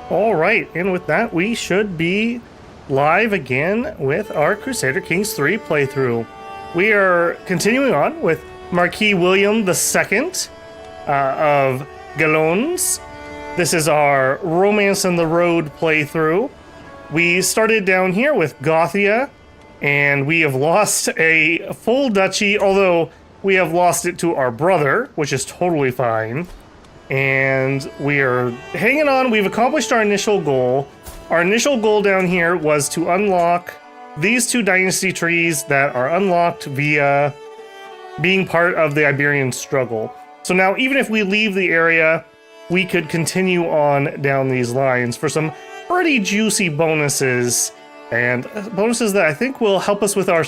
All right, and with that, we should be live again with our Crusader Kings III playthrough. We are continuing on with Marquis William II of Gallones. This is our Romance on the Road playthrough. We started down here with Gothia, and we have lost a full duchy, although we have lost it to our brother, which is totally fine. And we are hanging on. We've accomplished our initial goal. Our initial goal down here was to unlock these two dynasty trees that are unlocked via being part of the Iberian struggle. So now, even if we leave the area, we could continue on down these lines for some pretty juicy bonuses, and bonuses that I think will help us with our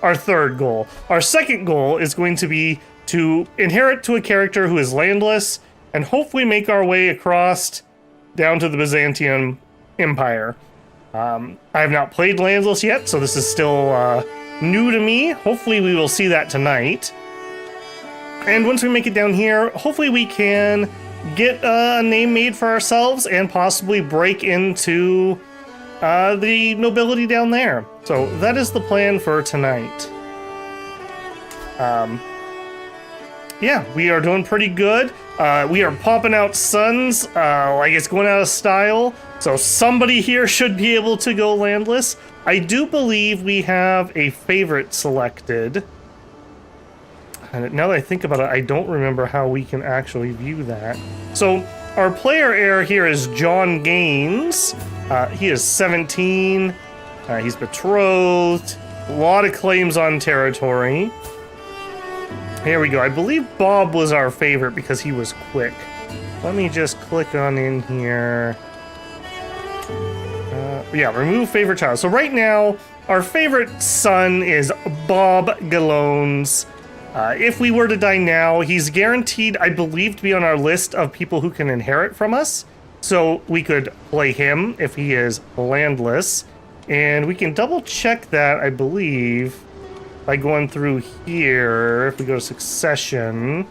our third goal. Our second goal is going to be to inherit to a character who is landless and hopefully make our way across down to the Byzantian Empire. I have not played landless yet, so this is still new to me. Hopefully we will see that tonight. And once we make it down here, hopefully we can get a name made for ourselves and possibly break into the nobility down there. So that is the plan for tonight. Yeah, we are doing pretty good. We are popping out sons like it's going out of style. So somebody here should be able to go landless. I do believe we have a favorite selected. And now that I think about it, I don't remember how we can actually view that. So our player heir here is John Gaines. He is 17. He's betrothed. A lot of claims on territory. Here we go. I believe Bob was our favorite because he was quick. Let me just click on in here. Yeah, remove favorite child. So right now, our favorite son is Bob Gallones. If we were to die now, he's guaranteed, I believe, to be on our list of people who can inherit from us. So we could play him if he is landless. And we can double check that, I believe, by going through here. If we go to succession,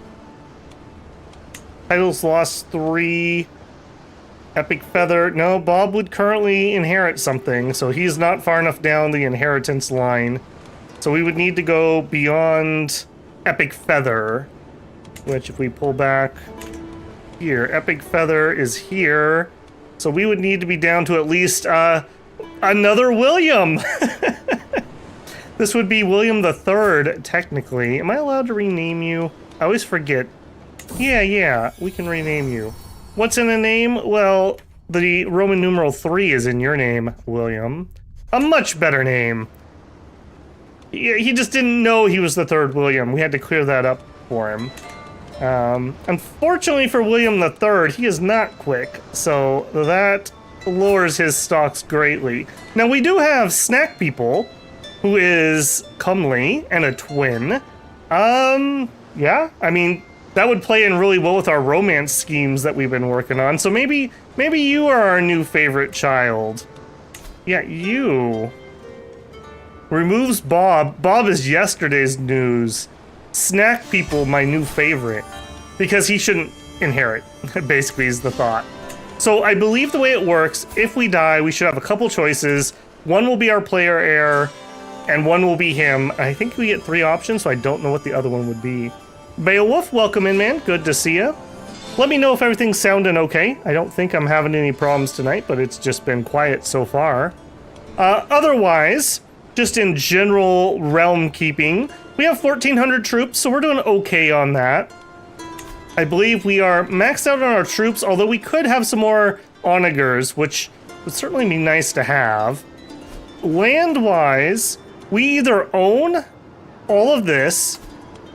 titles lost 3, epic feather. No, Bob would currently inherit something, so he's not far enough down the inheritance line. So we would need to go beyond epic feather, which if we pull back here, epic feather is here. So we would need to be down to at least another William. This would be William III, technically. Am I allowed to rename you? I always forget. Yeah, we can rename you. What's in a name? Well, the Roman numeral 3 is in your name, William. A much better name. He just didn't know he was the third William. We had to clear that up for him. Unfortunately for William III, he is not quick, so that lowers his stocks greatly. Now, we do have Snack People, who is comely and a twin. Yeah, I mean, that would play in really well with our romance schemes that we've been working on. So maybe you are our new favorite child. Yeah, you. Removes Bob. Bob is yesterday's news. Snack People, my new favorite. Because he shouldn't inherit, basically, is the thought. So I believe the way it works, if we die, we should have a couple choices. One will be our player heir, and one will be him. I think we get 3 options, so I don't know what the other one would be. Beowulf, welcome in, man. Good to see you. Let me know if everything's sounding okay. I don't think I'm having any problems tonight, but it's just been quiet so far. Otherwise, just in general realm keeping, we have 1,400 troops, so we're doing okay on that. I believe we are maxed out on our troops, although we could have some more onagers, which would certainly be nice to have. Land-wise, we either own all of this.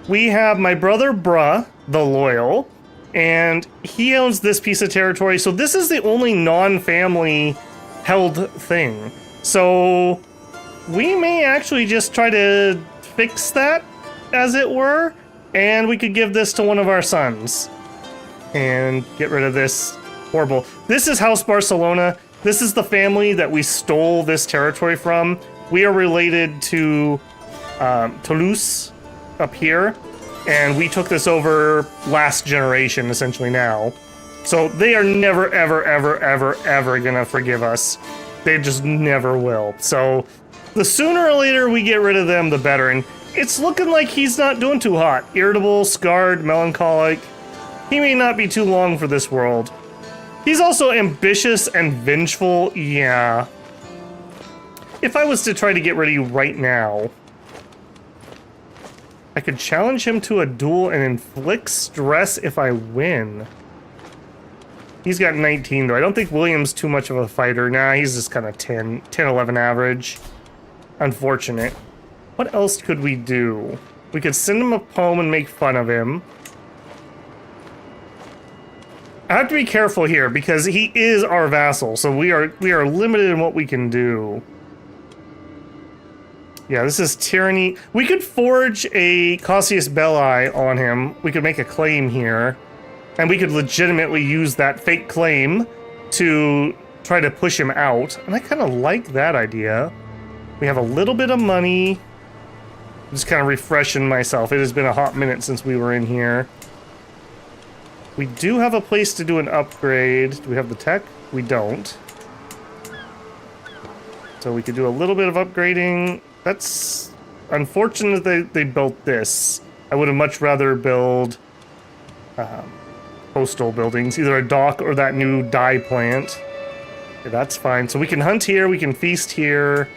We have my brother Bruh, the Loyal, and he owns this piece of territory. So this is the only non-family held thing. So we may actually just try to fix that, as it were, and we could give this to one of our sons and get rid of this horrible. This is House Barcelona. This is the family that we stole this territory from. We are related to Toulouse up here, and we took this over last generation, essentially now. So they are never, ever, ever, ever, ever gonna forgive us. They just never will. So the sooner or later we get rid of them, the better. And it's looking like he's not doing too hot. Irritable, scarred, melancholic. He may not be too long for this world. He's also ambitious and vengeful. Yeah. If I was to try to get rid of you right now, I could challenge him to a duel and inflict stress if I win. He's got 19 though. I don't think William's too much of a fighter. Nah, he's just kind of 10, 11 average. Unfortunate. What else could we do? We could send him a poem and make fun of him. I have to be careful here because he is our vassal, so we are limited in what we can do. Yeah, this is tyranny. We could forge a Cassius Belli on him. We could make a claim here. And we could legitimately use that fake claim to try to push him out. And I kind of like that idea. We have a little bit of money. Just kind of refreshing myself. It has been a hot minute since we were in here. We do have a place to do an upgrade. Do we have the tech? We don't. So we could do a little bit of upgrading. That's unfortunate they built this. I would have much rather build coastal buildings, either a dock or that new dye plant. Okay, that's fine. So we can hunt here, we can feast here.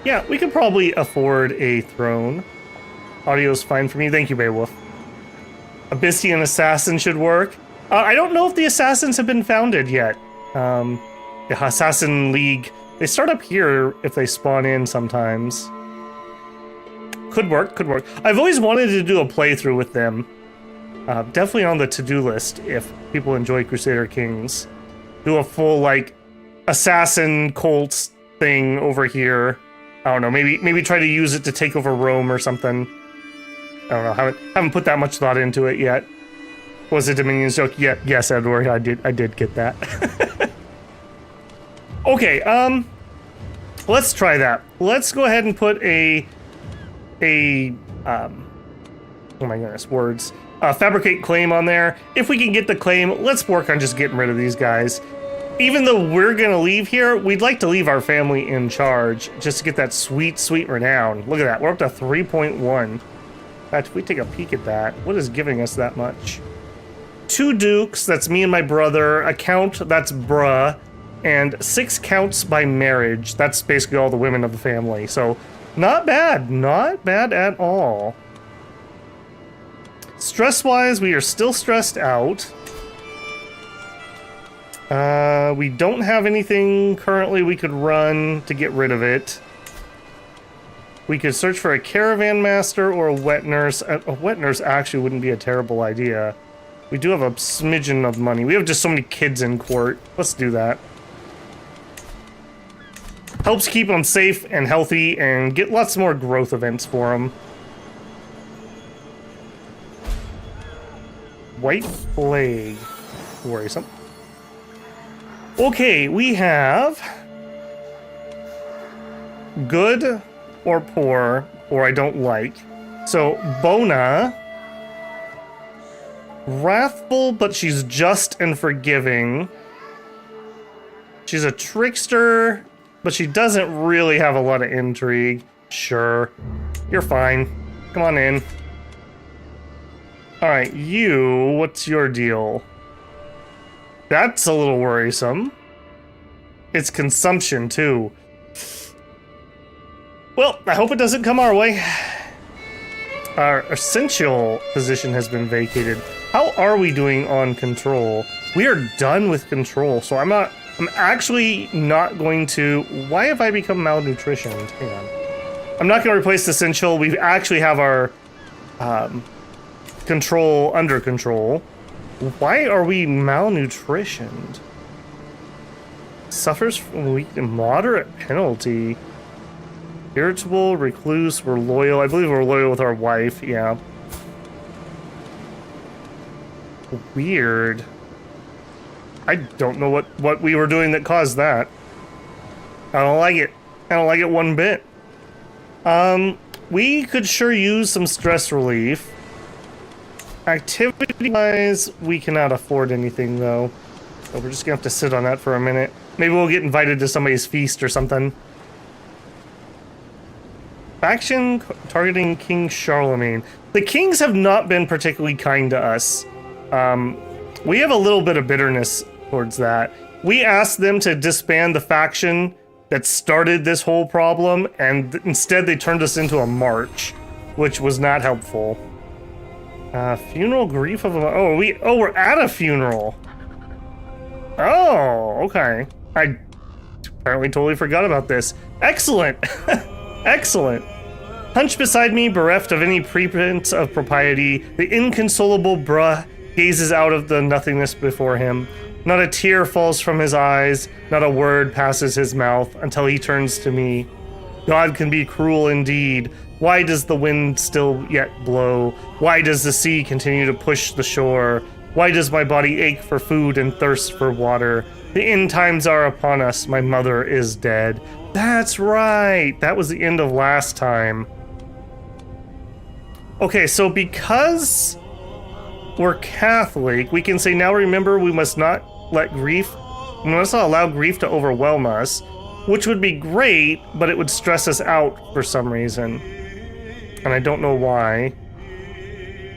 Yeah, we could probably afford a throne. Audio's fine for me. Thank you, Beowulf. Abyssian Assassin should work. I don't know if the Assassins have been founded yet. The Assassin League. They start up here if they spawn in sometimes. Could work, could work. I've always wanted to do a playthrough with them. Definitely on the to-do list if people enjoy Crusader Kings. Do a full, like, Assassin Colts thing over here. I don't know, maybe try to use it to take over Rome or something. I don't know, haven't put that much thought into it yet. Was it Dominion's joke? Yeah, yes, Edward, I did get that. Okay, let's try that. Let's go ahead and put oh my goodness, words. Fabricate claim on there. If we can get the claim, let's work on just getting rid of these guys. Even though we're gonna leave here, we'd like to leave our family in charge just to get that sweet, sweet renown. Look at that, we're up to 3.1. In fact, if we take a peek at that, what is giving us that much? 2 dukes, that's me and my brother. A count, that's bruh. And 6 counts by marriage. That's basically all the women of the family. So, not bad at all. Stress-wise, we are still stressed out. We don't have anything currently we could run to get rid of it. We could search for a caravan master or a wet nurse. A wet nurse actually wouldn't be a terrible idea. We do have a smidgen of money. We have just so many kids in court. Let's do that. Helps keep them safe and healthy and get lots more growth events for them. White Plague. Worrisome. Okay, we have good or poor, or I don't like. So, Bona. Wrathful, but she's just and forgiving. She's a trickster, but she doesn't really have a lot of intrigue. Sure. You're fine. Come on in. Alright, you, what's your deal? That's a little worrisome. It's consumption, too. Well, I hope it doesn't come our way. Our essential position has been vacated. How are we doing on control? We are done with control, so I'm actually not going to... Why have I become malnutritioned? Hang on. I'm not going to replace the essential. We actually have our control under control. Why are we malnutritioned? Suffers from moderate penalty. Irritable, recluse, we're loyal. I believe we're loyal with our wife, yeah. Weird. I don't know what we were doing that caused that. I don't like it. I don't like it one bit. We could sure use some stress relief. Activity-wise, we cannot afford anything, though. So we're just gonna have to sit on that for a minute. Maybe we'll get invited to somebody's feast or something. Faction targeting King Charlemagne. The kings have not been particularly kind to us. We have a little bit of bitterness towards that. We asked them to disband the faction that started this whole problem, and instead they turned us into a march, which was not helpful. Funeral grief of a... we're at a funeral. Oh, okay. I apparently totally forgot about this. Excellent. Excellent. Hunched beside me, bereft of any pretense of propriety, the inconsolable bruh gazes out of the nothingness before him. Not a tear falls from his eyes, not a word passes his mouth until he turns to me. God can be cruel indeed. Why does the wind still yet blow? Why does the sea continue to push the shore? Why does my body ache for food and thirst for water? The end times are upon us. My mother is dead. That's right. That was the end of last time. Okay, so because we're Catholic, we can say, now remember, we must not allow grief to overwhelm us, which would be great, but it would stress us out for some reason. And I don't know why.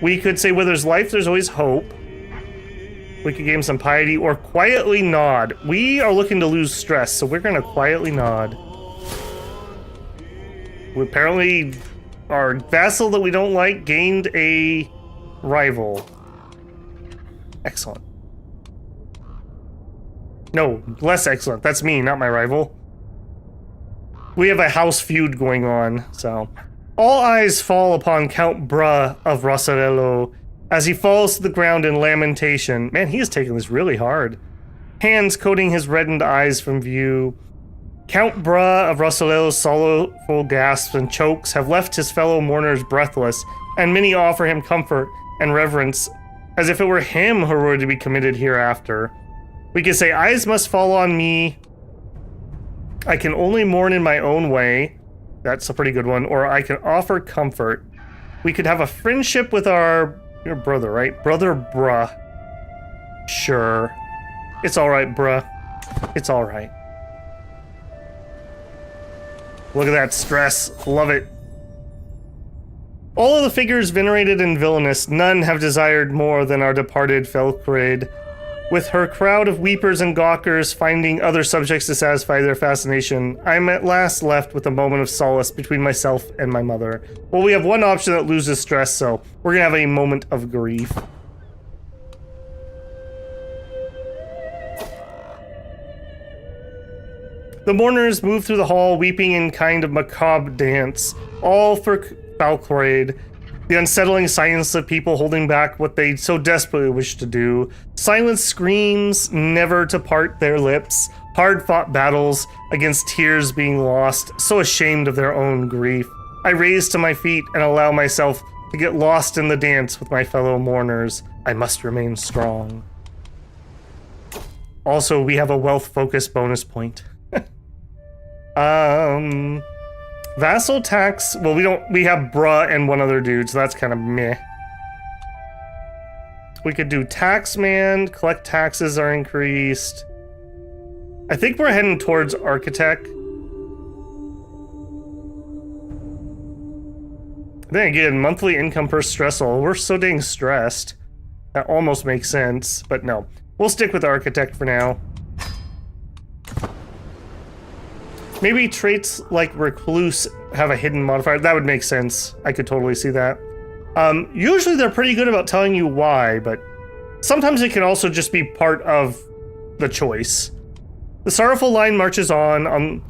We could say, where there's life, there's always hope. We could gain some piety or quietly nod. We are looking to lose stress, so we're going to quietly nod. We apparently, our vassal that we don't like gained a rival. Excellent. No, less excellent. That's me, not my rival. We have a house feud going on, so. All eyes fall upon Count Bra of Rosarello as he falls to the ground in lamentation. Man, he is taking this really hard. Hands coating his reddened eyes from view. Count Bra of Rosarello's sorrowful gasps and chokes have left his fellow mourners breathless, and many offer him comfort and reverence as if it were him who were to be committed hereafter. We could say, eyes must fall on me. I can only mourn in my own way. That's a pretty good one. Or I can offer comfort. We could have a friendship with your brother, right? Brother Bruh. Sure. It's alright, bruh. It's alright. Look at that stress. Love it. All of the figures venerated and villainous, none have desired more than our departed Felcraid. With her crowd of weepers and gawkers finding other subjects to satisfy their fascination, I am at last left with a moment of solace between myself and my mother. Well, we have one option that loses stress, so we're gonna have a moment of grief. The mourners move through the hall, weeping in kind of macabre dance, all for Falcraid. The unsettling silence of people holding back what they so desperately wish to do. Silent screams never to part their lips. Hard-fought battles against tears being lost, so ashamed of their own grief. I raise to my feet and allow myself to get lost in the dance with my fellow mourners. I must remain strong. Also, we have a wealth focus bonus point. Vassal tax, well, we have Bruh and one other dude, so that's kind of meh. We could do taxman, collect taxes are increased. I think we're heading towards architect. Then again, monthly income per stressor. We're so dang stressed. That almost makes sense, but no. We'll stick with architect for now. Maybe traits like recluse have a hidden modifier. That would make sense. I could totally see that. Usually they're pretty good about telling you why, but sometimes it can also just be part of the choice. The sorrowful line marches on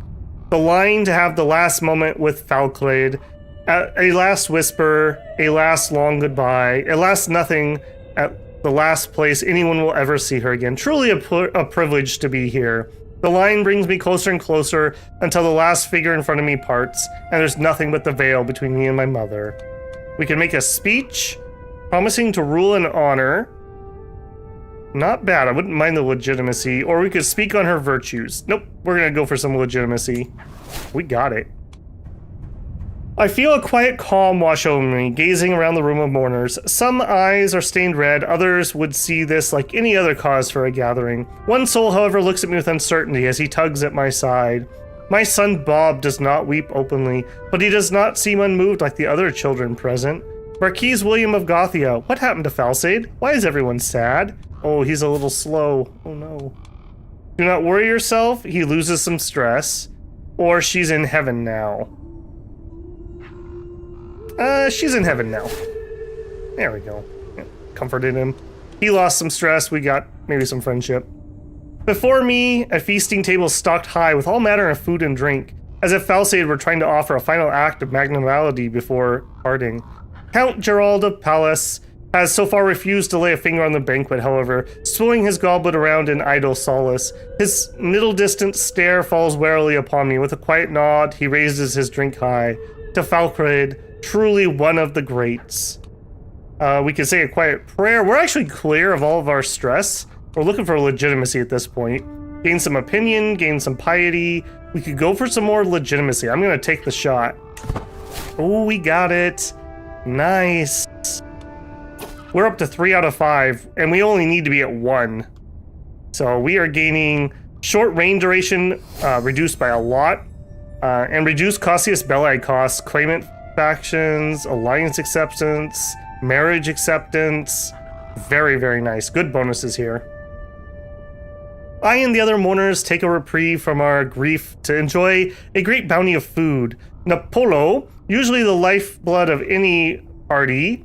the line to have the last moment with Falcraid, a last whisper, a last long goodbye, a last nothing at the last place anyone will ever see her again. Truly a privilege to be here. The line brings me closer and closer until the last figure in front of me parts, and there's nothing but the veil between me and my mother. We can make a speech, promising to rule and honor. Not bad, I wouldn't mind the legitimacy, or we could speak on her virtues. Nope, we're gonna go for some legitimacy. We got it. I feel a quiet calm wash over me, gazing around the room of mourners. Some eyes are stained red, others would see this like any other cause for a gathering. One soul, however, looks at me with uncertainty as he tugs at my side. My son Bob does not weep openly, but he does not seem unmoved like the other children present. Marquess William of Gothia, what happened to Falsade? Why is everyone sad? Oh, he's a little slow. Oh no. Do not worry yourself, he loses some stress. Or she's in heaven now. She's in heaven now. There we go. Yeah, comforted him. He lost some stress, we got maybe some friendship. Before me, a feasting table stocked high with all manner of food and drink, as if Falsade were trying to offer a final act of magnanimity before parting. Count Gerald of Pallas has so far refused to lay a finger on the banquet, however, swilling his goblet around in idle solace. His middle-distant stare falls warily upon me. With a quiet nod, he raises his drink high. To Falcred, truly one of the greats. We can say a quiet prayer. We're actually clear of all of our stress. We're looking for legitimacy at this point. Gain some opinion, gain some piety. We could go for some more legitimacy. I'm gonna take the shot. Oh, we got it. Nice. We're up to 3 out of 5, and we only need to be at 1. So we are gaining short reign duration, reduced by a lot, and reduced Cassius Belli costs, claimant factions, alliance acceptance, marriage acceptance. Very, very nice. Good bonuses here. I and the other mourners take a reprieve from our grief to enjoy a great bounty of food. Napolo, usually the lifeblood of any party,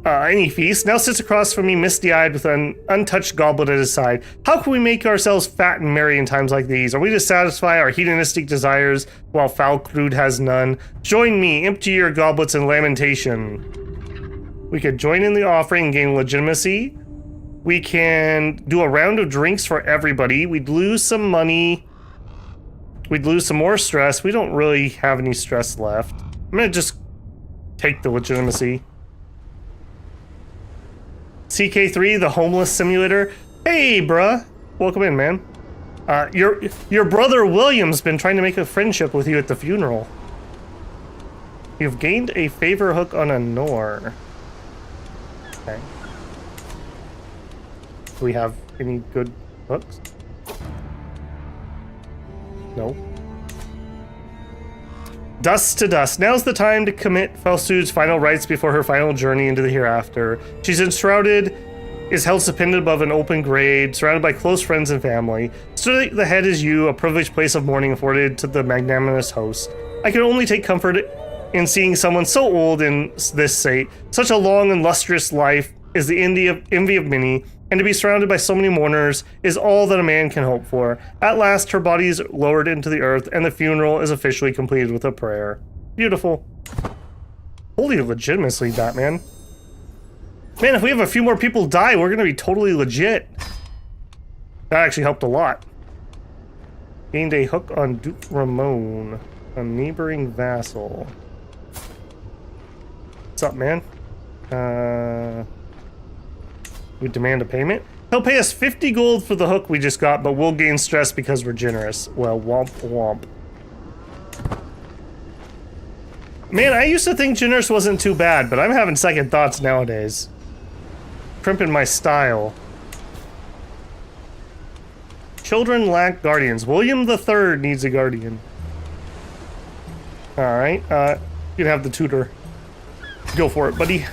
any feast, now sits across from me misty-eyed with an untouched goblet at his side. How can we make ourselves fat and merry in times like these? Are we to satisfy our hedonistic desires while Falcrude has none? Join me, empty your goblets in lamentation. We could join in the offering and gain legitimacy. We can do a round of drinks for everybody. We'd lose some money. We'd lose some more stress. We don't really have any stress left. I'm gonna just take the legitimacy. CK3, the homeless simulator. Hey, bruh. Welcome in, man. Your brother William's been trying to make a friendship with you at the funeral. You've gained a favor hook on a Nor. Okay. Do we have any good hooks? No. Dust to dust. Now's the time to commit Falsude's final rites before her final journey into the hereafter. She's enshrouded, is held suspended above an open grave, surrounded by close friends and family. Stood at the head is you, a privileged place of mourning afforded to the magnanimous host. I can only take comfort in seeing someone so old in this state. Such a long and lustrous life is the envy of many, and to be surrounded by so many mourners is all that a man can hope for. At last, her body is lowered into the earth, and the funeral is officially completed with a prayer. Beautiful. Holy legitimacy, Batman. Man, if we have a few more people die, we're gonna be totally legit. That actually helped a lot. Gained a hook on Duke Ramon, a neighboring vassal. What's up, man? We demand a payment. He'll pay us 50 gold for the hook we just got, but we'll gain stress because we're generous. Well, womp womp. Man, I used to think generous wasn't too bad, but I'm having second thoughts nowadays. Crimping my style. Children lack guardians. William III needs a guardian. Alright, you can have the tutor. Go for it, buddy.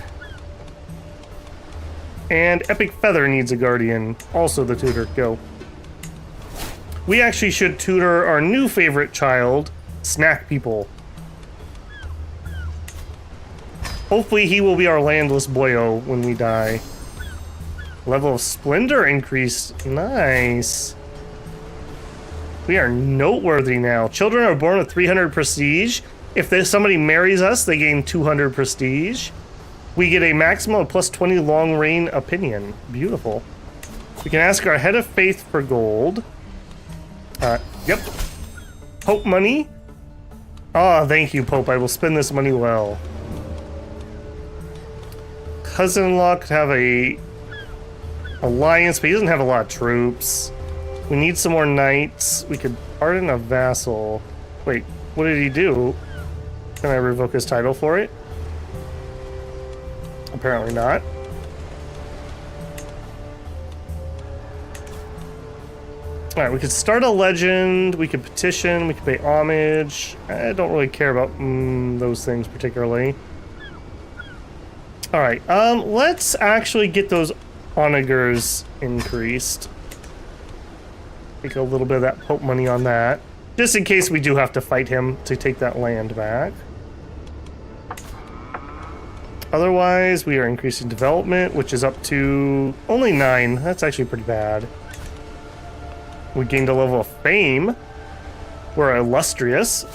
And Epic Feather needs a guardian. Also the tutor. Go. We actually should tutor our new favorite child, Snack People. Hopefully he will be our landless boyo when we die. Level of Splendor increased. Nice. We are noteworthy now. Children are born with 300 prestige. If somebody marries us, they gain 200 prestige. We get a maximum of plus 20 long reign opinion. Beautiful. We can ask our head of faith for gold. Yep. Pope money. Ah, thank you, Pope. I will spend this money well. Cousin-in-law could have a alliance, but he doesn't have a lot of troops. We need some more knights. We could pardon a vassal. Wait, what did he do? Can I revoke his title for it? Apparently not. Alright, we could start a legend, we could petition, we could pay homage. I don't really care about those things particularly. Alright, let's actually get those onagers increased. Take a little bit of that Pope money on that. Just in case we do have to fight him to take that land back. Otherwise, we are increasing development, which is up to only 9. That's actually pretty bad. We gained a level of fame. We're illustrious.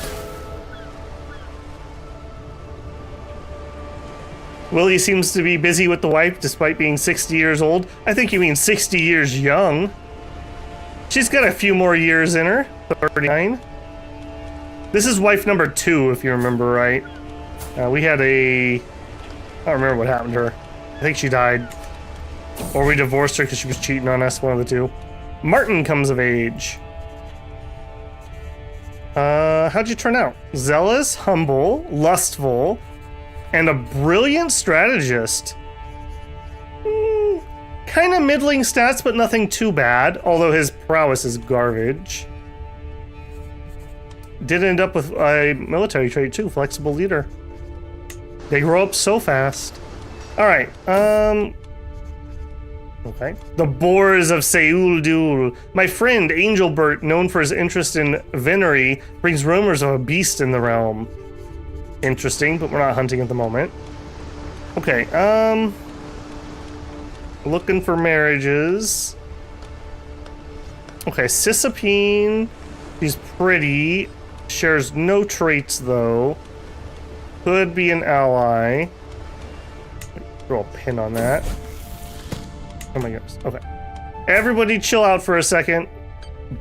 Willie seems to be busy with the wife despite being 60 years old. I think you mean 60 years young. She's got a few more years in her. 39. This is wife number 2, if you remember right. We had a... I don't remember what happened to her. I think she died. Or we divorced her because she was cheating on us, one of the two. Martin comes of age. How'd you turn out? Zealous, humble, lustful, and a brilliant strategist. Kind of middling stats, but nothing too bad, although his prowess is garbage. Did end up with a military trait too, flexible leader. They grow up so fast. Alright, okay. The Boars of Seul-Dul. My friend, Angelbert, known for his interest in venery, brings rumors of a beast in the realm. Interesting, but we're not hunting at the moment. Okay, looking for marriages. Okay, Sisipine. She's pretty. Shares no traits, though. Could be an ally. Throw a pin on that. Oh my goodness. Okay. Everybody chill out for a second.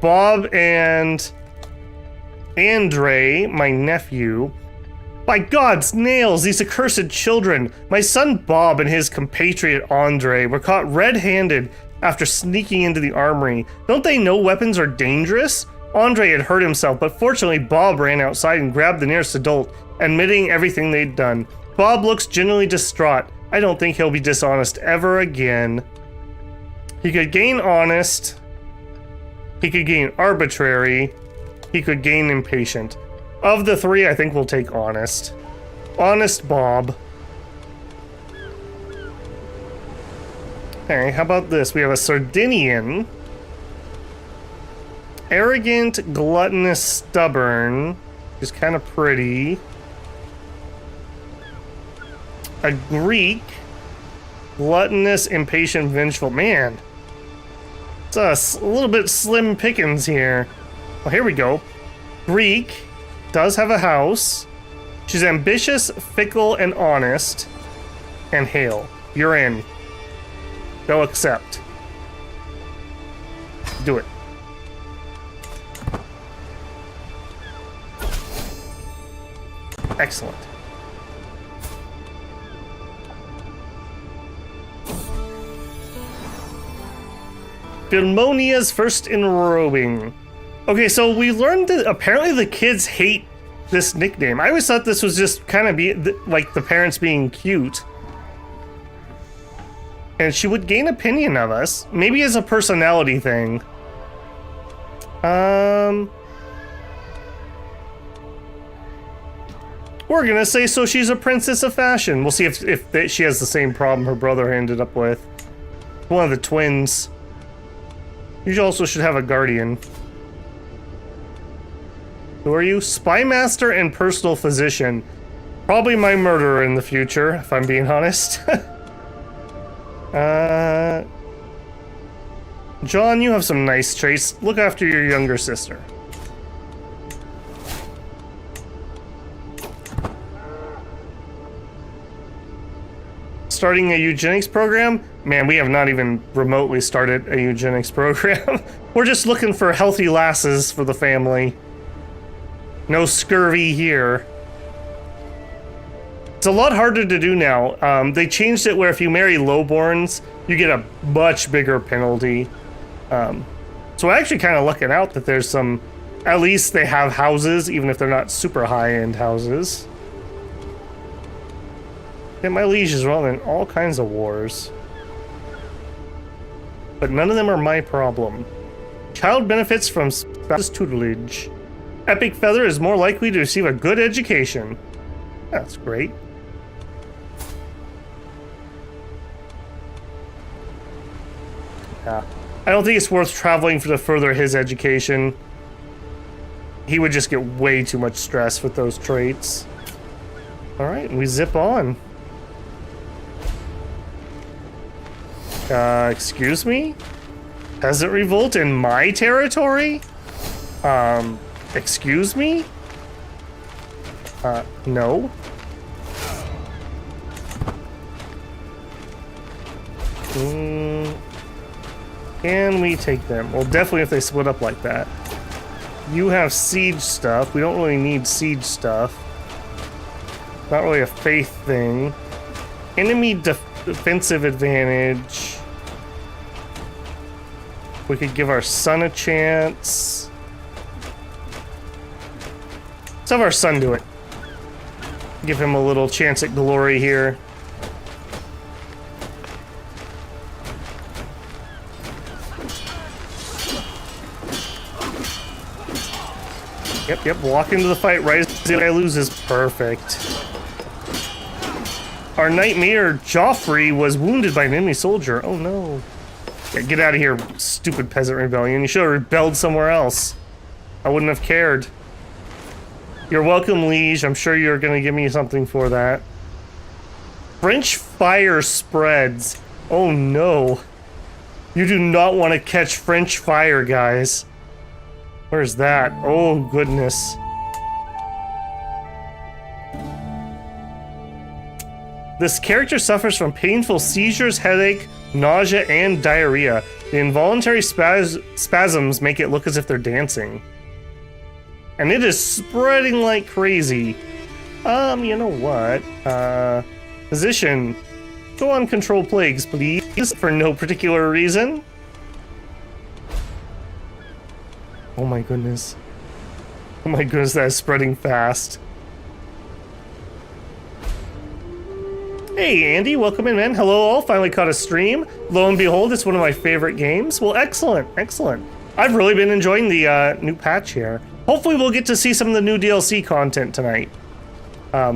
Bob and Andre, my nephew. By God's nails, these accursed children. My son Bob and his compatriot Andre were caught red-handed after sneaking into the armory. Don't they know weapons are dangerous? Andre had hurt himself, but fortunately Bob ran outside and grabbed the nearest adult, admitting everything they'd done. Bob looks genuinely distraught. I don't think he'll be dishonest ever again. He could gain honest. He could gain arbitrary. He could gain impatient. Of the 3, I think we'll take honest. Honest Bob. Okay, how about this? We have a Sardinian. Arrogant, gluttonous, stubborn. She's kind of pretty. A Greek. Gluttonous, impatient, vengeful. Man. It's a little bit slim pickings here. Well, here we go. Greek. Does have a house. She's ambitious, fickle, and honest. And hail. You're in. Go accept. Do it. Excellent. Philmonia's first enrobing. Okay, so we learned that apparently the kids hate this nickname. I always thought this was just kind of like the parents being cute. And she would gain opinion of us. Maybe as a personality thing. We're gonna say so she's a princess of fashion. We'll see if she has the same problem her brother ended up with. One of the twins. You also should have a guardian. Who are you? Spymaster and personal physician. Probably my murderer in the future, if I'm being honest. John, you have some nice traits. Look after your younger sister. Starting a eugenics program? Man, we have not even remotely started a eugenics program. We're just looking for healthy lasses for the family. No scurvy here. It's a lot harder to do now. They changed it where if you marry lowborns, you get a much bigger penalty. So we're actually kind of looking out that there's some... At least they have houses, even if they're not super high-end houses. And my lieges run in all kinds of wars. But none of them are my problem. Child benefits from spouse tutelage. Epic Feather is more likely to receive a good education. That's great. Yeah. I don't think it's worth traveling to further his education. He would just get way too much stress with those traits. Alright, we zip on. Excuse me? Peasant revolt in my territory? Excuse me? No. Can we take them? Well, definitely if they split up like that. You have siege stuff. We don't really need siege stuff. Not really a faith thing. Enemy defensive advantage. We could give our son a chance. Let's have our son do it. Give him a little chance at glory here. Yep, walk into the fight right as the guy loses. Perfect. Our Knight Mayor Joffrey was wounded by an enemy soldier. Oh no. Yeah, get out of here, stupid peasant rebellion. You should have rebelled somewhere else. I wouldn't have cared. You're welcome, liege. I'm sure you're gonna give me something for that. French fire spreads. Oh no. You do not want to catch French fire, guys. Where's that? Oh, goodness. This character suffers from painful seizures, headache, nausea, and diarrhea. The involuntary spasms make it look as if they're dancing. And it is spreading like crazy. You know what? Physician, go on control plagues, please, for no particular reason. Oh my goodness. Oh my goodness, that is spreading fast. Hey Andy, welcome in, man. Hello all, finally caught a stream. Lo and behold, it's one of my favorite games. Well, excellent, excellent. I've really been enjoying the new patch here. Hopefully we'll get to see some of the new DLC content tonight.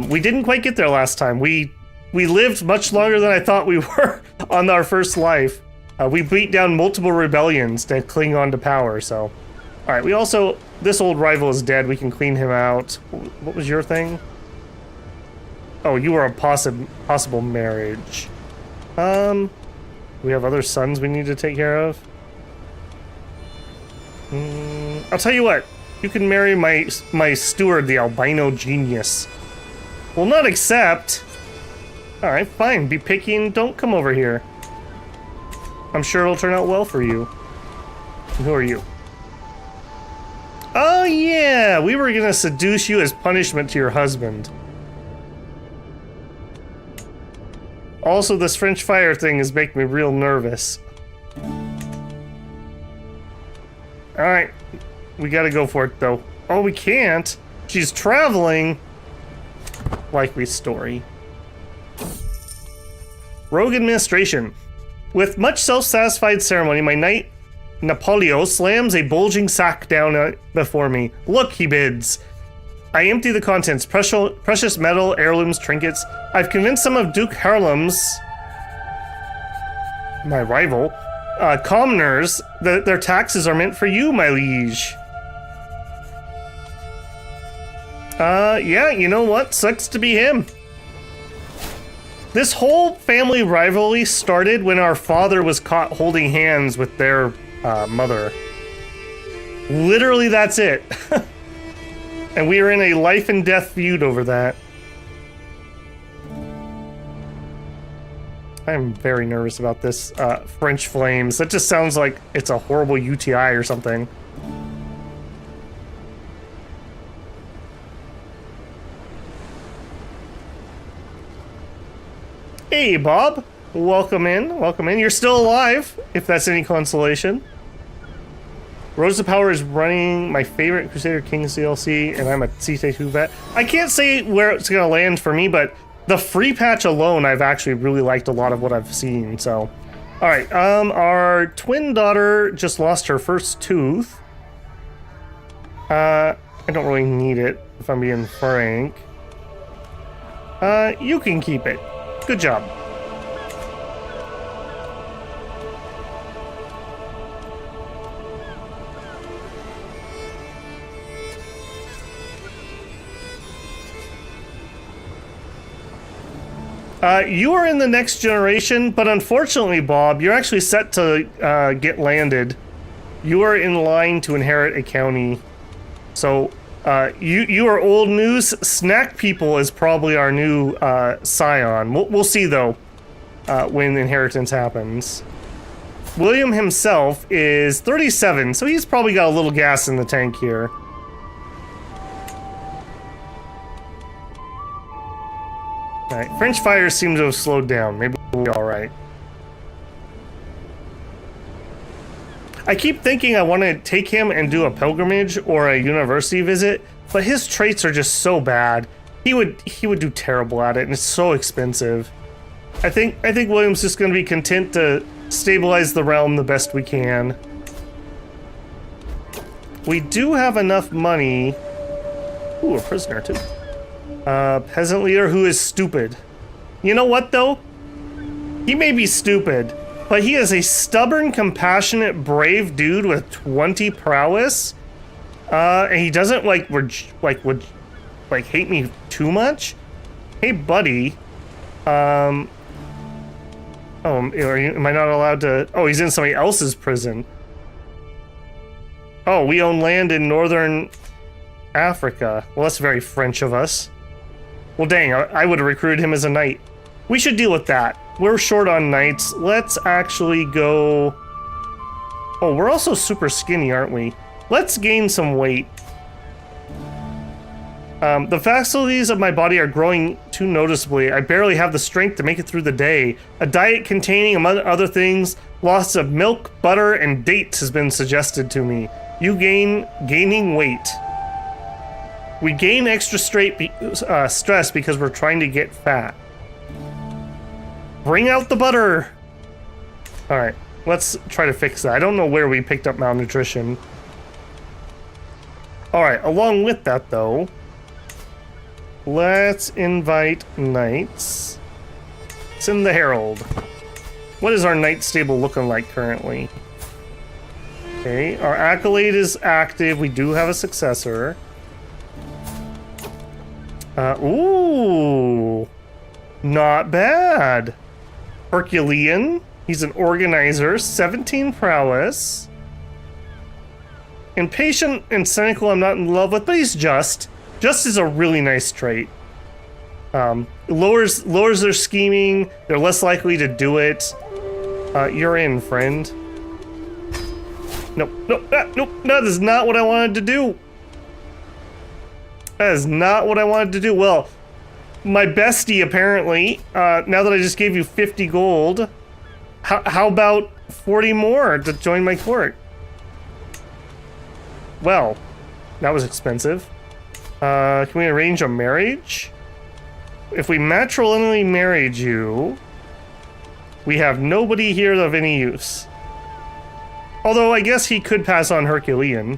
We didn't quite get there last time. We lived much longer than I thought we were on our first life. We beat down multiple rebellions to cling on to power, so... Alright, we also... This old rival is dead. We can clean him out. What was your thing? Oh, you were a possible marriage. We have other sons we need to take care of. I'll tell you what. You can marry my steward, the albino genius. Will not accept. Alright, fine. Be picky and don't come over here. I'm sure it'll turn out well for you. And who are you? Oh yeah, we were gonna seduce you as punishment to your husband. Also, this French fire thing is making me real nervous. Alright, we gotta go for it though. Oh, we can't. She's traveling. Likely story. Rogue administration. With much self-satisfied ceremony, my knight Napoleon slams a bulging sack down before me. Look, he bids. I empty the contents. Precious metal, heirlooms, trinkets. I've convinced some of Duke Harlem's, my rival, commoners that their taxes are meant for you, my liege. Yeah, you know what? Sucks to be him. This whole family rivalry started when our father was caught holding hands with their mother. Literally, that's it. And we are in a life and death feud over that. I'm very nervous about this French flames. That just sounds like it's a horrible UTI or something. Hey, Bob. Welcome in. Welcome in. You're still alive, if that's any consolation. Rose of Power is running my favorite Crusader Kings DLC, and I'm a CT2 vet. I can't say where it's going to land for me, but the free patch alone, I've actually really liked a lot of what I've seen. So, all right. Our twin daughter just lost her first tooth. I don't really need it, if I'm being frank. You can keep it. Good job. You are in the next generation, but unfortunately, Bob, you're actually set to get landed. You are in line to inherit a county. So, you are old news. Snack People is probably our new scion. We'll see, though, when inheritance happens. William himself is 37, so he's probably got a little gas in the tank here. Alright, French fires seem to have slowed down. Maybe we'll be alright. I keep thinking I want to take him and do a pilgrimage or a university visit, but his traits are just so bad. He would do terrible at it, and it's so expensive. I think William's just going to be content to stabilize the realm the best we can. We do have enough money. Ooh, a prisoner too. Peasant leader who is stupid. You know what, though? He may be stupid, but he is a stubborn, compassionate, brave dude with 20 prowess. And he doesn't would hate me too much. Hey, buddy. Oh, am I not allowed to? Oh, he's in somebody else's prison. Oh, we own land in northern Africa. Well, that's very French of us. Well, dang, I would have recruited him as a knight. We should deal with that. We're short on knights. Let's actually go... Oh, we're also super skinny, aren't we? Let's gain some weight. The faculties of my body are growing too noticeably. I barely have the strength to make it through the day. A diet containing, among other things, lots of milk, butter, and dates has been suggested to me. You gaining weight. We gain extra stress because we're trying to get fat. Bring out the butter! Alright, let's try to fix that. I don't know where we picked up malnutrition. Alright, along with that, though, let's invite knights. Send the herald. What is our knight stable looking like currently? Okay, our accolade is active. We do have a successor. Ooh, not bad. Herculean, he's an organizer, 17 prowess. Impatient and cynical I'm not in love with, but he's just. Just is a really nice trait. Lowers their scheming, they're less likely to do it. You're in, friend. Nope, that is not what I wanted to do. That is not what I wanted to do. Well, my bestie, apparently, now that I just gave you 50 gold, how about 40 more to join my court? Well, that was expensive. Can we arrange a marriage? If we matrilineally married you, we have nobody here of any use. Although, I guess he could pass on Herculean.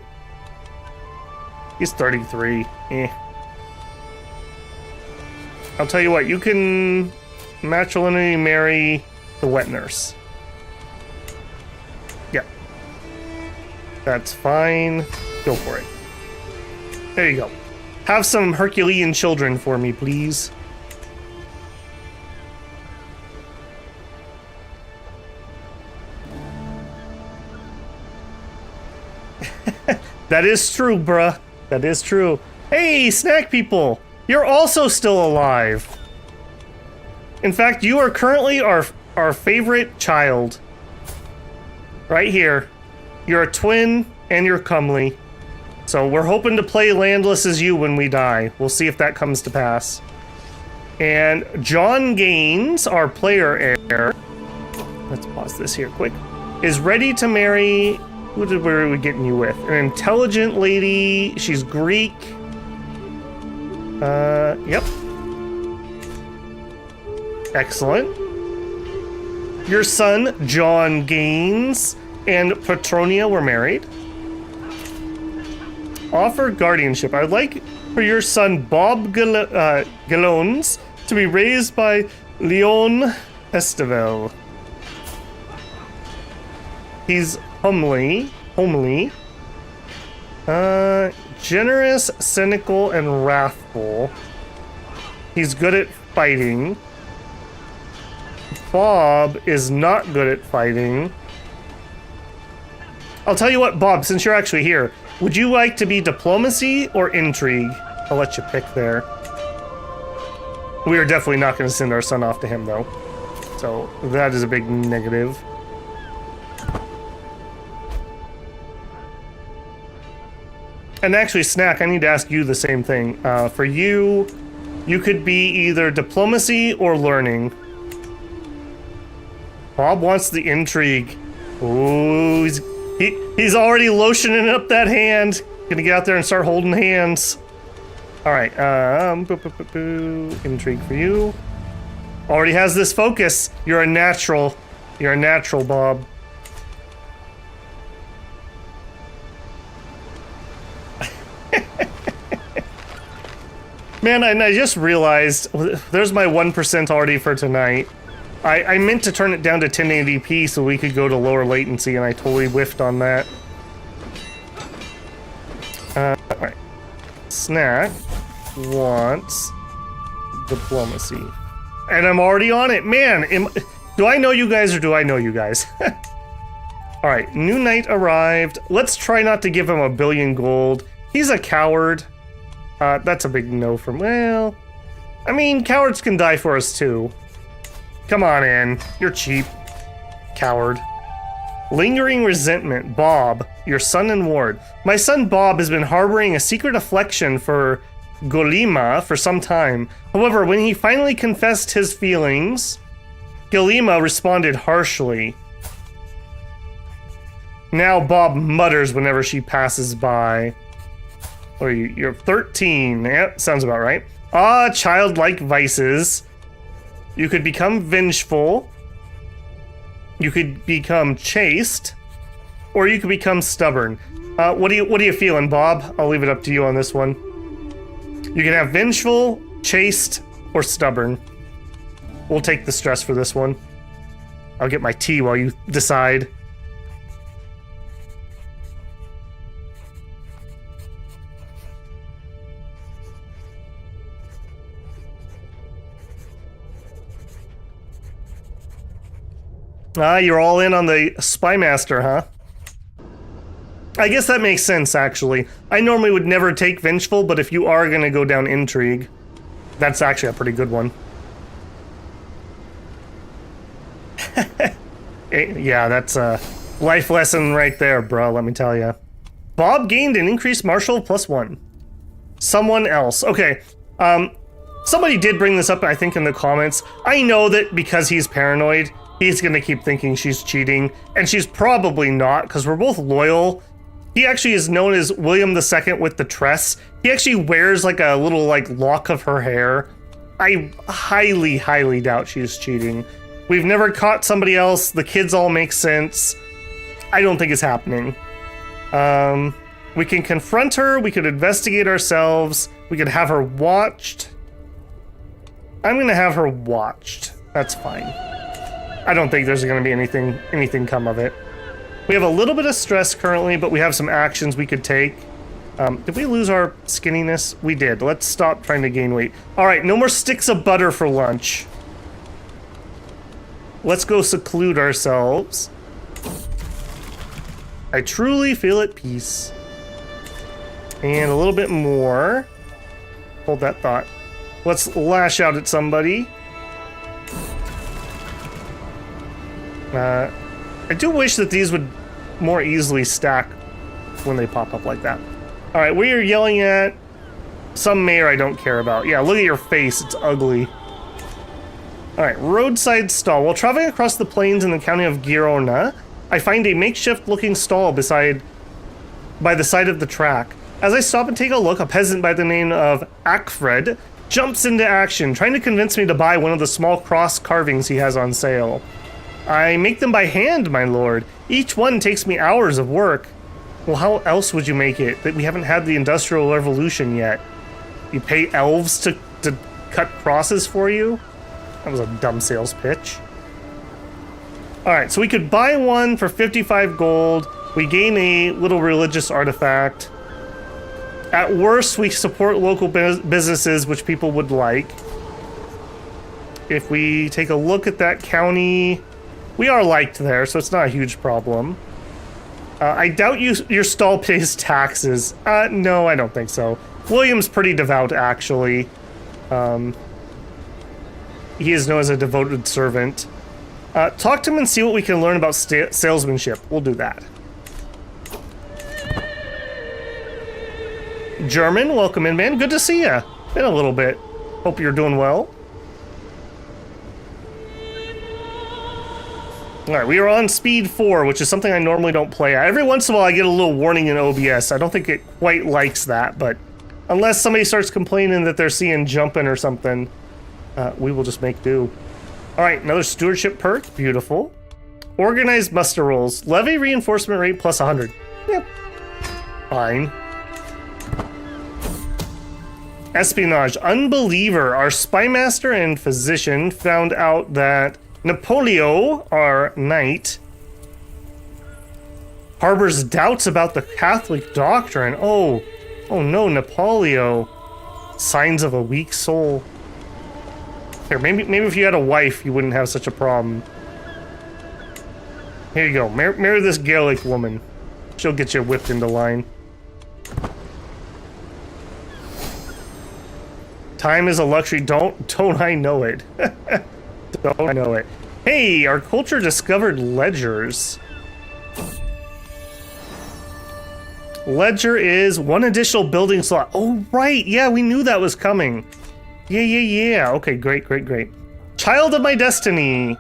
He's 33. Eh. I'll tell you what, you can matrilineally marry the wet nurse. Yeah. That's fine. Go for it. There you go. Have some Herculean children for me, please. That is true, bruh. That is true. Hey, Snack People! You're also still alive. In fact, you are currently our favorite child. Right here. You're a twin, and you're comely. So we're hoping to play landless as you when we die. We'll see if that comes to pass. And John Gaines, our player heir, let's pause this here quick, is ready to marry... Where are we getting you with? An intelligent lady. She's Greek. Yep. Excellent. Your son, John Gaines, and Petronia were married. Offer guardianship. I'd like for your son, Bob Galones, to be raised by Leon Estevel. He's homely. Generous, cynical, and wrathful. He's good at fighting. Bob is not good at fighting. I'll tell you what, Bob, since you're actually here, would you like to be diplomacy or intrigue? I'll let you pick there. We are definitely not going to send our son off to him, though. So that is a big negative. And actually, Snack, I need to ask you the same thing. For you, you could be either diplomacy or learning. Bob wants the intrigue. Ooh, he's already lotioning up that hand. Gonna get out there and start holding hands. All right, intrigue for you. Already has this focus. You're a natural. You're a natural, Bob. Man, I just realized there's my 1% already for tonight. I meant to turn it down to 1080p so we could go to lower latency, and I totally whiffed on that. Alright. Snack wants diplomacy. And I'm already on it. Man, do I know you guys or do I know you guys? Alright, new knight arrived. Let's try not to give him 1 billion gold. He's a coward. That's a big no from, well, I mean, cowards can die for us too. Come on in. You're cheap. Coward. Lingering resentment. Bob, your son and ward. My son Bob has been harboring a secret affection for Golima for some time. However, when he finally confessed his feelings, Golima responded harshly. Now Bob mutters whenever she passes by. What are you? You're 13. Yeah, sounds about right. Ah, childlike vices. You could become vengeful. You could become chaste, or you could become stubborn. What are you feeling, Bob? I'll leave it up to you on this one. You can have vengeful, chaste, or stubborn. We'll take the stress for this one. I'll get my tea while you decide. You're all in on the Spy Master, huh? I guess that makes sense, actually. I normally would never take Vengeful, but if you are gonna go down Intrigue, that's actually a pretty good one. Yeah, that's a life lesson right there, bro, let me tell you. Bob gained an increased martial +1. Someone else. Okay, somebody did bring this up, I think, in the comments. I know that because he's paranoid, he's gonna keep thinking she's cheating, and she's probably not, because we're both loyal. He actually is known as William II with the tress. He actually wears like a little lock of her hair. I highly, highly doubt she's cheating. We've never caught somebody else. The kids all make sense. I don't think it's happening. We can confront her. We could investigate ourselves. We could have her watched. I'm gonna have her watched. That's fine. I don't think there's going to be anything come of it. We have a little bit of stress currently, but we have some actions we could take. Did we lose our skinniness? We did. Let's stop trying to gain weight. All right, no more sticks of butter for lunch. Let's go seclude ourselves. I truly feel at peace. And a little bit more. Hold that thought. Let's lash out at somebody. I do wish that these would more easily stack when they pop up like that. Alright, we are yelling at some mayor I don't care about. Yeah, look at your face, it's ugly. Alright, roadside stall. While traveling across the plains in the county of Girona, I find a makeshift looking stall by the side of the track. As I stop and take a look, a peasant by the name of Akfred jumps into action, trying to convince me to buy one of the small cross carvings he has on sale. I make them by hand, my lord. Each one takes me hours of work. Well, how else would you make it? That we haven't had the Industrial Revolution yet. You pay elves to cut crosses for you? That was a dumb sales pitch. Alright, so we could buy one for 55 gold. We gain a little religious artifact. At worst, we support local businesses, which people would like. If we take a look at that county, we are liked there, so it's not a huge problem. I doubt your stall pays taxes. No, I don't think so. William's pretty devout, actually. He is known as a devoted servant. Talk to him and see what we can learn about salesmanship. We'll do that. German, welcome in, man. Good to see ya. Been a little bit. Hope you're doing well. Alright, we are on speed 4, which is something I normally don't play at. Every once in a while I get a little warning in OBS. I don't think it quite likes that, but unless somebody starts complaining that they're seeing jumping or something, we will just make do. Alright, another stewardship perk. Beautiful. Organized muster rolls. Levy reinforcement rate plus 100. Yep. Fine. Espionage. Unbeliever. Our spymaster and physician found out that Napoleon, our knight, harbors doubts about the Catholic doctrine. Oh no, Napoleon. Signs of a weak soul. Here, maybe if you had a wife, you wouldn't have such a problem. Here you go. Marry this Gaelic woman. She'll get you whipped into line. Time is a luxury. Don't I know it? Don't I know it? Hey, our culture discovered ledgers. Ledger is 1 additional building slot. Oh, right. Yeah, we knew that was coming. Yeah. Okay, great. Child of my destiny.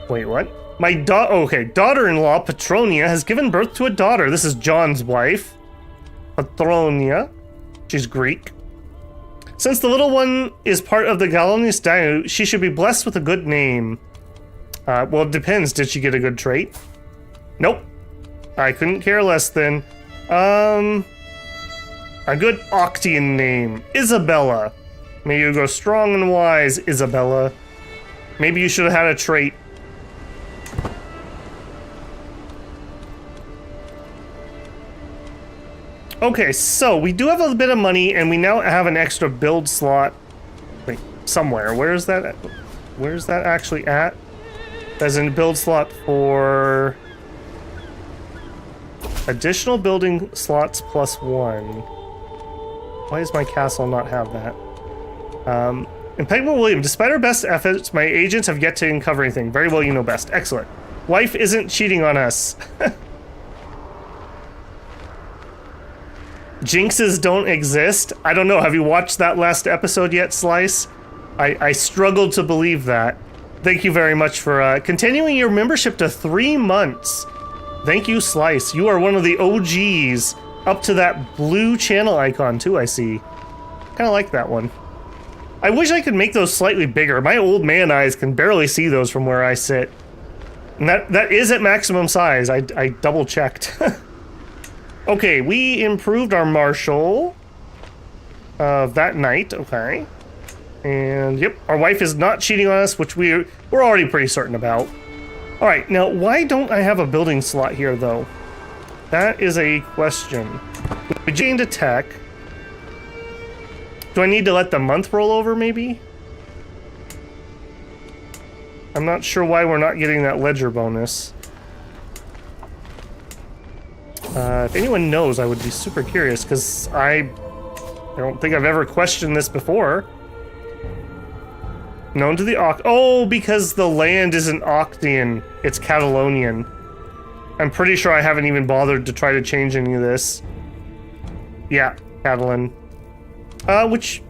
Wait, what? My daughter-in-law, Petronia, has given birth to a daughter. This is John's wife. Petronia. She's Greek. Since the little one is part of the Galonius dynasty, she should be blessed with a good name. Well, it depends. Did she get a good trait? Nope. I couldn't care less then. A good Octian name. Isabella. May you go strong and wise, Isabella. Maybe you should have had a trait. Okay, so we do have a bit of money, and we now have an extra build slot. Wait, somewhere. Where's that actually at? There's a build slot for additional building slots plus 1. Why does my castle not have that? Impeccable William, despite our best efforts, my agents have yet to uncover anything. Very well, you know best. Excellent. Wife isn't cheating on us. Jinxes don't exist? I don't know. Have you watched that last episode yet, Slice? I struggled to believe that. Thank you very much for continuing your membership to 3 months. Thank you, Slice. You are one of the OGs. Up to that blue channel icon, too, I see. Kind of like that one. I wish I could make those slightly bigger. My old man eyes can barely see those from where I sit. And that is at maximum size. I double checked. Okay, we improved our marshal that night. Okay. And yep, our wife is not cheating on us, which we're already pretty certain about. All right, now why don't I have a building slot here though? That is a question. We gained a tech. Do I need to let the month roll over maybe? I'm not sure why we're not getting that ledger bonus. If anyone knows, I would be super curious, because I don't think I've ever questioned this before. Known to the oh, because the land isn't Octian, it's Catalonian. I'm pretty sure I haven't even bothered to try to change any of this. Yeah, Catalan. Which,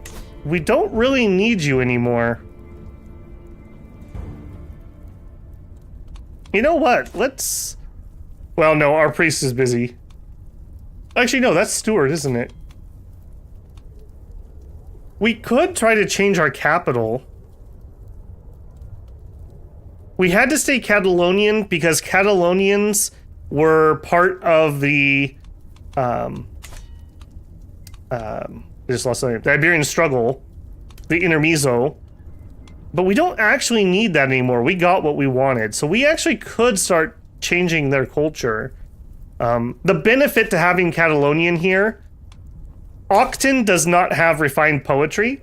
we don't really need you anymore. You know what, let's... Well, no, our priest is busy. Actually, no, that's Stewart, isn't it? We could try to change our capital. We had to stay Catalonian because Catalonians were part of the just lost the Iberian struggle, the intermezzo. But we don't actually need that anymore. We got what we wanted. So we actually could start changing their culture. The benefit to having Catalonian here, Octon does not have refined poetry.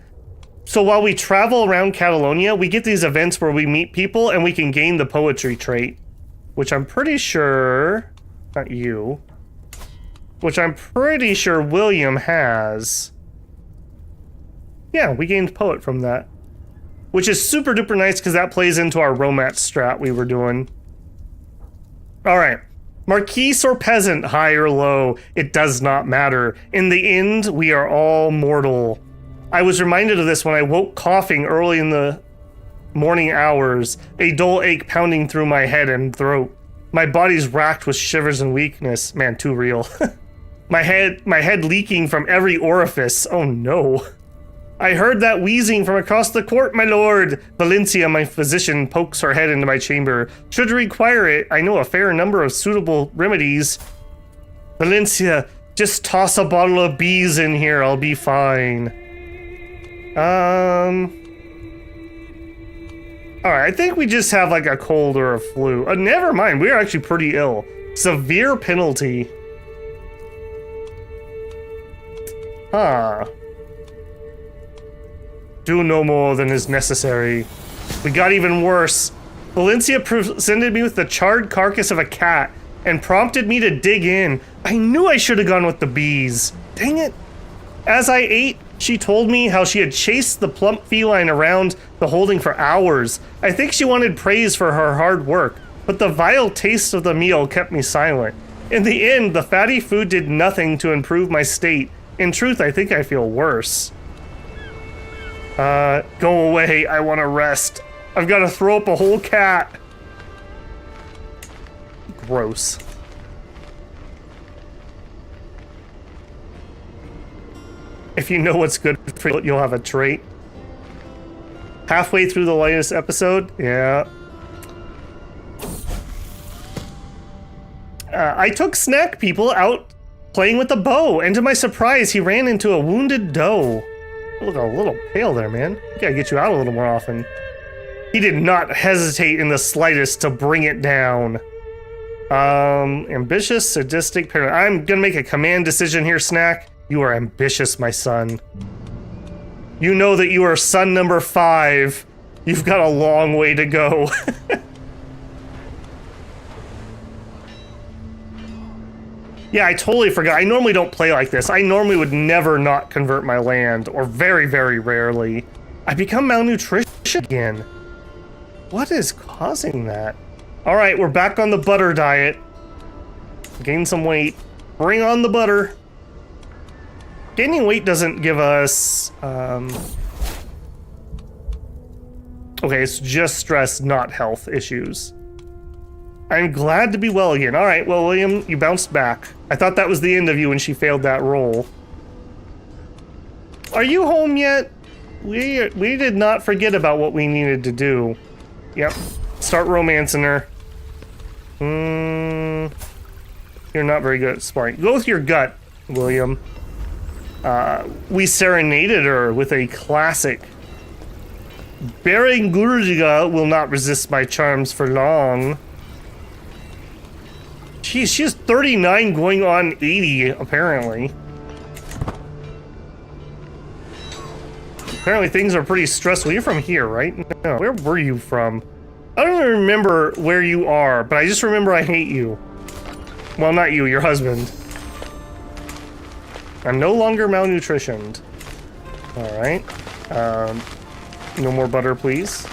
So while we travel around Catalonia, we get these events where we meet people and we can gain the poetry trait. Which I'm pretty sure... Not you. Which I'm pretty sure William has. Yeah, we gained poet from that. Which is super duper nice because that plays into our romance strat we were doing. Alright. Marquise or peasant, high or low, it does not matter. In the end, we are all mortal. I was reminded of this when I woke coughing early in the morning hours, a dull ache pounding through my head and throat. My body's racked with shivers and weakness. Man, too real. My head leaking from every orifice. Oh no. I heard that wheezing from across the court, my lord. Valencia, my physician, pokes her head into my chamber. Should you require it, I know a fair number of suitable remedies. Valencia, just toss a bottle of bees in here, I'll be fine. Alright, I think we just have like a cold or a flu. Never mind, we're actually pretty ill. Severe penalty. Huh. Do no more than is necessary. We got even worse. Valencia presented me with the charred carcass of a cat and prompted me to dig in. I knew I should have gone with the bees. Dang it. As I ate, she told me how she had chased the plump feline around the holding for hours. I think she wanted praise for her hard work, but the vile taste of the meal kept me silent. In the end, the fatty food did nothing to improve my state. In truth, I think I feel worse. Go away, I want to rest. I've got to throw up a whole cat. Gross. If you know what's good for you, you'll have a trait. Halfway through the latest episode? Yeah. I took Snack People out playing with the bow, and to my surprise, he ran into a wounded doe. You look a little pale there, man. We gotta get you out a little more often. He did not hesitate in the slightest to bring it down. Ambitious, sadistic parent. I'm gonna make a command decision here, Snack. You are ambitious, my son. You know that you are son number 5. You've got a long way to go. Yeah, I totally forgot. I normally don't play like this. I normally would never not convert my land, or very, very rarely. I become malnutrition again. What is causing that? Alright, we're back on the butter diet. Gain some weight. Bring on the butter. Gaining weight doesn't give us... Okay, it's just stress, not health issues. I'm glad to be well again. Alright, well, William, you bounced back. I thought that was the end of you when she failed that roll. Are you home yet? We did not forget about what we needed to do. Yep. Start romancing her. You're not very good at sparring. Go with your gut, William. We serenaded her with a classic. Berengurdiga will not resist my charms for long. She's 39 going on 80, apparently. Apparently things are pretty stressful. You're from here, right? No. Where were you from? I don't even remember where you are, but I just remember I hate you. Well, not you, your husband. I'm no longer malnutritioned. Alright. No more butter, please.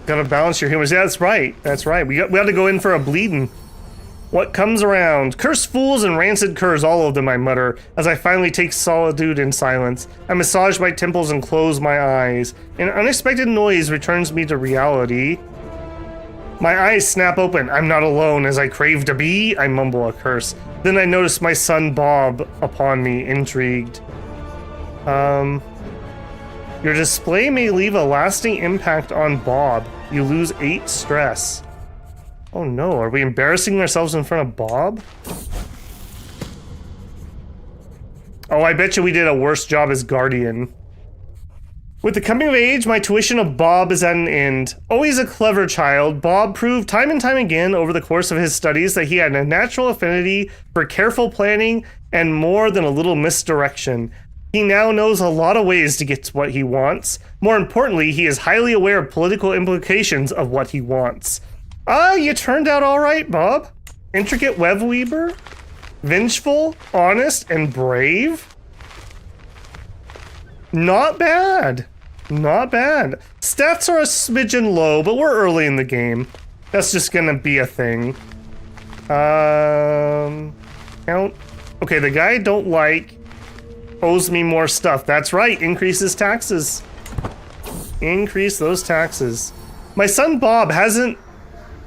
Gotta balance your humors. Yeah, that's right. That's right. We had to go in for a bleeding. What comes around? Cursed fools and rancid curs, all of them, I mutter, as I finally take solitude in silence. I massage my temples and close my eyes. An unexpected noise returns me to reality. My eyes snap open. I'm not alone. As I crave to be, I mumble a curse. Then I notice my son Bob upon me, intrigued. Your display may leave a lasting impact on Bob. You lose 8 stress. Oh no, are we embarrassing ourselves in front of Bob? Oh, I bet you we did a worse job as Guardian. With the coming of age, my tuition of Bob is at an end. Always a clever child, Bob proved time and time again over the course of his studies that he had a natural affinity for careful planning and more than a little misdirection. He now knows a lot of ways to get to what he wants. More importantly, he is highly aware of political implications of what he wants. Ah, you turned out all right, Bob. Intricate web weaver, vengeful, honest, and brave. Not bad. Not bad. Stats are a smidgen low, but we're early in the game. That's just gonna be a thing. Count. Okay, the guy I don't like owes me more stuff. That's right, increases taxes. Increase those taxes. My son Bob hasn't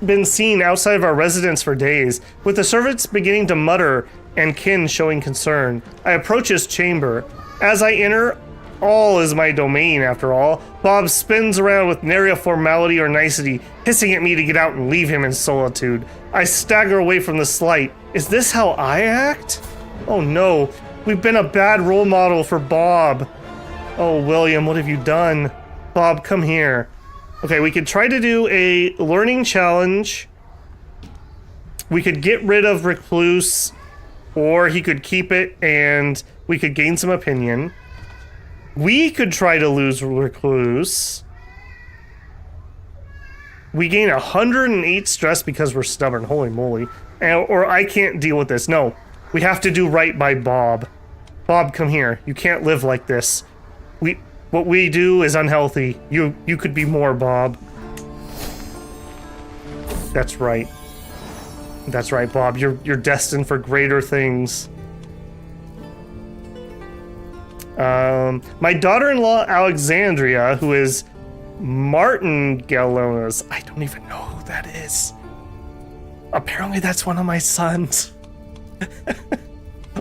been seen outside of our residence for days, with the servants beginning to mutter and kin showing concern. I approach his chamber. As I enter, all is my domain after all. Bob spins around with nary a formality or nicety, hissing at me to get out and leave him in solitude. I stagger away from the slight. Is this how I act? Oh no, we've been a bad role model for Bob. Oh, William, what have you done? Bob, come here. Okay, we could try to do a learning challenge. We could get rid of Recluse, or he could keep it and we could gain some opinion. We could try to lose Recluse. We gain 108 stress because we're stubborn. Holy moly. Or I can't deal with this. No, we have to do right by Bob. Bob, come here. You can't live like this. What we do is unhealthy. You could be more, Bob. That's right. That's right, Bob. You're destined for greater things. My daughter-in-law Alexandria, who is Martin Galona's. I don't even know who that is. Apparently that's one of my sons.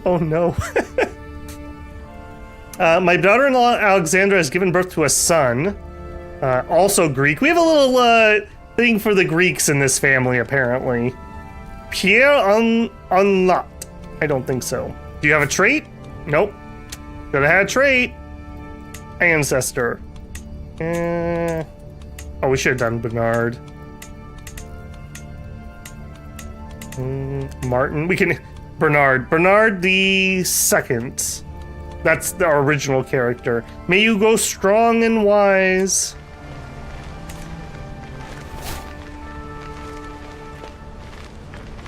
Oh no. My daughter-in-law Alexandra has given birth to a son, also Greek. We have a little thing for the Greeks in this family, apparently. Pierre Unlat. I don't think so. Do you have a trait? Nope. Could have had a trait. Ancestor. Oh, we should have done Bernard. Martin. We can... Bernard. Bernard the Second. That's the original character. May you go strong and wise.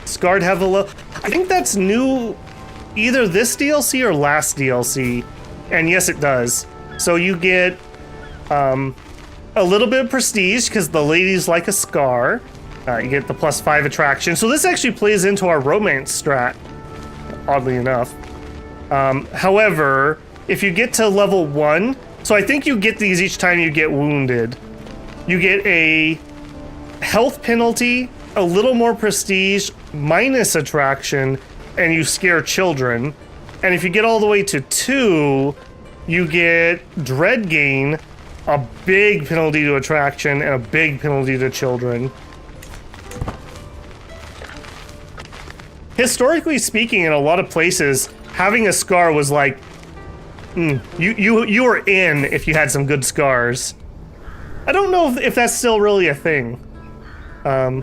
Scarred have a low... I think that's new... Either this DLC or last DLC. And yes, it does. So you get a little bit of prestige because the ladies like a scar. You get the +5 attraction. So this actually plays into our romance strat, oddly enough. However, if you get to level 1, so I think you get these each time you get wounded. You get a health penalty, a little more prestige, minus attraction, and you scare children. And if you get all the way to 2, you get dread gain, a big penalty to attraction, and a big penalty to children. Historically speaking, in a lot of places, having a scar was like, you were in if you had some good scars. I don't know if that's still really a thing. I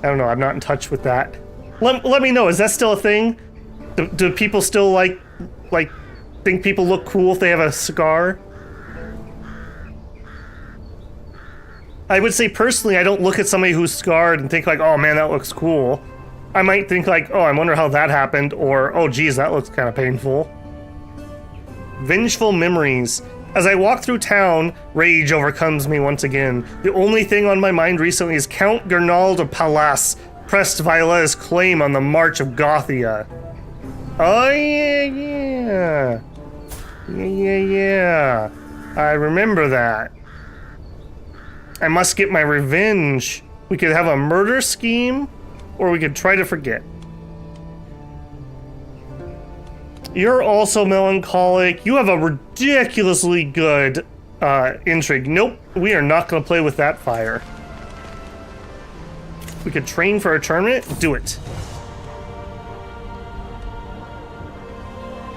don't know, I'm not in touch with that. Let me know, is that still a thing? Do people still like think people look cool if they have a scar? I would say personally, I don't look at somebody who's scarred and think like, oh man, that looks cool. I might think like, oh, I wonder how that happened, or oh geez, that looks kind of painful. Vengeful memories. As I walk through town, rage overcomes me once again. The only thing on my mind recently is Count Gernald of Pallas, pressed Viola's claim on the March of Gothia. Oh, yeah. I remember that. I must get my revenge. We could have a murder scheme, or we could try to forget. You're also melancholic. You have a ridiculously good intrigue. Nope, we are not going to play with that fire. We could train for a tournament. Do it.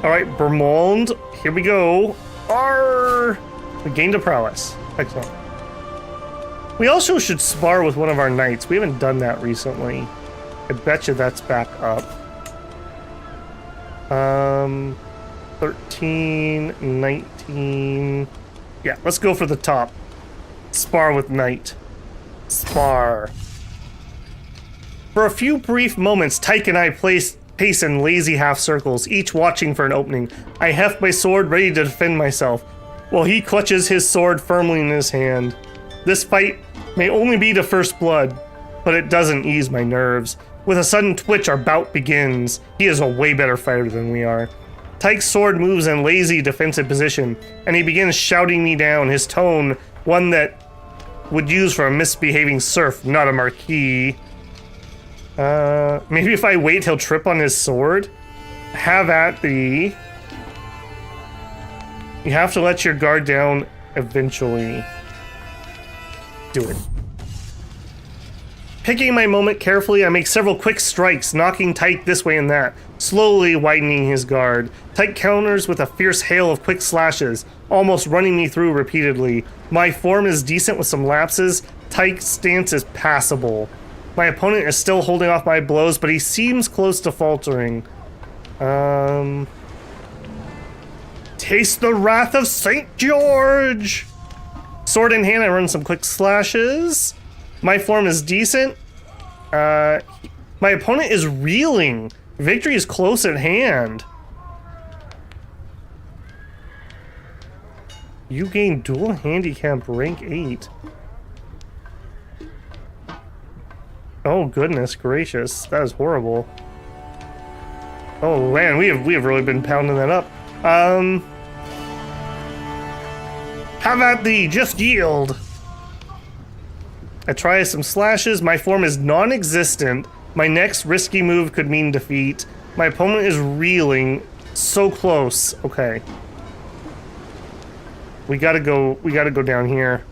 All right, Bermond, here we go. Arr! We gained a prowess. Excellent. We also should spar with one of our knights. We haven't done that recently. I bet you that's back up. 13, 19. Yeah, let's go for the top. Spar with knight. Spar. For a few brief moments, Tyke and I pace in lazy half circles, each watching for an opening. I heft my sword, ready to defend myself, while he clutches his sword firmly in his hand. This fight may only be the first blood, but it doesn't ease my nerves. With a sudden twitch, our bout begins. He is a way better fighter than we are. Tyke's sword moves in lazy defensive position, and he begins shouting me down, his tone one that would use for a misbehaving serf, not a marquis. Maybe if I wait, he'll trip on his sword? Have at thee. You have to let your guard down eventually. Do it. Picking my moment carefully, I make several quick strikes, knocking Tyke this way and that, slowly widening his guard. Tyke counters with a fierce hail of quick slashes, almost running me through repeatedly. My form is decent with some lapses. Tyke's stance is passable. My opponent is still holding off my blows, but he seems close to faltering. Taste the wrath of St. George! Sword in hand, I run some quick slashes. My form is decent. My opponent is reeling. Victory is close at hand. You gain dual handicap rank 8. Oh goodness gracious, that is horrible. Oh man, we have really been pounding that up. Have at thee, just yield. I try some slashes. My form is non-existent. My next risky move could mean defeat. My opponent is reeling. So close. Okay. We gotta go down here.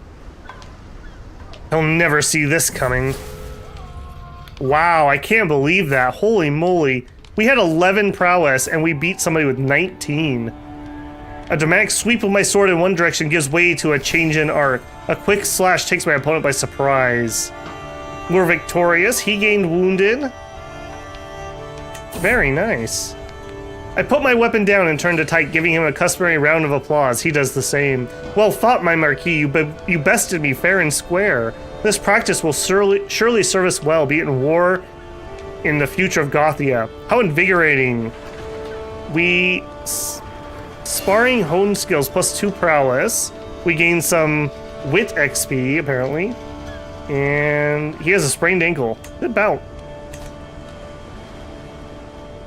He'll never see this coming. Wow, I can't believe that. Holy moly. We had 11 prowess and we beat somebody with 19. A dramatic sweep of my sword in one direction gives way to a change in arc. A quick slash takes my opponent by surprise. We're victorious. He gained wounded. Very nice. I put my weapon down and turn to Tyke, giving him a customary round of applause. He does the same. Well fought, my marquis. You bested me fair and square. This practice will surely serve us well, be it in war, in the future of Gothia. How invigorating. We... Sparring honed skills plus 2 prowess. We gain some wit XP, apparently. And he has a sprained ankle. Good bout.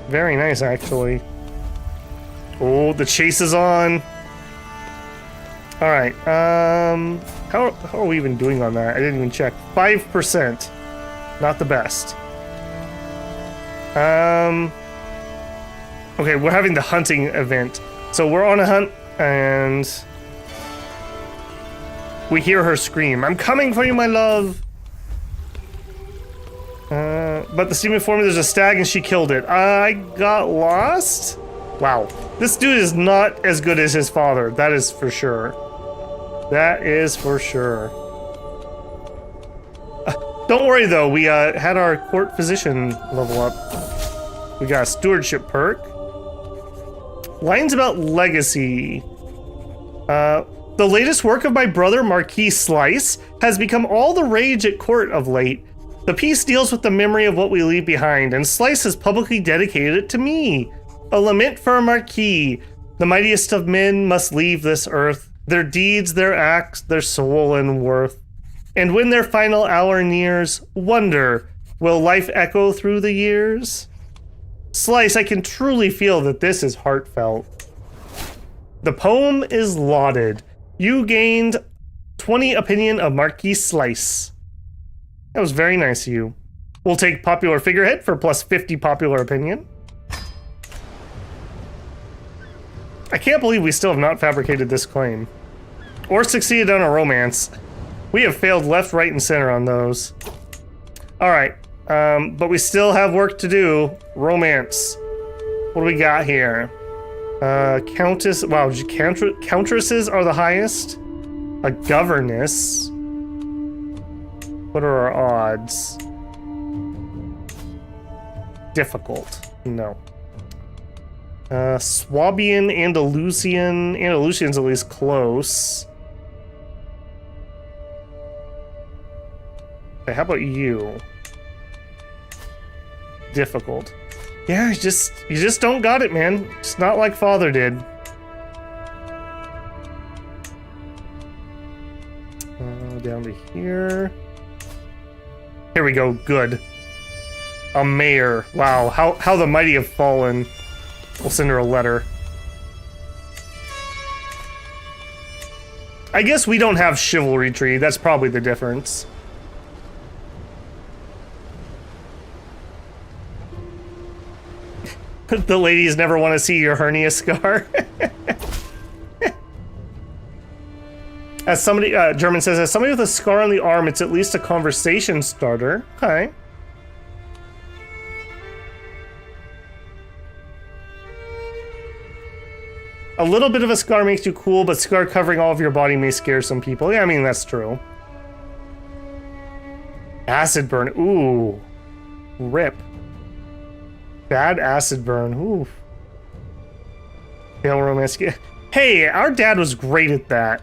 Very nice, actually. Oh, the chase is on. Alright, how are we even doing on that? I didn't even check. 5%. Not the best. Okay, we're having the hunting event. So we're on a hunt, and we hear her scream, "I'm coming for you, my love!" But the steam informed me there's a stag and she killed it. I got lost? Wow. This dude is not as good as his father, that is for sure. That is for sure. Don't worry though, we had our court physician level up. We got a stewardship perk. Lines about legacy. The latest work of my brother Marquis Slice has become all the rage at court of late. The piece deals with the memory of what we leave behind, and Slice has publicly dedicated it to me. A lament for a marquis. The mightiest of men must leave this earth, their deeds, their acts, their soul and worth. And when their final hour nears, wonder, Will life echo through the years? Slice, I can truly feel that this is heartfelt. The poem is lauded. You gained 20 opinion of Marquess Slice. That was very nice of you. We'll take popular figurehead for plus 50 popular opinion. I can't believe we still have not fabricated this claim. Or succeeded on a romance. We have failed left, right, and center on those. Alright, but we still have work to do. Romance. What do we got here? Countess, wow, countesses are the highest. A governess. What are our odds? Difficult. No. Swabian, Andalusian. Andalusian's at least close. Okay, how about you? Difficult. Yeah, you just don't got it, man. It's not like father did. Down to here. Here we go. Good. A mayor. Wow. How the mighty have fallen. We'll send her a letter. I guess we don't have chivalry tree. That's probably the difference. The ladies never want to see your hernia scar. As somebody, German says, as somebody with a scar on the arm, it's at least a conversation starter. Okay. A little bit of a scar makes you cool, but scar covering all of your body may scare some people. Yeah, I mean, that's true. Acid burn. Ooh. Rip. Bad acid burn. Ooh. Fail romance. Hey, our dad was great at that.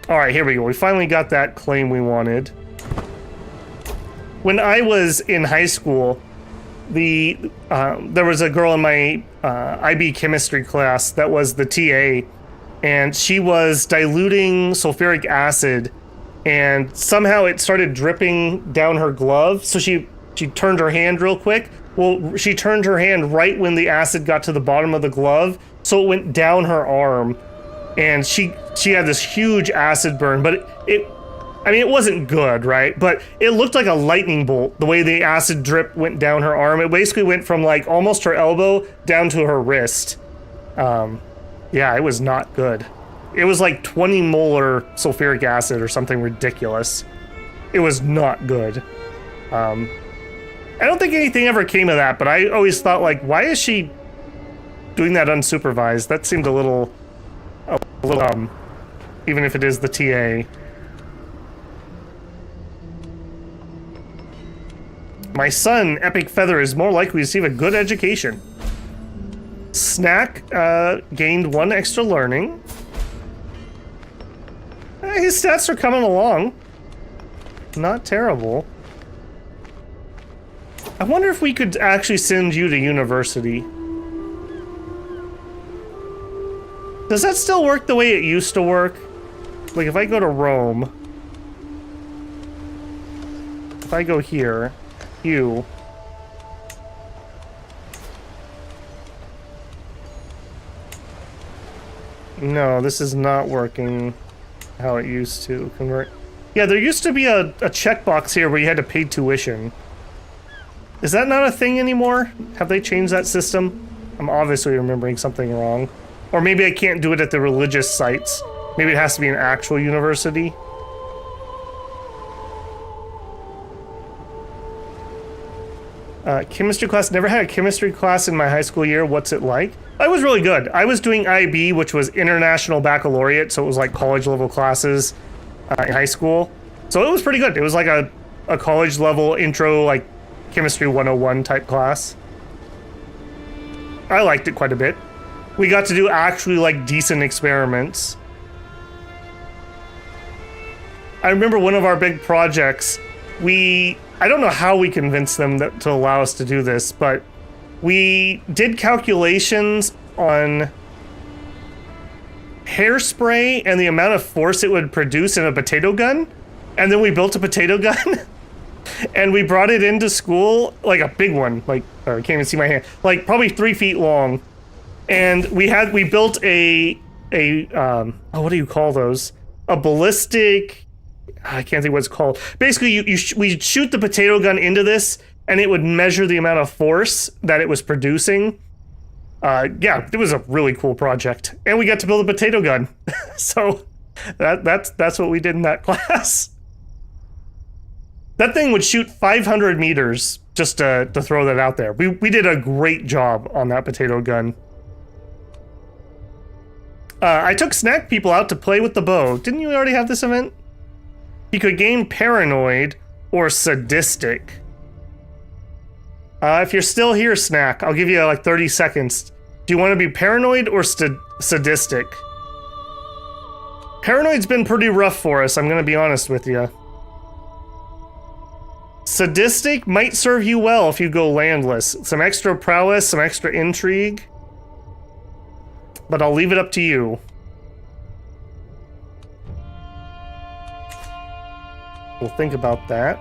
Alright, here we go. We finally got that claim we wanted. When I was in high school, there was a girl in my IB chemistry class that was the TA, and she was diluting sulfuric acid, and somehow it started dripping down her glove, so she turned her hand real quick. Well, she turned her hand right when the acid got to the bottom of the glove, so it went down her arm, and she had this huge acid burn, but I mean, it wasn't good, right? But it looked like a lightning bolt, the way the acid drip went down her arm. It basically went from like almost her elbow down to her wrist. Yeah, it was not good. It was like 20 molar sulfuric acid or something ridiculous. It was not good. I don't think anything ever came of that, but I always thought, like, why is she doing that unsupervised? That seemed a little even if it is the TA. My son, Epic Feather, is more likely to receive a good education. Snack gained 1 extra learning. His stats are coming along. Not terrible. I wonder if we could actually send you to university. Does that still work the way it used to work? Like, if I go to Rome... If I go here... You... No, this is not working how it used to convert. Yeah, there used to be a checkbox here where you had to pay tuition. Is that not a thing anymore? Have they changed that system? I'm obviously remembering something wrong. Or maybe I can't do it at the religious sites. Maybe it has to be an actual university. Chemistry class. Never had a chemistry class in my high school year. What's it like? I was really good. I was doing IB, which was International Baccalaureate, so it was like college level classes in high school. So it was pretty good. It was like a college level intro, like Chemistry 101 type class. I liked it quite a bit. We got to do actually like decent experiments. I remember one of our big projects, I don't know how we convinced them to allow us to do this, but we did calculations on hairspray and the amount of force it would produce in a potato gun, and then we built a potato gun. And we brought it into school, like a big one, like, I can't even see my hand, like probably 3 feet long. And we built oh, what do you call those? A ballistic, I can't think what it's called. Basically, we'd shoot the potato gun into this, and it would measure the amount of force that it was producing. Yeah, it was a really cool project. And we got to build a potato gun. So that's what we did in that class. That thing would shoot 500 meters, just to throw that out there. We did a great job on that potato gun. I took snack people out to play with the bow. Didn't you already have this event? You could gain paranoid or sadistic. If you're still here, Snack, I'll give you like 30 seconds. Do you want to be paranoid or sadistic? Paranoid's been pretty rough for us, I'm gonna be honest with you. Sadistic might serve you well if you go landless. Some extra prowess, some extra intrigue. But I'll leave it up to you. We'll think about that.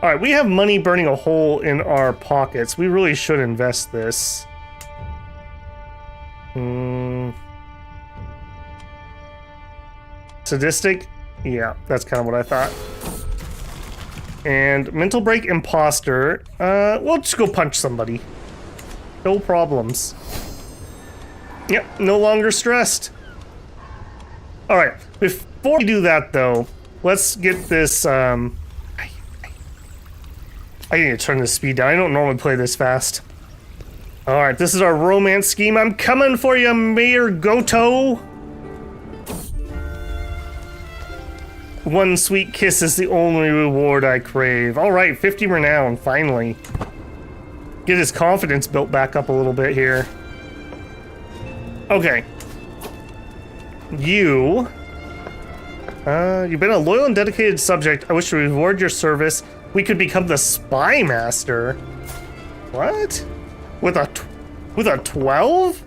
Alright, we have money burning a hole in our pockets. We really should invest this. Sadistic? Yeah, that's kind of what I thought. And mental break imposter. We'll just go punch somebody. No problems. Yep, no longer stressed. Alright, before we do that though, let's get this, I need to turn the speed down. I don't normally play this fast. Alright, this is our romance scheme. I'm coming for you, Mayor Goto. One sweet kiss is the only reward I crave. Alright, 50 renown, finally. Get his confidence built back up a little bit here. Okay. You've been a loyal and dedicated subject. I wish to reward your service. We could become the spy master. What? With a 12?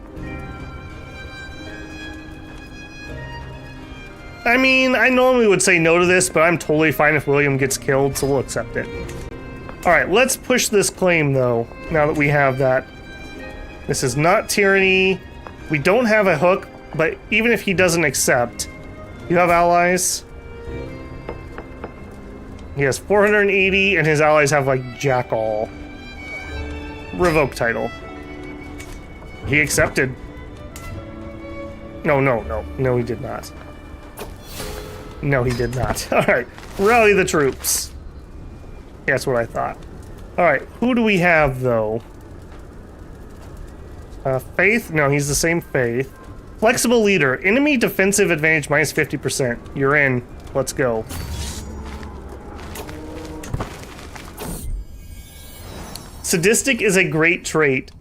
I mean, I normally would say no to this, but I'm totally fine if William gets killed, so we'll accept it. Alright, let's push this claim, though, now that we have that. This is not tyranny. We don't have a hook, but even if he doesn't accept, you have allies? He has 480, and his allies have, like, jack all. Revoke title. He accepted. No, he did not. No, he did not. Alright, rally the troops. That's what I thought. Alright, who do we have, though? Faith? No, he's the same Faith. Flexible leader. Enemy defensive advantage minus 50%. You're in. Let's go. Sadistic is a great trait.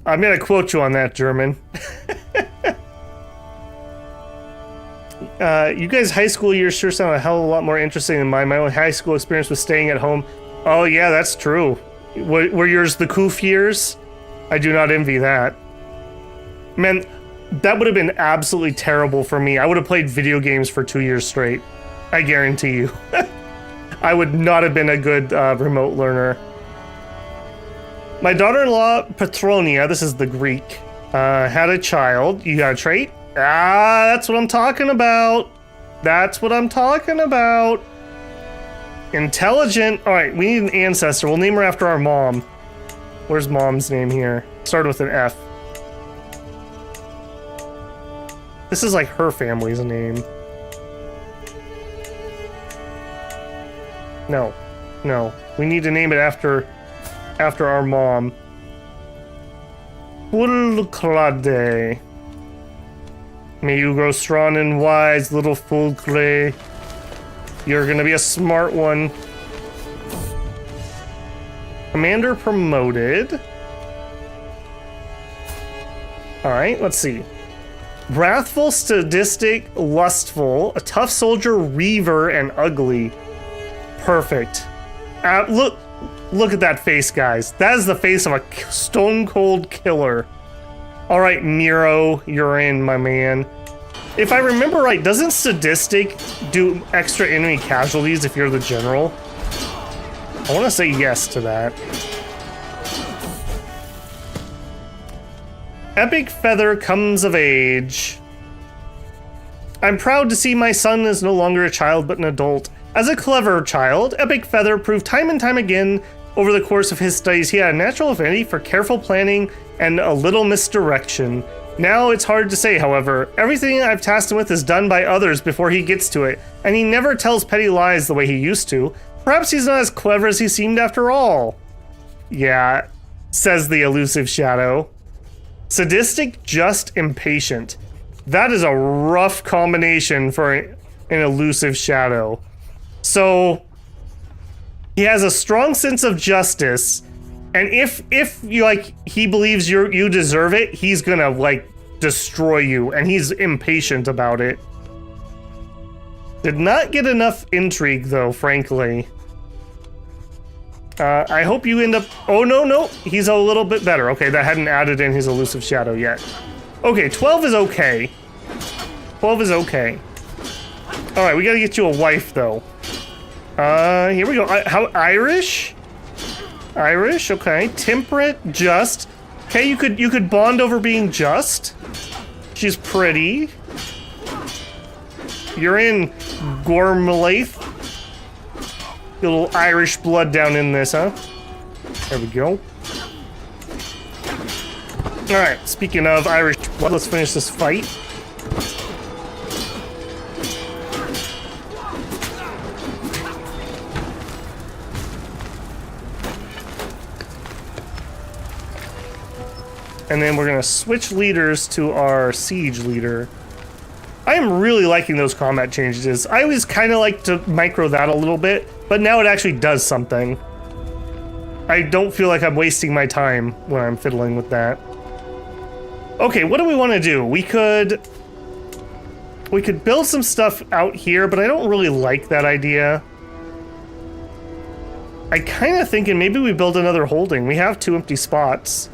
I'm gonna quote you on that, German. You guys' high school years sure sound a hell of a lot more interesting than mine. My own high school experience was staying at home. Oh yeah, that's true. Were yours the coof years? I do not envy that. Man, that would have been absolutely terrible for me. I would have played video games for 2 years straight. I guarantee you. I would not have been a good remote learner. My daughter-in-law, Petronia, this is the Greek, had a child. You got a trait? Ah, that's what I'm talking about. That's what I'm talking about. Intelligent. All right, we need an ancestor. We'll name her after our mom. Where's mom's name here? Started with an F. This is like her family's name. No. We need to name it after our mom. Fulcrade. May you grow strong and wise, little Fulcre. You're gonna be a smart one. Commander promoted. Alright, let's see. Wrathful, sadistic, lustful, a tough soldier, reaver, and ugly. Perfect. Look at that face, guys. That is the face of a stone-cold killer. Alright, Nero, you're in, my man. If I remember right, doesn't sadistic do extra enemy casualties if you're the general? I want to say yes to that. Epic Feather comes of age. I'm proud to see my son is no longer a child but an adult. As a clever child, Epic Feather proved time and time again over the course of his studies he had a natural affinity for careful planning and a little misdirection. Now it's hard to say, however. Everything I've tasked him with is done by others before he gets to it, and he never tells petty lies the way he used to. Perhaps he's not as clever as he seemed after all. Yeah, says the elusive shadow. Sadistic, just impatient. That is a rough combination for an elusive shadow. So he has a strong sense of justice, and if you like he believes you deserve it, he's gonna like destroy you, and he's impatient about it. Did not get enough intrigue though, frankly. I hope you end up... Oh, no. He's a little bit better. Okay, that hadn't added in his elusive shadow yet. Okay, 12 is okay. 12 is okay. Alright, we gotta get you a wife, though. Here we go. How... Irish? Irish, okay. Temperate, just. Okay, you could bond over being just. She's pretty. You're in Gormalaith. A little Irish blood down in this, huh? There we go. Alright, speaking of Irish blood, let's finish this fight. And then we're gonna switch leaders to our siege leader. I am really liking those combat changes. I always kind of like to micro that a little bit, but now it actually does something. I don't feel like I'm wasting my time when I'm fiddling with that. Okay, what do we want to do? We could build some stuff out here, but I don't really like that idea. I kind of thinking maybe we build another holding. We have 2 empty spots.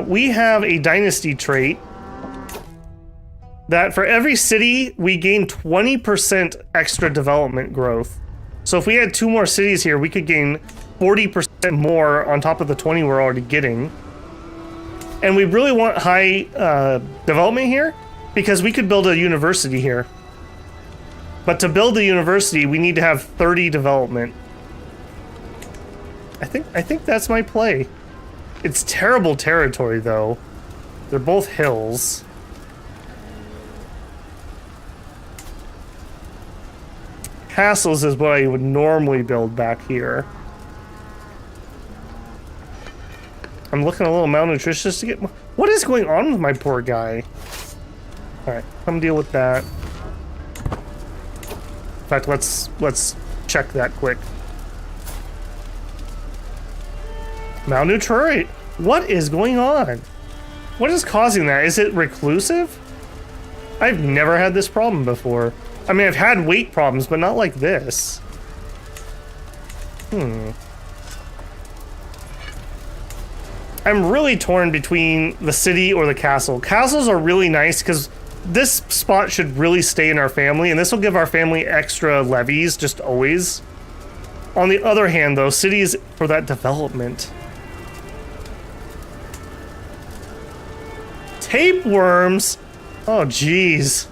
We have a dynasty trait that for every city, we gain 20% extra development growth. So if we had 2 more cities here, we could gain 40% more on top of the 20 we're already getting. And we really want high development here because we could build a university here. But to build a university, we need to have 30 development. I think that's my play. It's terrible territory, though. They're both hills. Castles is what I would normally build back here. I'm looking a little malnutritious to get... What is going on with my poor guy? Alright, come deal with that. In fact, let's check that quick. Malnutrition? What is going on? What is causing that? Is it reclusive? I've never had this problem before. I mean, I've had weight problems, but not like this. I'm really torn between the city or the castle. Castles are really nice because this spot should really stay in our family, and this will give our family extra levies, just always. On the other hand, though, cities for that development. Tapeworms? Oh, jeez.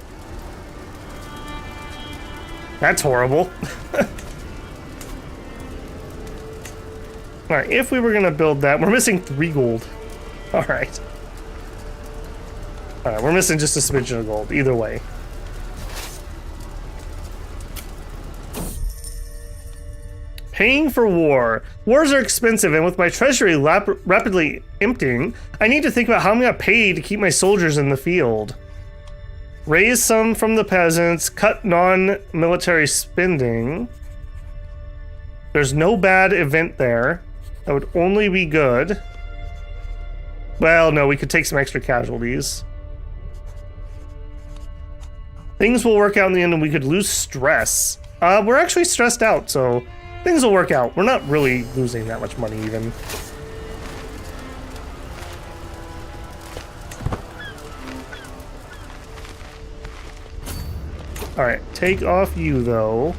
That's horrible. Alright, if we were gonna build that, we're missing 3 gold. Alright. Alright, we're missing just a smidgen of gold, either way. Paying for war. Wars are expensive, and with my treasury rapidly emptying, I need to think about how I'm gonna pay to keep my soldiers in the field. Raise some from the peasants, cut non-military spending. There's no bad event there. That would only be good. Well, no, we could take some extra casualties. Things will work out in the end, and we could lose stress. We're actually stressed out, so things will work out. We're not really losing that much money, even. Alright, take off you, though.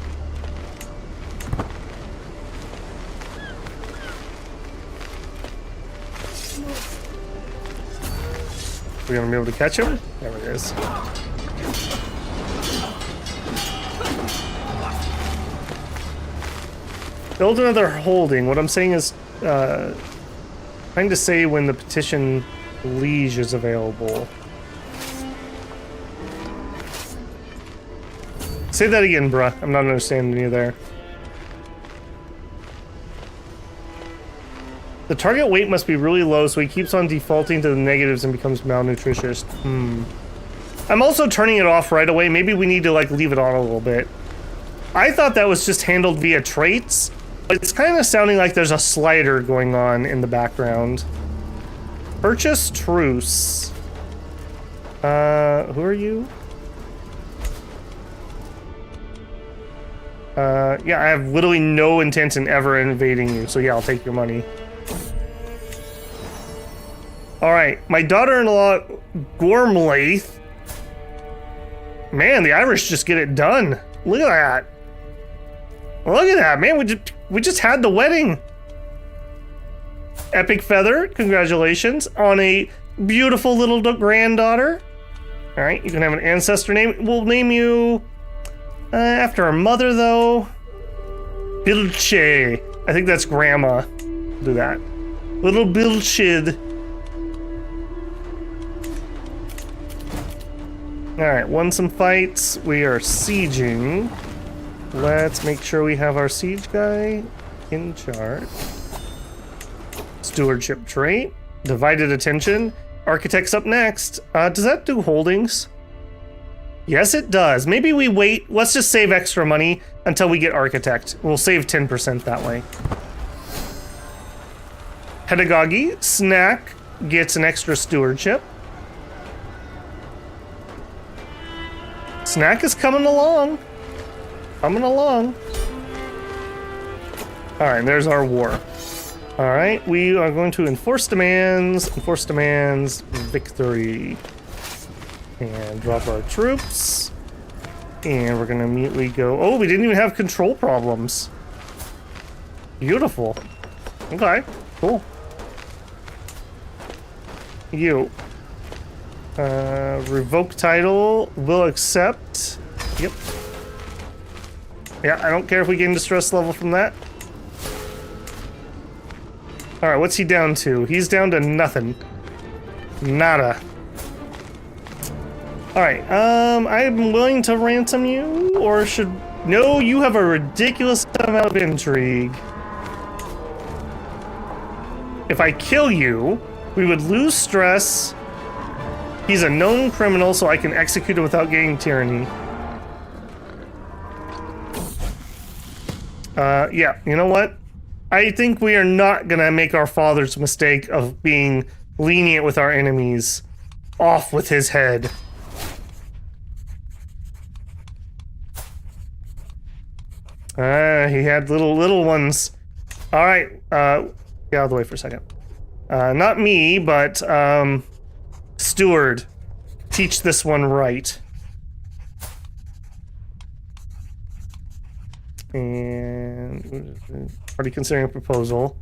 We're gonna be able to catch him. There it is. Build another holding. What I'm saying is, trying to say when the petition liege is available. Say that again, bruh. I'm not understanding you there. The target weight must be really low, so he keeps on defaulting to the negatives and becomes malnutritious. I'm also turning it off right away. Maybe we need to, like, leave it on a little bit. I thought that was just handled via traits, but it's kind of sounding like there's a slider going on in the background. Purchase truce. Who are you? Yeah, I have literally no intent in ever invading you, so yeah, I'll take your money. Alright, my daughter-in-law, Gormlaith. Man, the Irish just get it done. Look at that. Look at that, man, we just had the wedding. Epic feather, congratulations on a beautiful little granddaughter. Alright, you can have an ancestor name. We'll name you after our mother, though. Bilche. I think that's grandma. Do that. Little Bilchid. Alright, won some fights. We are sieging. Let's make sure we have our siege guy in charge. Stewardship trait. Divided attention. Architect's up next. Does that do holdings? Yes, it does. Maybe we wait. Let's just save extra money until we get architect. We'll save 10% that way. Pedagogy. Snack gets an extra stewardship. Snack is coming along. Coming along. Alright, there's our war. Alright, we are going to enforce demands, victory. And drop our troops. And we're gonna immediately go... Oh, we didn't even have control problems. Beautiful. Okay, cool. You. Revoke title. Will accept. Yep. Yeah, I don't care if we gain distress level from that. Alright, what's he down to? He's down to nothing. Nada. Alright, I'm willing to ransom you, or should... No, you have a ridiculous amount of intrigue. If I kill you, we would lose stress. He's a known criminal, so I can execute him without gaining tyranny. Yeah, you know what? I think we are not gonna make our father's mistake of being lenient with our enemies. Off with his head. He had little ones. Alright, get out of the way for a second. Not me, but, Steward. Teach this one right. And... already considering a proposal.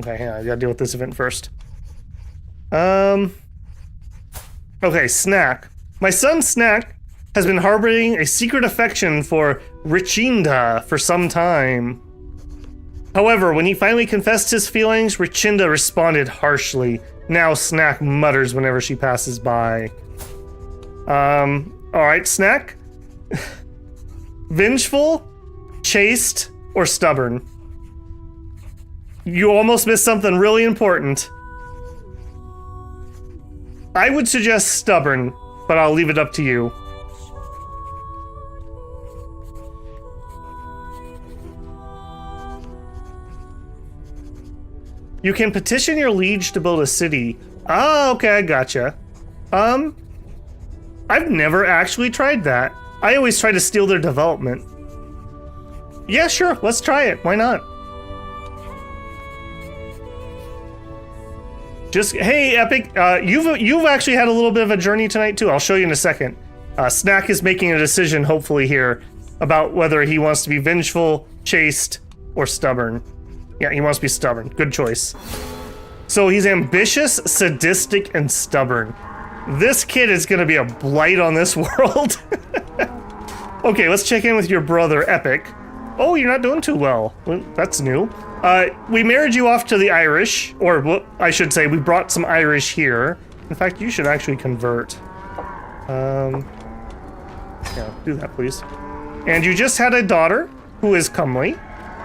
Okay, hang on, I gotta deal with this event first. Okay, Snack. My son Snack has been harboring a secret affection for Richinda for some time. However, when he finally confessed his feelings, Richinda responded harshly. Now Snack mutters whenever she passes by. Alright, Snack. Vengeful, chaste, or stubborn? You almost missed something really important. I would suggest stubborn, but I'll leave it up to you. You can petition your liege to build a city. Ah, okay, I gotcha. I've never actually tried that. I always try to steal their development. Yeah, sure, let's try it. Why not? Just, hey, Epic, you've actually had a little bit of a journey tonight, too. I'll show you in a second. Snack is making a decision, hopefully, here, about whether he wants to be vengeful, chaste, or stubborn. Yeah, he wants to be stubborn. Good choice. So he's ambitious, sadistic, and stubborn. This kid is gonna be a blight on this world. Okay, let's check in with your brother, Epic. Oh, you're not doing too well. That's new. We married you off to the Irish, or well, I should say we brought some Irish here. In fact, you should actually convert. Yeah, do that, please. And you just had a daughter who is comely.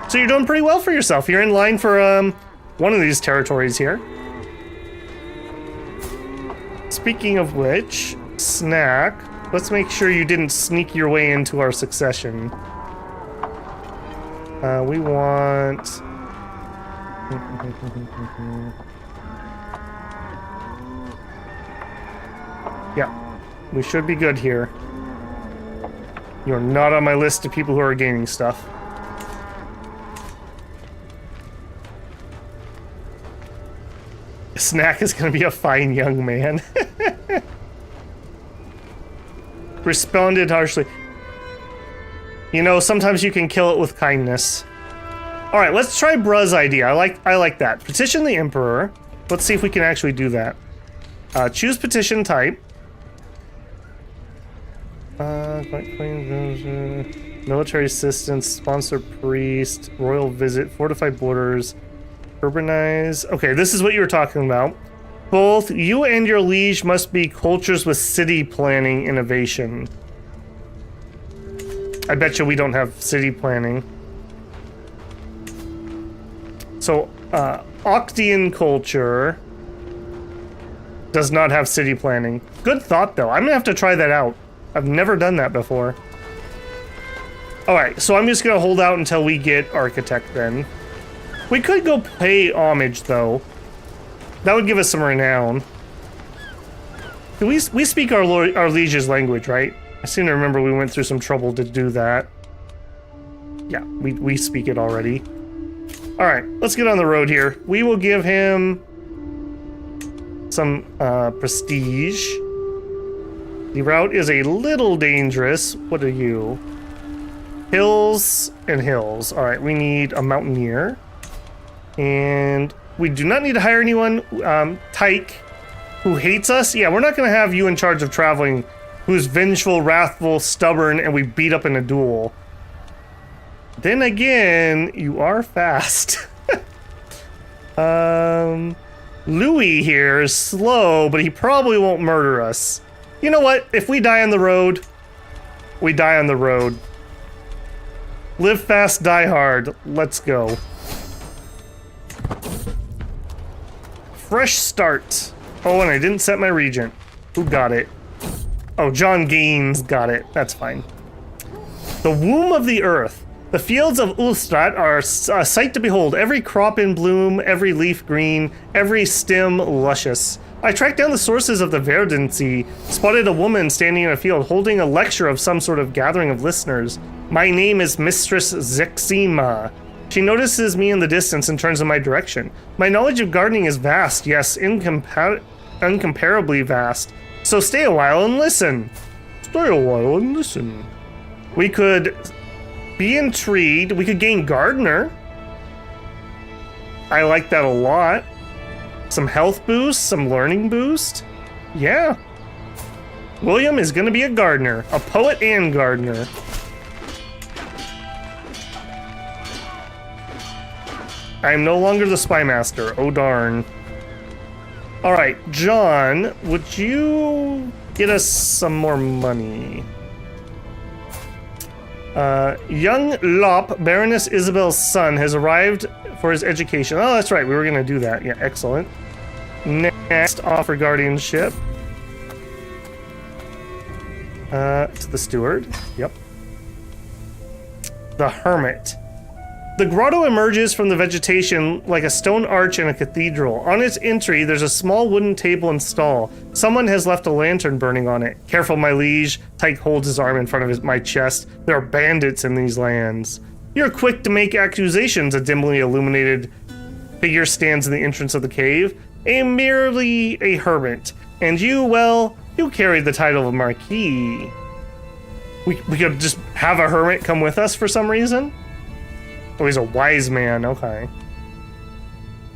So you're doing pretty well for yourself. You're in line for one of these territories here. Speaking of which, Snack, let's make sure you didn't sneak your way into our succession. We want... Yeah, we should be good here. You're not on my list of people who are gaining stuff. Snack is gonna be a fine young man. Responded harshly. You know, sometimes you can kill it with kindness. All right, let's try Bruh's idea. I like that. Petition the Emperor. Let's see if we can actually do that. Choose petition type. Military assistance, sponsor priest, royal visit, fortified borders, urbanize. Okay, this is what you were talking about. Both you and your liege must be cultures with city planning innovation. I bet you we don't have city planning. So, Octian culture does not have city planning. Good thought, though. I'm gonna have to try that out. I've never done that before. Alright, so I'm just gonna hold out until we get Architect then. We could go pay homage, though. That would give us some renown. We speak our liege's language, right? I seem to remember we went through some trouble to do that. Yeah, we speak it already. Alright, let's get on the road here. We will give him some prestige. The route is a little dangerous. What are you? Hills and hills. Alright, we need a mountaineer. And we do not need to hire anyone. Tyke, who hates us. Yeah, we're not going to have you in charge of traveling, who's vengeful, wrathful, stubborn, and we beat up in a duel. Then again, you are fast. Louis here is slow, but he probably won't murder us. You know what? If we die on the road, we die on the road. Live fast, die hard. Let's go. Fresh start. Oh, and I didn't set my regent. Who got it? Oh, John Gaines got it. That's fine. The womb of the earth. The fields of Ulstrat are a sight to behold. Every crop in bloom, every leaf green, every stem luscious. I tracked down the sources of the verdancy, spotted a woman standing in a field holding a lecture of some sort of gathering of listeners. My name is Mistress Zexima. She notices me in the distance and turns in my direction. My knowledge of gardening is vast, yes, incomparably vast. So stay a while and listen. Stay a while and listen. We could be intrigued. We could gain gardener. I like that a lot. Some health boost, some learning boost. Yeah. William is going to be a gardener, a poet and gardener. I am no longer the spy master. Oh, darn. All right, John, would you get us some more money? Young Lop, Baroness Isabel's son, has arrived for his education. Oh, that's right. We were going to do that. Yeah, excellent. Next, offer guardianship. To the steward. Yep. The hermit. The grotto emerges from the vegetation like a stone arch in a cathedral. On its entry, there's a small wooden table and stall. Someone has left a lantern burning on it. Careful, my liege. Tyke holds his arm in front of my chest. There are bandits in these lands. You're quick to make accusations. A dimly illuminated figure stands in the entrance of the cave. Merely a hermit. And you, well, you carry the title of Marquis. We could just have a hermit come with us for some reason? Oh, he's a wise man. Okay.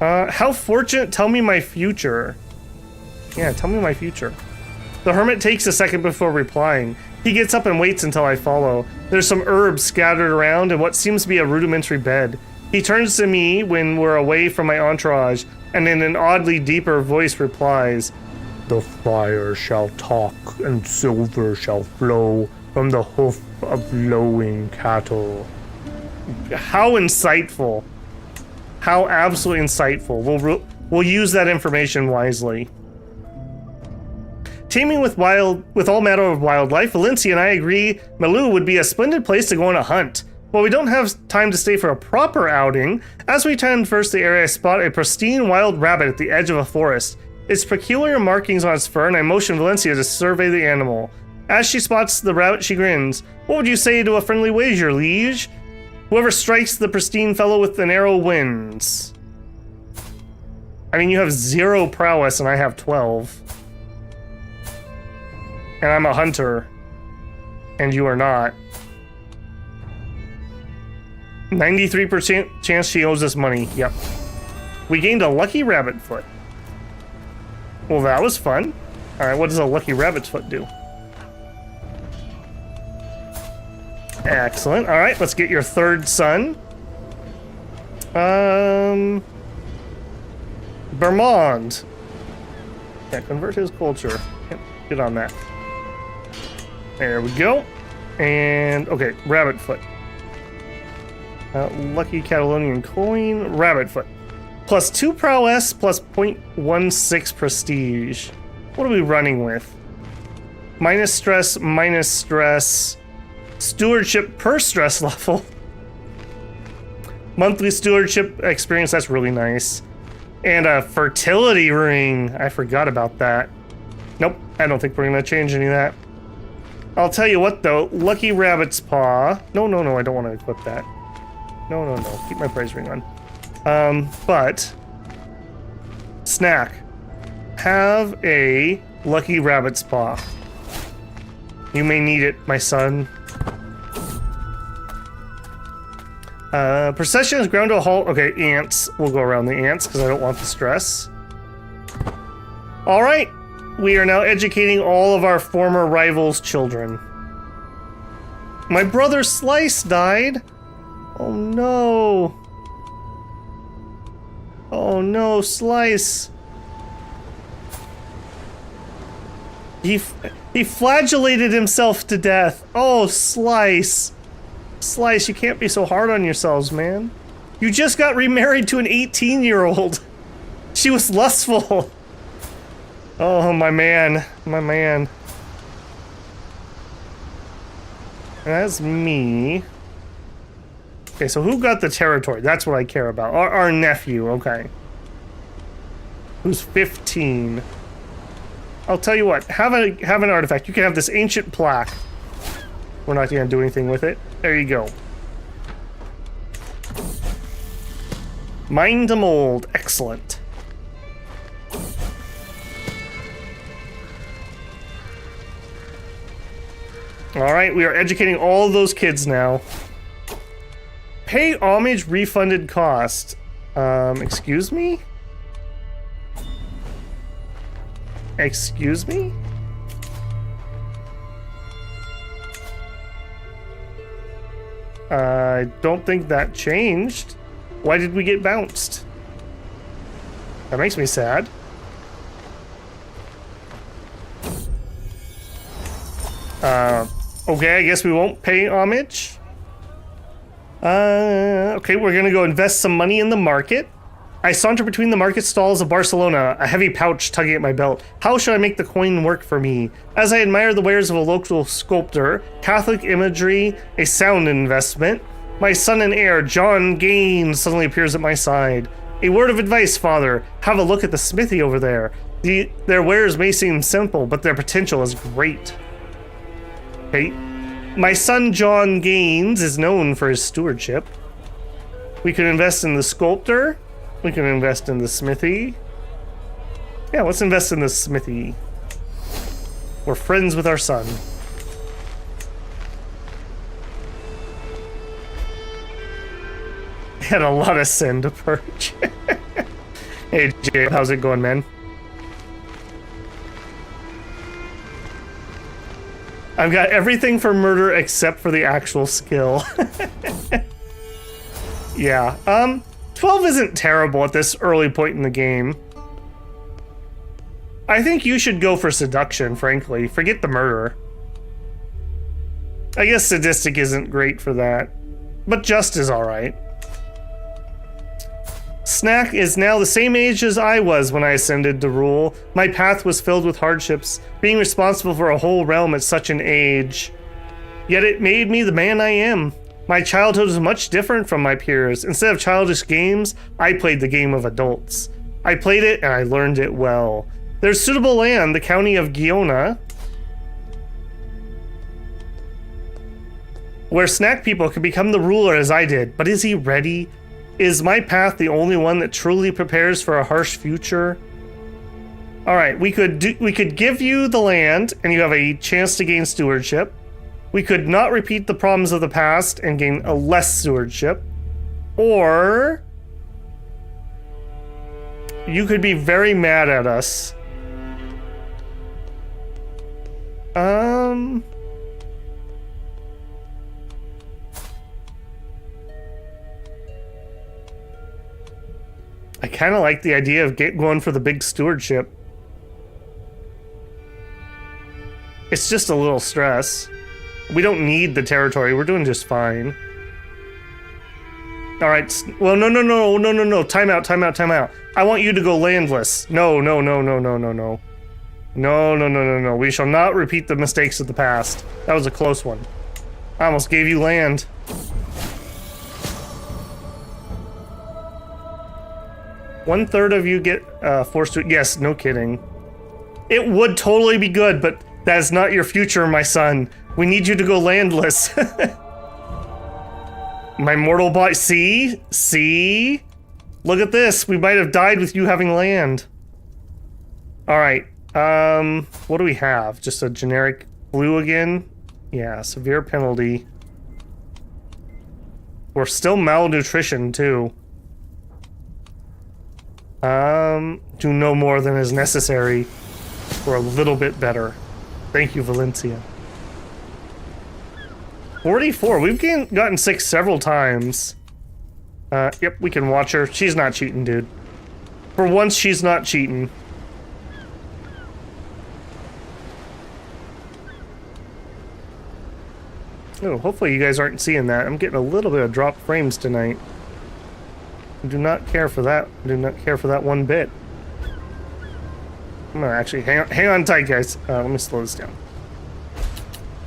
How fortunate. Tell me my future. Yeah, tell me my future. The hermit takes a second before replying. He gets up and waits until I follow. There's some herbs scattered around and what seems to be a rudimentary bed. He turns to me when we're away from my entourage, and in an oddly deeper voice replies, "The fire shall talk, and silver shall flow from the hoof of lowing cattle." How insightful. How absolutely insightful. We'll use that information wisely. Teaming with all manner of wildlife, Valencia and I agree Malou would be a splendid place to go on a hunt. While we don't have time to stay for a proper outing, as we traverse the area, I spot a pristine wild rabbit at the edge of a forest. Its peculiar markings on its fur, and I motion Valencia to survey the animal. As she spots the rabbit, she grins. "What would you say to a friendly wager, liege? Whoever strikes the pristine fellow with an arrow wins." I mean, you have 0 prowess and I have 12. And I'm a hunter. And you are not. 93% chance she owes us money. Yep. We gained a lucky rabbit foot. Well, that was fun. Alright, what does a lucky rabbit's foot do? Excellent. Alright, let's get your third son. Bermond. Yeah, convert his culture. Get on that. There we go. And, okay, rabbit foot. Lucky Catalonian coin, rabbit foot. Plus 2 prowess, plus 0.16 prestige. What are we running with? Minus stress, minus stress. Stewardship per stress level. Monthly stewardship experience, that's really nice. And a fertility ring. I forgot about that. Nope, I don't think we're gonna change any of that. I'll tell you what though, lucky rabbit's paw. No, I don't want to equip that. No. Keep my prize ring on. But snack. Have a lucky rabbit's paw. You may need it, my son. Procession is ground to a halt. Okay, ants. We'll go around the ants because I don't want the stress. All right. We are now educating all of our former rivals' children. My brother Slice died. Oh no. Oh no, Slice. He flagellated himself to death. Oh, Slice. Slice, you can't be so hard on yourselves, man. You just got remarried to an 18-year-old. She was lustful. Oh, my man. My man. That's me. Okay, so who got the territory? That's what I care about. Our nephew, okay. Who's 15. I'll tell you what, have an artifact. You can have this ancient plaque. We're not gonna do anything with it. There you go. Mine to mold. Excellent. Alright, we are educating all of those kids now. Pay homage, refunded cost. Excuse me? Excuse me? I don't think that changed. Why did we get bounced? That makes me sad. Okay, I guess we won't pay homage. Okay, we're gonna go invest some money in the market. I saunter between the market stalls of Barcelona, a heavy pouch tugging at my belt. How should I make the coin work for me? As I admire the wares of a local sculptor, Catholic imagery, a sound investment, my son and heir, John Gaines, suddenly appears at my side. A word of advice, father. Have a look at the smithy over there. Their wares may seem simple, but their potential is great. Okay. My son, John Gaines, is known for his stewardship. We could invest in the sculptor. We can invest in the smithy. Yeah, let's invest in the smithy. We're friends with our son. Had a lot of sin to purge. Hey, Jay, how's it going, man? I've got everything for murder except for the actual skill. Yeah, 12 isn't terrible at this early point in the game. I think you should go for seduction, frankly. Forget the murder. I guess sadistic isn't great for that, but just is alright. Snack is now the same age as I was when I ascended to rule. My path was filled with hardships, being responsible for a whole realm at such an age. Yet it made me the man I am. My childhood was much different from my peers. Instead of childish games, I played the game of adults. I played it and I learned it well. There's suitable land, the county of Giona, where snack people could become the ruler as I did. But is he ready? Is my path the only one that truly prepares for a harsh future? All right, we could give you the land and you have a chance to gain stewardship. We could not repeat the problems of the past and gain a less stewardship. Or you could be very mad at us. I kind of like the idea of going for the big stewardship. It's just a little stress. We don't need the territory. We're doing just fine. All right. Well, no. Time out. I want you to go landless. No. No. We shall not repeat the mistakes of the past. That was a close one. I almost gave you land. One third of you get forced to... Yes, no kidding. It would totally be good, but that is not your future, my son. We need you to go landless. My mortal body... See? Look at this. We might have died with you having land. Alright. What do we have? Just a generic blue again? Yeah, severe penalty. We're still malnutrition, too. Do no more than is necessary. We're a little bit better. Thank you, Valencia. 44. We've gotten 6 several times. Yep, we can watch her. She's not cheating, dude. For once, she's not cheating. Oh, hopefully you guys aren't seeing that. I'm getting a little bit of dropped frames tonight. I do not care for that. I do not care for that one bit. I'm gonna actually hang on tight, guys. Let me slow this down.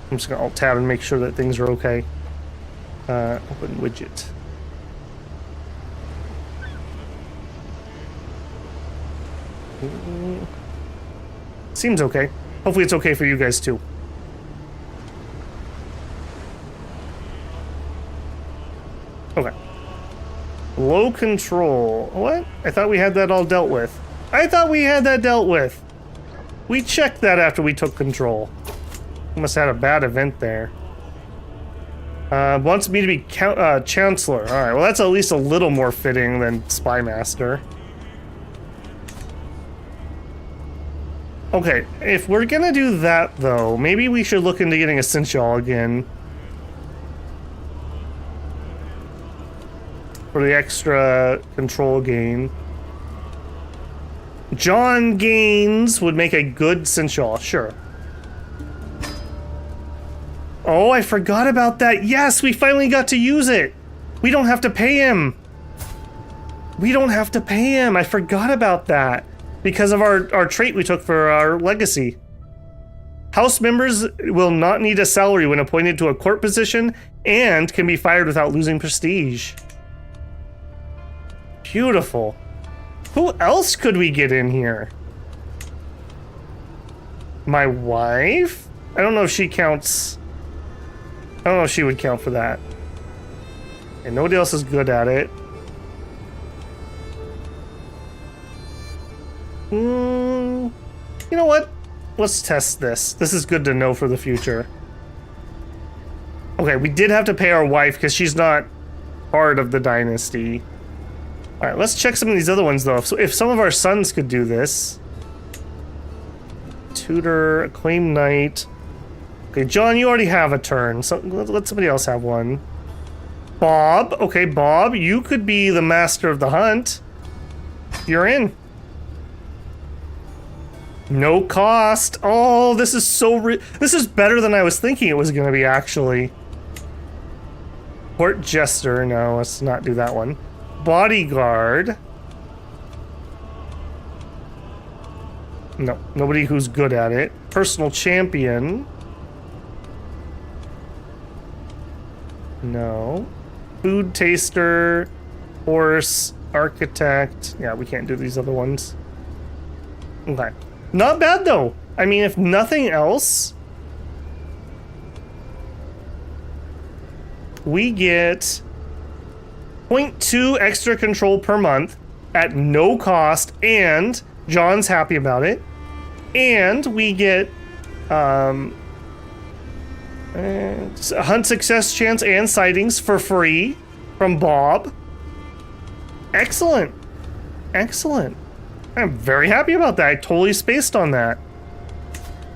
I'm just gonna alt tab and make sure that things are okay. Open widget. Seems okay. Hopefully it's okay for you guys too. Okay. Low control. What? I thought we had that all dealt with. We checked that after we took control. We must have had a bad event there. Wants me to be Chancellor. Alright, well that's at least a little more fitting than Spy Master. Okay, if we're gonna do that though, maybe we should look into getting a Seneschal again. For the extra control gain. John Gaines would make a good Seneschal, sure. Oh, I forgot about that. Yes, we finally got to use it. We don't have to pay him. I forgot about that. Because of our trait we took for our legacy. House members will not need a salary when appointed to a court position and can be fired without losing prestige. Beautiful. Who else could we get in here? My wife? I don't know if she counts. I don't know if she would count for that. And nobody else is good at it. You know what? Let's test this. This is good to know for the future. Okay, we did have to pay our wife because she's not part of the dynasty. Alright, let's check some of these other ones though. If some of our sons could do this. Tutor, acclaimed knight. Okay, John, you already have a turn, so let somebody else have one. Bob, okay, Bob, you could be the master of the hunt. You're in. No cost. Oh, this is so this is better than I was thinking it was going to be, actually. Court Jester, no, let's not do that one. Bodyguard. No, nobody who's good at it. Personal champion. No. Food taster. Horse. Architect. Yeah, we can't do these other ones. Okay. Not bad, though. I mean, if nothing else, we get 0.2 extra control per month at no cost, and John's happy about it. And we get hunt success chance and sightings for free from Bob. Excellent. Excellent. I'm very happy about that. I totally spaced on that.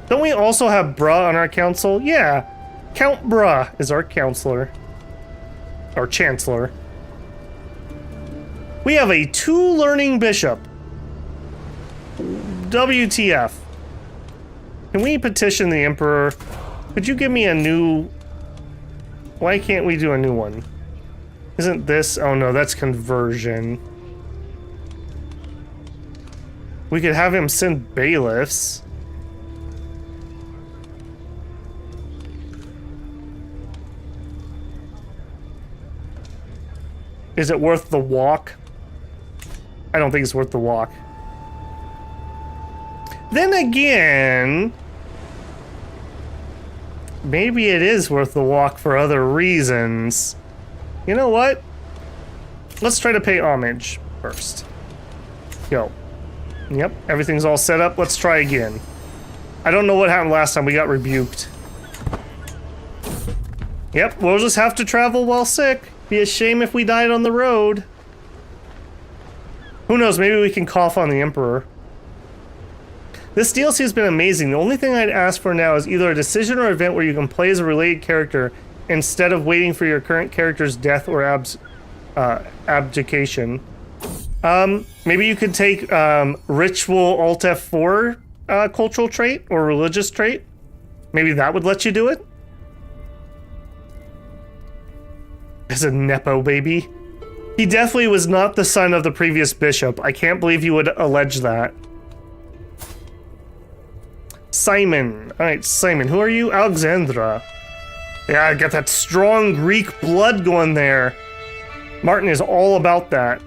Don't we also have Bruh on our council? Yeah. Count Bruh is our counselor. Or chancellor. We have a 2 learning bishop. WTF. Can we petition the emperor? Could you give me a new... Why can't we do a new one? Isn't this... Oh no, that's conversion. We could have him send bailiffs. Is it worth the walk? I don't think it's worth the walk. Then again, maybe it is worth the walk for other reasons. You know what? Let's try to pay homage first. Go. Yep, everything's all set up. Let's try again. I don't know what happened last time. We got rebuked. Yep, we'll just have to travel while sick. Be a shame if we died on the road. Who knows, maybe we can cough on the Emperor. This DLC has been amazing. The only thing I'd ask for now is either a decision or event where you can play as a related character instead of waiting for your current character's death or abdication. Maybe you could take Ritual Alt F4 cultural trait or religious trait. Maybe that would let you do it. As a Nepo baby. He definitely was not the son of the previous bishop. I can't believe you would allege that. Simon. Alright, Simon. Who are you? Alexandra. Yeah, I got that strong Greek blood going there. Martin is all about that.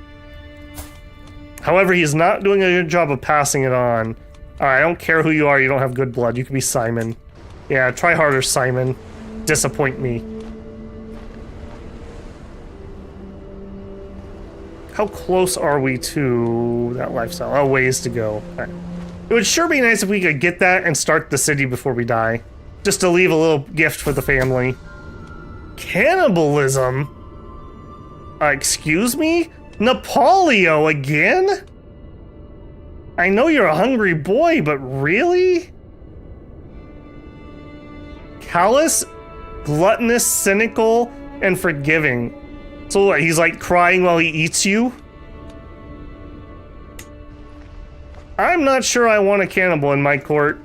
However, he's not doing a good job of passing it on. Alright, I don't care who you are, you don't have good blood. You can be Simon. Yeah, try harder, Simon. Disappoint me. How close are we to that lifestyle? Oh, ways to go. Okay. It would sure be nice if we could get that and start the city before we die. Just to leave a little gift for the family. Cannibalism? Excuse me? Napoleon again? I know you're a hungry boy, but really? Callous, gluttonous, cynical, and forgiving. So what, he's like crying while he eats you? I'm not sure I want a cannibal in my court.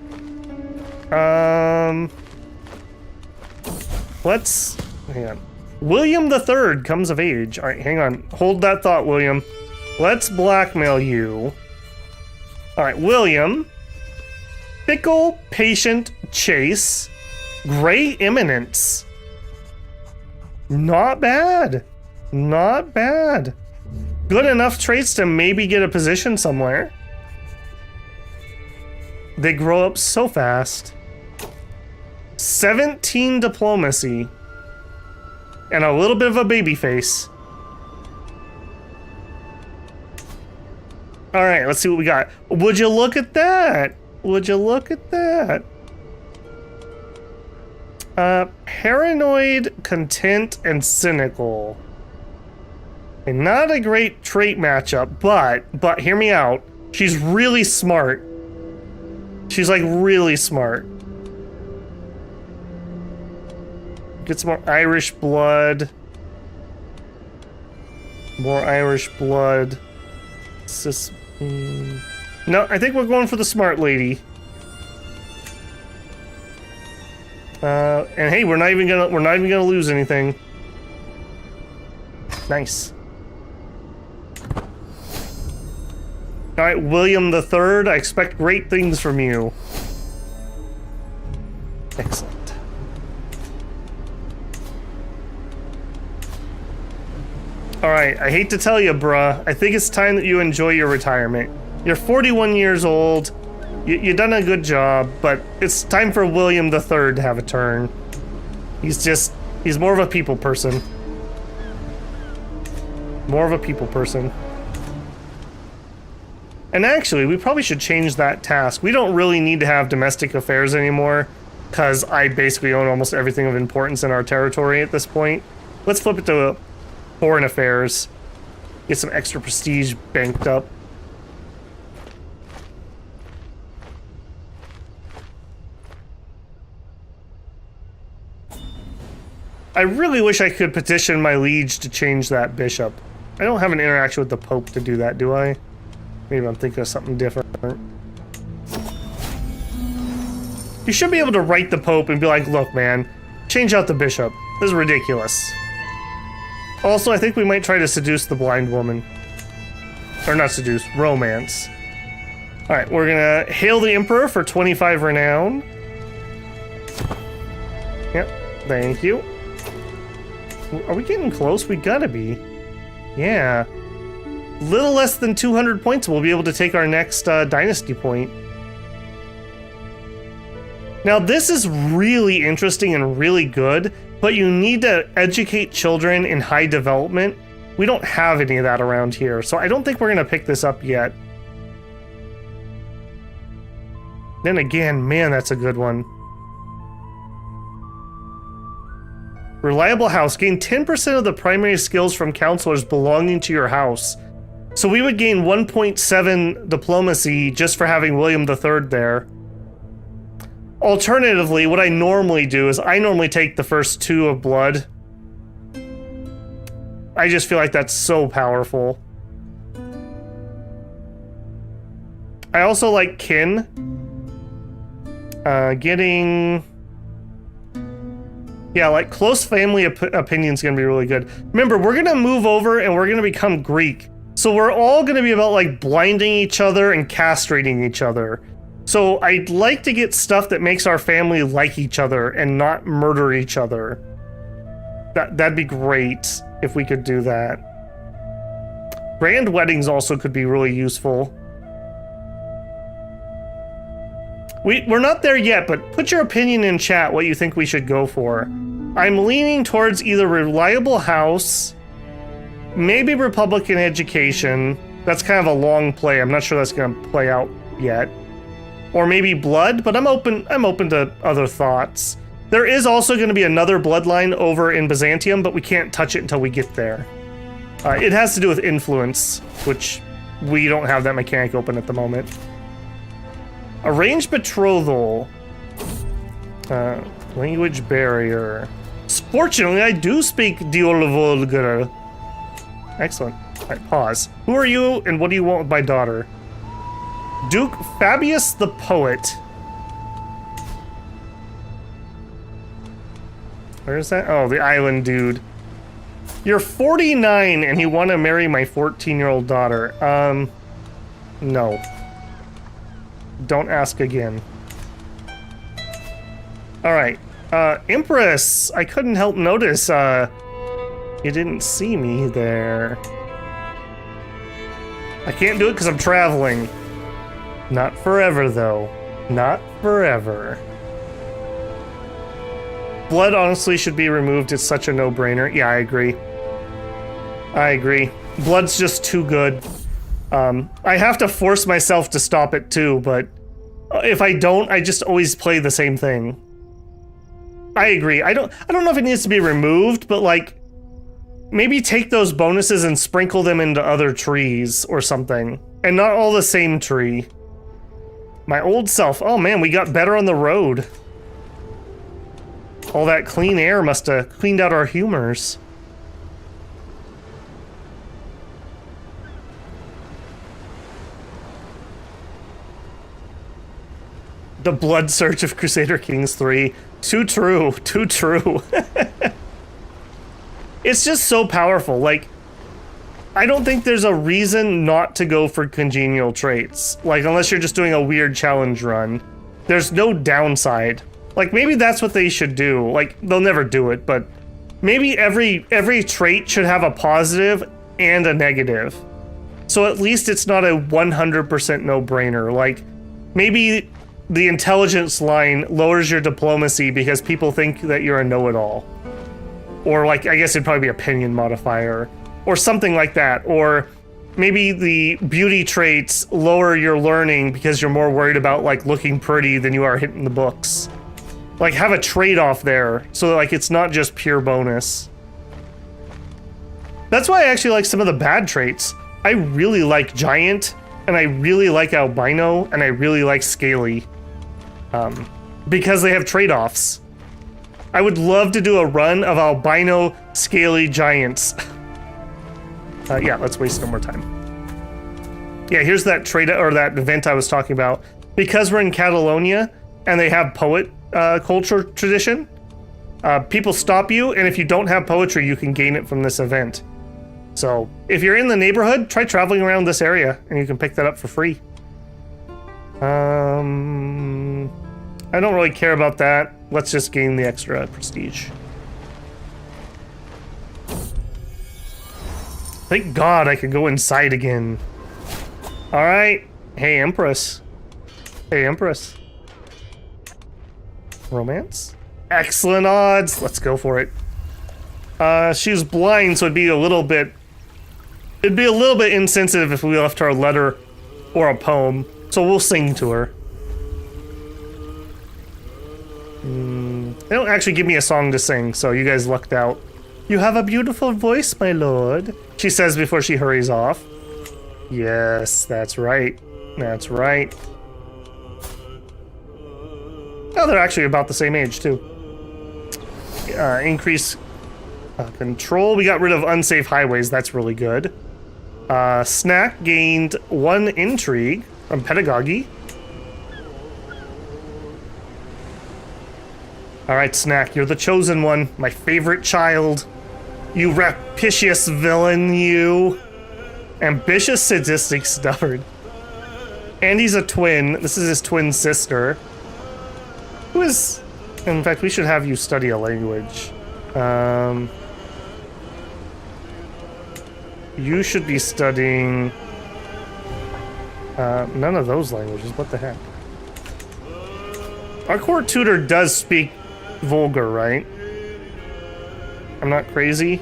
Let's... Hang on. William III comes of age. Alright, hang on. Hold that thought, William. Let's blackmail you. Alright, William. Fickle, patient, chase. Gray eminence. Not bad. Not bad. Good enough traits to maybe get a position somewhere. They grow up so fast. 17 diplomacy. And a little bit of a baby face. Alright, let's see what we got. Would you look at that? Would you look at that? Paranoid, content, and cynical. And not a great trait matchup, but hear me out. She's really smart. She's like really smart. Get some more Irish blood. More Irish blood. No, I think we're going for the smart lady. And hey, we're not even gonna lose anything. Nice. All right, William III, I expect great things from you. Excellent. All right, I hate to tell you, bruh, I think it's time that you enjoy your retirement. You're 41 years old. You've done a good job, but it's time for William III to have a turn. He's more of a people person. More of a people person. And actually, we probably should change that task. We don't really need to have domestic affairs anymore, because I basically own almost everything of importance in our territory at this point. Let's flip it to foreign affairs. Get some extra prestige banked up. I really wish I could petition my liege to change that bishop. I don't have an interaction with the Pope to do that, do I? Maybe I'm thinking of something different. You should be able to write the Pope and be like, look, man, change out the bishop. This is ridiculous. Also, I think we might try to seduce the blind woman. Or not seduce, romance. Alright, we're gonna hail the Emperor for 25 renown. Yep, thank you. Are we getting close? We gotta be. Yeah. Little less than 200 points, we'll be able to take our next Dynasty point. Now, this is really interesting and really good, but you need to educate children in high development. We don't have any of that around here, so I don't think we're going to pick this up yet. Then again, man, that's a good one. Reliable house. Gain 10% of the primary skills from counselors belonging to your house. So we would gain 1.7 diplomacy just for having William III there. Alternatively, what I normally do is I normally take the first 2 of blood. I just feel like that's so powerful. I also like kin. Getting... Yeah, like close family opinion is going to be really good. Remember, we're going to move over and we're going to become Greek. So we're all going to be about like blinding each other and castrating each other. So I'd like to get stuff that makes our family like each other and not murder each other. That'd be great if we could do that. Grand weddings also could be really useful. We're not there yet, but put your opinion in chat what you think we should go for. I'm leaning towards either reliable house, maybe Republican education. That's kind of a long play. I'm not sure that's going to play out yet. Or maybe blood, but I'm open to other thoughts. There is also going to be another bloodline over in Byzantium, but we can't touch it until we get there. It has to do with influence, which we don't have that mechanic open at the moment. Arranged betrothal. Language barrier. Fortunately, I do speak Diolvolgar. Excellent. Alright, pause. Who are you and what do you want with my daughter? Duke Fabius the Poet. Where's that? Oh, the island dude. You're 49 and you want to marry my 14-year-old daughter. No. Don't ask again. Alright. Empress! I couldn't help notice, you didn't see me there. I can't do it because I'm traveling. Not forever, though. Not forever. Blood honestly should be removed. It's such a no-brainer. Yeah, I agree. I agree. Blood's just too good. I have to force myself to stop it too, but if I don't, I just always play the same thing. I agree. I don't know if it needs to be removed, but like maybe take those bonuses and sprinkle them into other trees or something, and not all the same tree. My old self. Oh man, we got better on the road. All that clean air must have cleaned out our humors. The blood search of Crusader Kings III. Too true. Too true. It's just so powerful. Like, I don't think there's a reason not to go for congenial traits. Like, unless you're just doing a weird challenge run. There's no downside. Like, maybe that's what they should do. Like, they'll never do it, but maybe every trait should have a positive and a negative. So at least it's not a 100% no-brainer. Like, maybe the intelligence line lowers your diplomacy because people think that you're a know-it-all. Or, like, I guess it'd probably be opinion modifier. Or something like that. Or maybe the beauty traits lower your learning because you're more worried about, like, looking pretty than you are hitting the books. Like, have a trade-off there, so that, like, it's not just pure bonus. That's why I actually like some of the bad traits. I really like Giant, and I really like Albino, and I really like Scaly. Because they have trade-offs. I would love to do a run of Albino, Scaly Giants. Yeah, let's waste no more time. Yeah, here's that trade, or that event I was talking about. Because we're in Catalonia, and they have poet culture tradition, people stop you, and if you don't have poetry, you can gain it from this event. So if you're in the neighborhood, try traveling around this area, and you can pick that up for free. I don't really care about that. Let's just gain the extra prestige. Thank God I could go inside again. Alright. Hey, Empress. Hey, Empress. Romance? Excellent odds. Let's go for it. She's blind, so it'd be a little bit insensitive if we left her a letter or a poem. So we'll sing to her. They don't actually give me a song to sing, so you guys lucked out. You have a beautiful voice, my lord, she says before she hurries off. Yes, that's right. That's right. Oh, they're actually about the same age, too. Increase control. We got rid of unsafe highways. That's really good. Snack gained 1 intrigue from pedagogy. Alright, Snack, you're the chosen one. My favorite child. You rapacious villain, you. Ambitious, sadistic, stubborn. And he's a twin. This is his twin sister. Who is... In fact, we should have you study a language. You should be studying... none of those languages. What the heck? Our core tutor does speak Vulgar, right? I'm not crazy.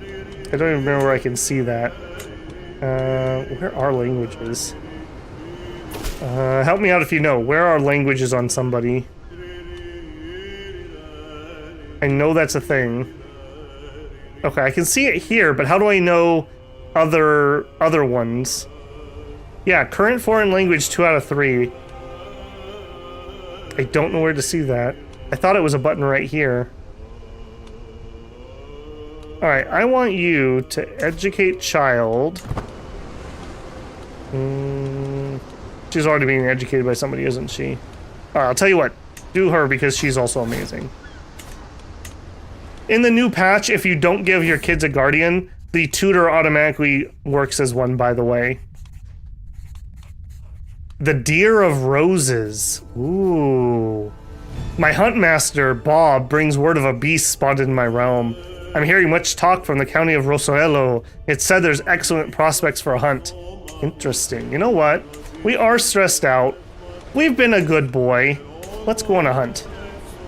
I don't even remember where I can see that. Where are languages? Help me out if you know. Where are languages on somebody? I know that's a thing. Okay, I can see it here, but how do I know other ones? Yeah, current foreign language 2 out of 3. I don't know where to see that. I thought it was a button right here. Alright, I want you to educate child. She's already being educated by somebody, isn't she? Alright, I'll tell you what. Do her because she's also amazing. In the new patch, if you don't give your kids a guardian, the tutor automatically works as one, by the way. The Deer of Roses. Ooh. My huntmaster, Bob, brings word of a beast spotted in my realm. I'm hearing much talk from the county of Rosoello. It said there's excellent prospects for a hunt. Interesting. You know what? We are stressed out. We've been a good boy. Let's go on a hunt.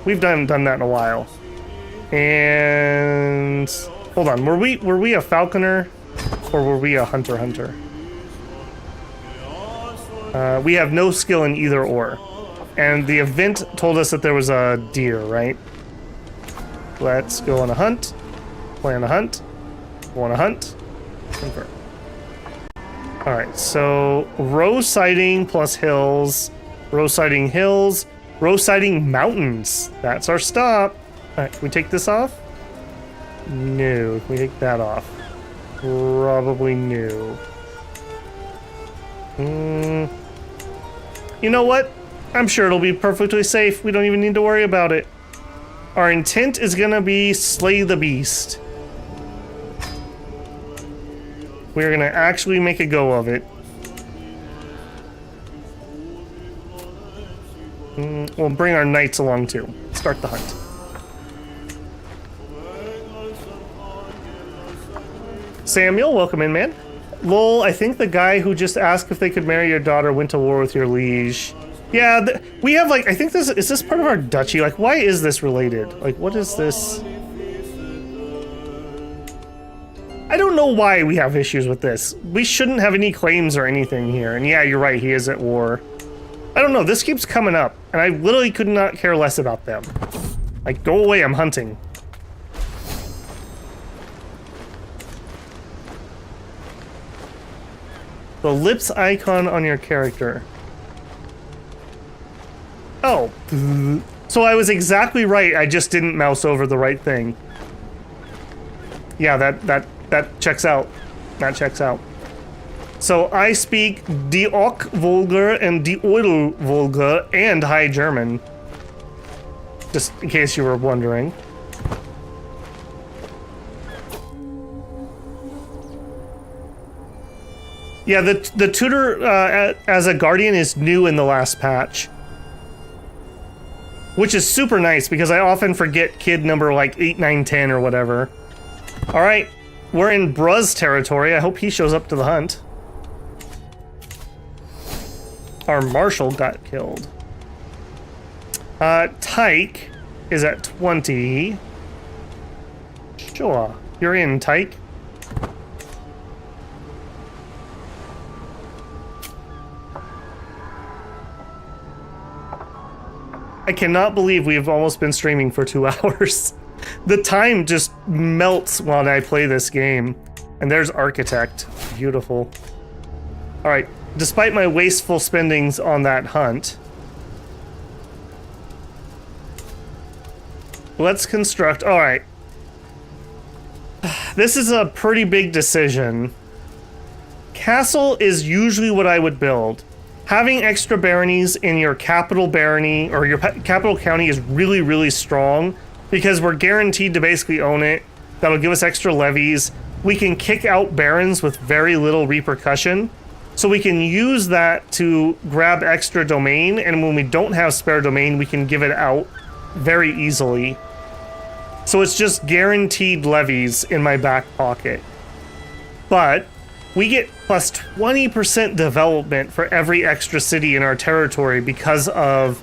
We've done that in a while. And... Hold on. Were we a falconer? Or were we a hunter? We have no skill in either or. And the event told us that there was a deer, right? Let's go on a hunt. Plan a hunt. Go on a hunt. Confirm. Alright, so row sighting plus hills. Row sighting hills Row sighting mountains. That's our stop. All right, can we take this off? No. Can we take that off? Probably no. You know what? I'm sure it'll be perfectly safe. We don't even need to worry about it. Our intent is gonna be slay the beast. We're gonna actually make a go of it. We'll bring our knights along too. Start the hunt. Samuel, welcome in, man. Lol, I think the guy who just asked if they could marry your daughter went to war with your liege. Yeah, we have like, I think this, is this part of our duchy? Like, why is this related? Like, what is this? I don't know why we have issues with this. We shouldn't have any claims or anything here. And yeah, you're right, he is at war. I don't know, this keeps coming up, and I literally could not care less about them. Like, go away, I'm hunting. The lips icon on your character. Oh. So I was exactly right, I just didn't mouse over the right thing. Yeah, that checks out. That checks out. So I speak Die Ock Vulgar and Die Euro Vulgar and High German. Just in case you were wondering. Yeah, the tutor as a guardian is new in the last patch. Which is super nice because I often forget kid number like 8, 9, 10 or whatever. Alright, we're in Bruz territory. I hope he shows up to the hunt. Our marshal got killed. Tyke is at 20. Sure, you're in, Tyke. I cannot believe we have almost been streaming for 2 hours. The time just melts while I play this game. And there's Architect. Beautiful. Alright, despite my wasteful spendings on that hunt, let's construct... Alright. This is a pretty big decision. Castle is usually what I would build. Having extra baronies in your capital barony or your capital county is really, really strong because we're guaranteed to basically own it. That'll give us extra levies. We can kick out barons with very little repercussion. So we can use that to grab extra domain, and when we don't have spare domain, we can give it out very easily. So it's just guaranteed levies in my back pocket. But we get plus 20% development for every extra city in our territory because of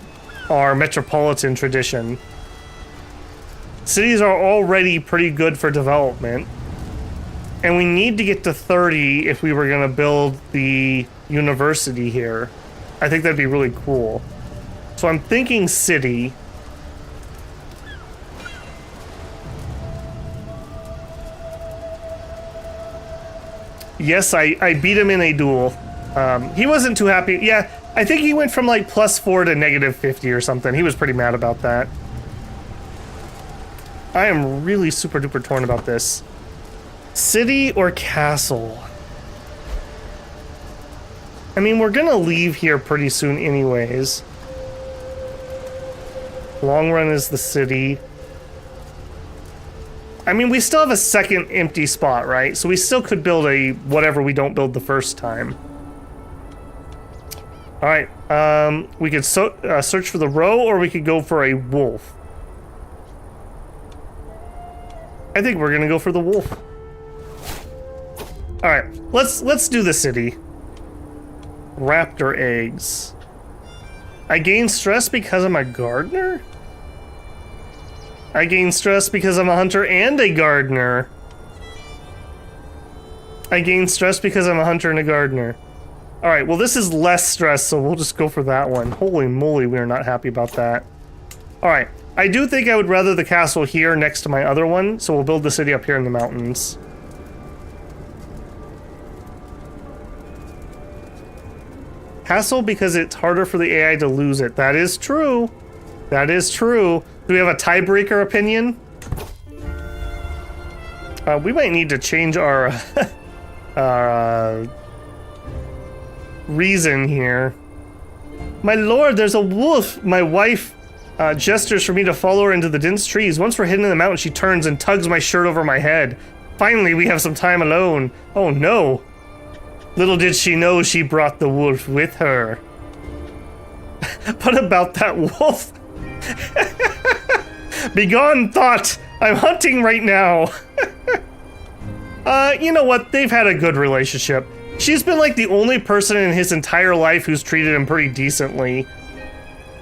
our metropolitan tradition. Cities are already pretty good for development. And we need to get to 30 if we were going to build the university here. I think that'd be really cool. So I'm thinking city. Yes, I beat him in a duel. He wasn't too happy. Yeah, I think he went from like +4 to -50 or something. He was pretty mad about that. I am really super duper torn about this. City or castle? I mean, we're gonna leave here pretty soon anyways. Long run is the city. I mean, we still have a second empty spot, right? So we still could build a whatever we don't build the first time. Alright, we could search for the roe, or we could go for a wolf. I think we're gonna go for the wolf. Alright, let's do the city. Raptor eggs. I gain stress because I'm a gardener? I gain stress because I'm a hunter and a gardener. I gain stress because I'm a hunter and a gardener. Alright, well this is less stress, so we'll just go for that one. Holy moly, we are not happy about that. Alright, I do think I would rather the castle here next to my other one, so we'll build the city up here in the mountains. Castle because it's harder for the AI to lose it. That is true. That is true. Do we have a tiebreaker opinion? We might need to change our reason here. My lord, there's a wolf. My wife gestures for me to follow her into the dense trees. Once we're hidden in the mountain, she turns and tugs my shirt over my head. Finally, we have some time alone. Oh no. Little did she know she brought the wolf with her. What about that wolf? Begone, thought! I'm hunting right now. You know what? They've had a good relationship. She's been like the only person in his entire life who's treated him pretty decently.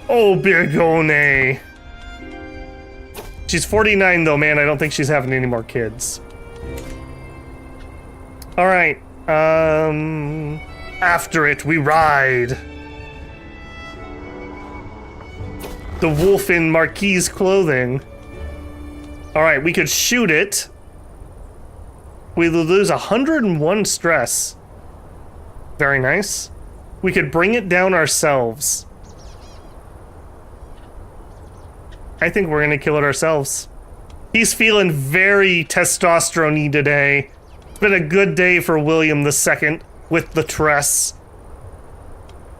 Oh, Bigone. She's 49 though, man. I don't think she's having any more kids. Alright. After it, we ride. The wolf in Marquis' clothing. Alright, we could shoot it. We lose 101 stress. Very nice. We could bring it down ourselves. I think we're gonna kill it ourselves. He's feeling very testosterone-y today. It's been a good day for William II with the tress.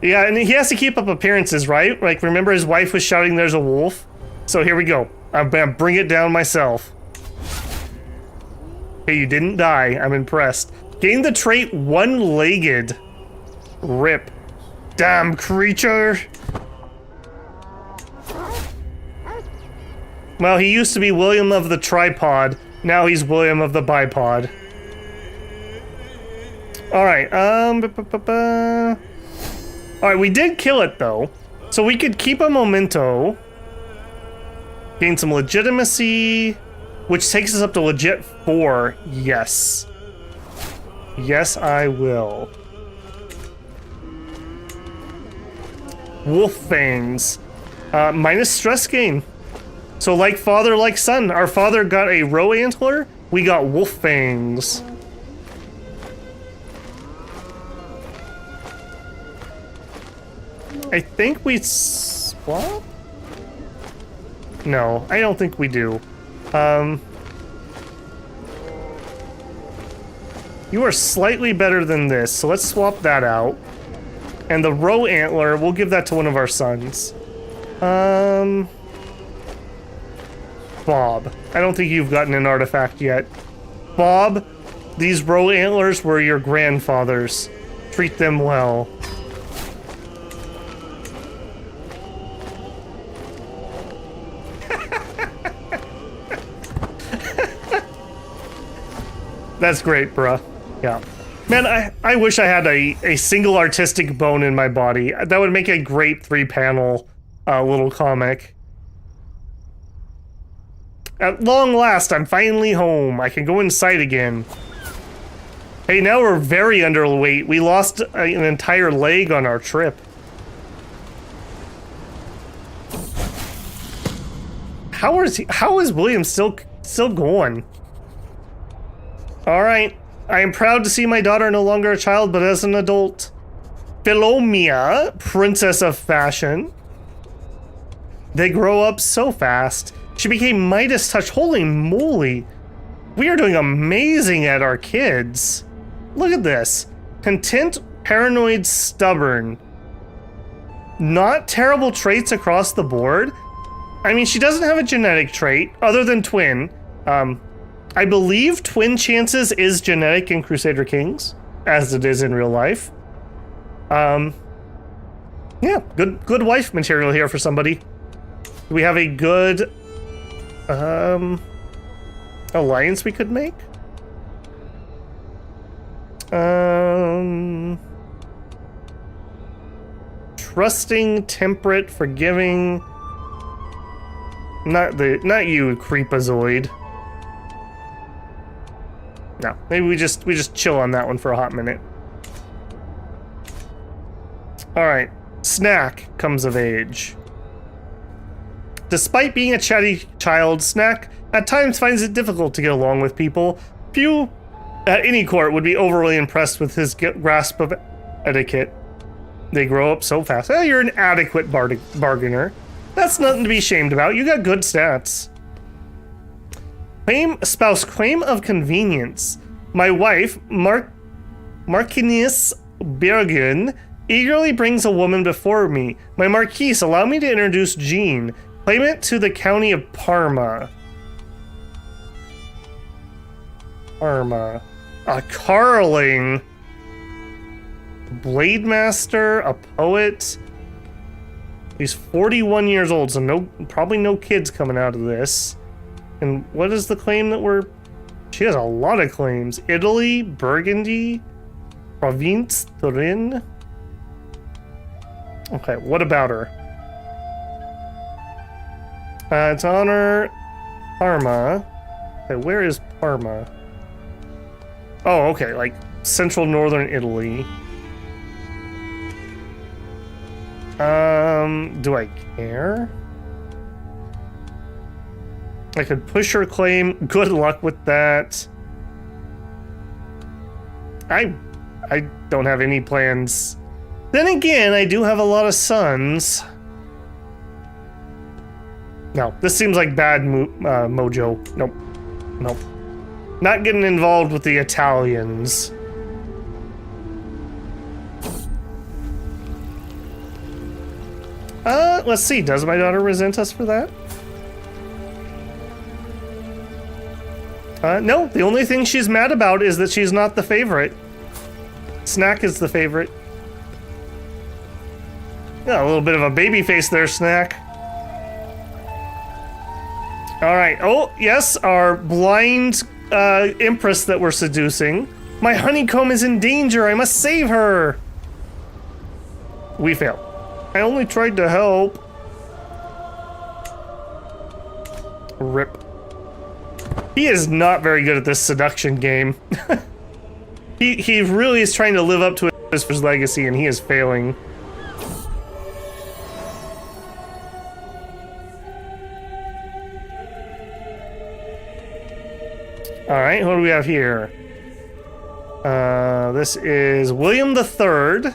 Yeah, and he has to keep up appearances, right? Like, remember his wife was shouting there's a wolf? So here we go. I'm gonna bring it down myself. Hey, you didn't die. I'm impressed. Gain the trait one-legged. Rip. Damn creature. Well, he used to be William of the tripod. Now he's William of the bipod. Alright, Alright, we did kill it, though. So we could keep a memento. Gain some legitimacy, which takes us up to legit 4. Yes. Yes, I will. Wolf fangs. Minus stress gain. So like father, like son. Our father got a roe antler. We got wolf fangs. I think we swap? No, I don't think we do. You are slightly better than this, so let's swap that out. And the roe antler, we'll give that to one of our sons. Bob. I don't think you've gotten an artifact yet. Bob, these roe antlers were your grandfather's. Treat them well. That's great, bruh. Yeah. Man, I wish I had a single artistic bone in my body. That would make a great 3-panel little comic. At long last, I'm finally home. I can go inside again. Hey, now we're very underweight. We lost an entire leg on our trip. How is William still going? All right. I am proud to see my daughter no longer a child, but as an adult. Philomia, princess of fashion. They grow up so fast. She became Midas touch. Holy moly. We are doing amazing at our kids. Look at this. Content, paranoid, stubborn. Not terrible traits across the board. I mean, she doesn't have a genetic trait other than twin. I believe twin chances is genetic in Crusader Kings, as it is in real life. Yeah, good wife material here for somebody. Do we have a good alliance we could make? Trusting, temperate, forgiving. Not you, creepazoid. No, maybe we just chill on that one for a hot minute. All right, Snack comes of age. Despite being a chatty child, Snack at times finds it difficult to get along with people. Few at any court would be overly impressed with his grasp of etiquette. They grow up so fast. Oh, you're an adequate bargainer. That's nothing to be ashamed about. You got good stats. Spouse claim of convenience. My wife, Marquess Bergen, eagerly brings a woman before me. My Marquise, allow me to introduce Jean. Claimant to the county of Parma. Parma. A Carling. Blade Master, a poet. He's 41 years old, so probably no kids coming out of this. And what is the claim that she has a lot of claims. Italy, Burgundy, Province, Turin. Okay, what about her? It's honor Parma. Okay, where is Parma? Oh, okay, like central northern Italy. Do I care? I could push her claim. Good luck with that. I don't have any plans. Then again, I do have a lot of sons. No, this seems like bad mojo. Nope. Nope. Not getting involved with the Italians. Let's see. Does my daughter resent us for that? No. The only thing she's mad about is that she's not the favorite. Snack is the favorite. Yeah, a little bit of a baby face there, Snack. All right. Oh, yes, our blind empress that we're seducing. My honeycomb is in danger. I must save her. We fail. I only tried to help. Rip. He is not very good at this seduction game. He really is trying to live up to his legacy, and he is failing. All right, what do we have here? This is William III.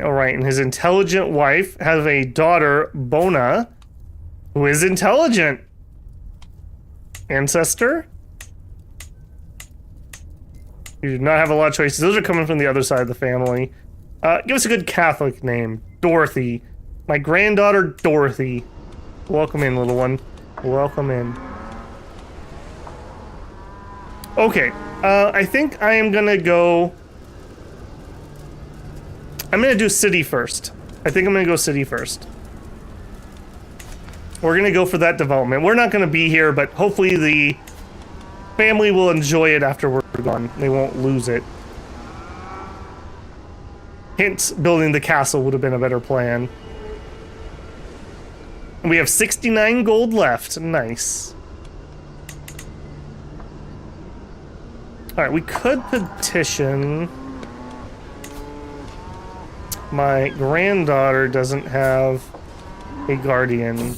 All right, and his intelligent wife has a daughter, Bona, who is intelligent. Ancestor? You do not have a lot of choices. Those are coming from the other side of the family. Give us a good Catholic name. Dorothy. My granddaughter, Dorothy. Welcome in, little one. Welcome in. Okay, I think I am gonna go... I'm gonna do city first. I think I'm gonna go city first. We're gonna go for that development. We're not gonna be here, but hopefully the family will enjoy it after we're gone. They won't lose it. Hence, building the castle would have been a better plan. We have 69 gold left. Nice. Alright, we could petition. My granddaughter doesn't have a guardian.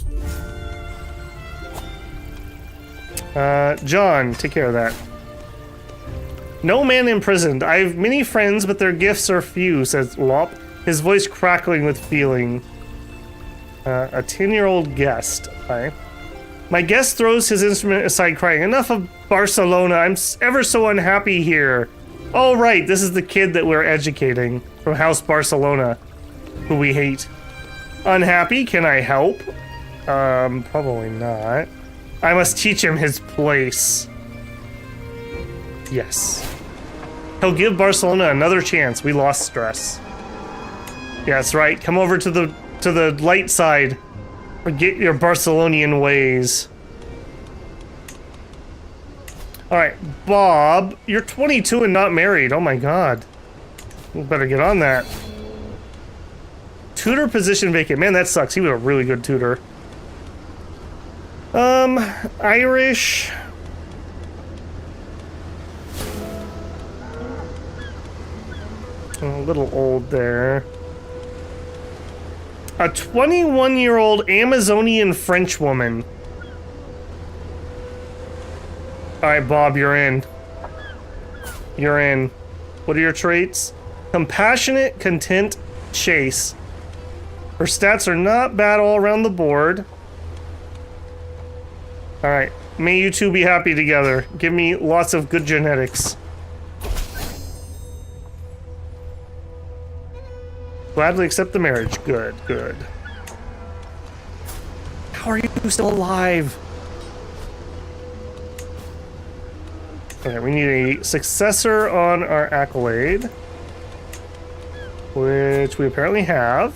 John, take care of that. No man imprisoned. I have many friends, but their gifts are few, says Lop, his voice crackling with feeling. A 10-year-old guest. Okay. My guest throws his instrument aside, crying, enough of Barcelona. I'm ever so unhappy here. Oh, right. This is the kid that we're educating from House Barcelona, who we hate. Unhappy? Can I help? Probably not. I must teach him his place. Yes. He'll give Barcelona another chance. We lost stress. Yeah, that's right. Come over to the light side. Forget your Barcelonian ways. Alright, Bob, you're 22 and not married. Oh my god. We better get on that. Tutor position vacant. Man, that sucks. He was a really good tutor. Irish. A little old there. A 21-year-old Amazonian French woman. Alright, Bob, you're in. You're in. What are your traits? Compassionate, content, chase. Her stats are not bad all around the board. Alright, may you two be happy together. Give me lots of good genetics. Gladly accept the marriage. Good, good. How are you still alive? Okay, we need a successor on our accolade, which we apparently have.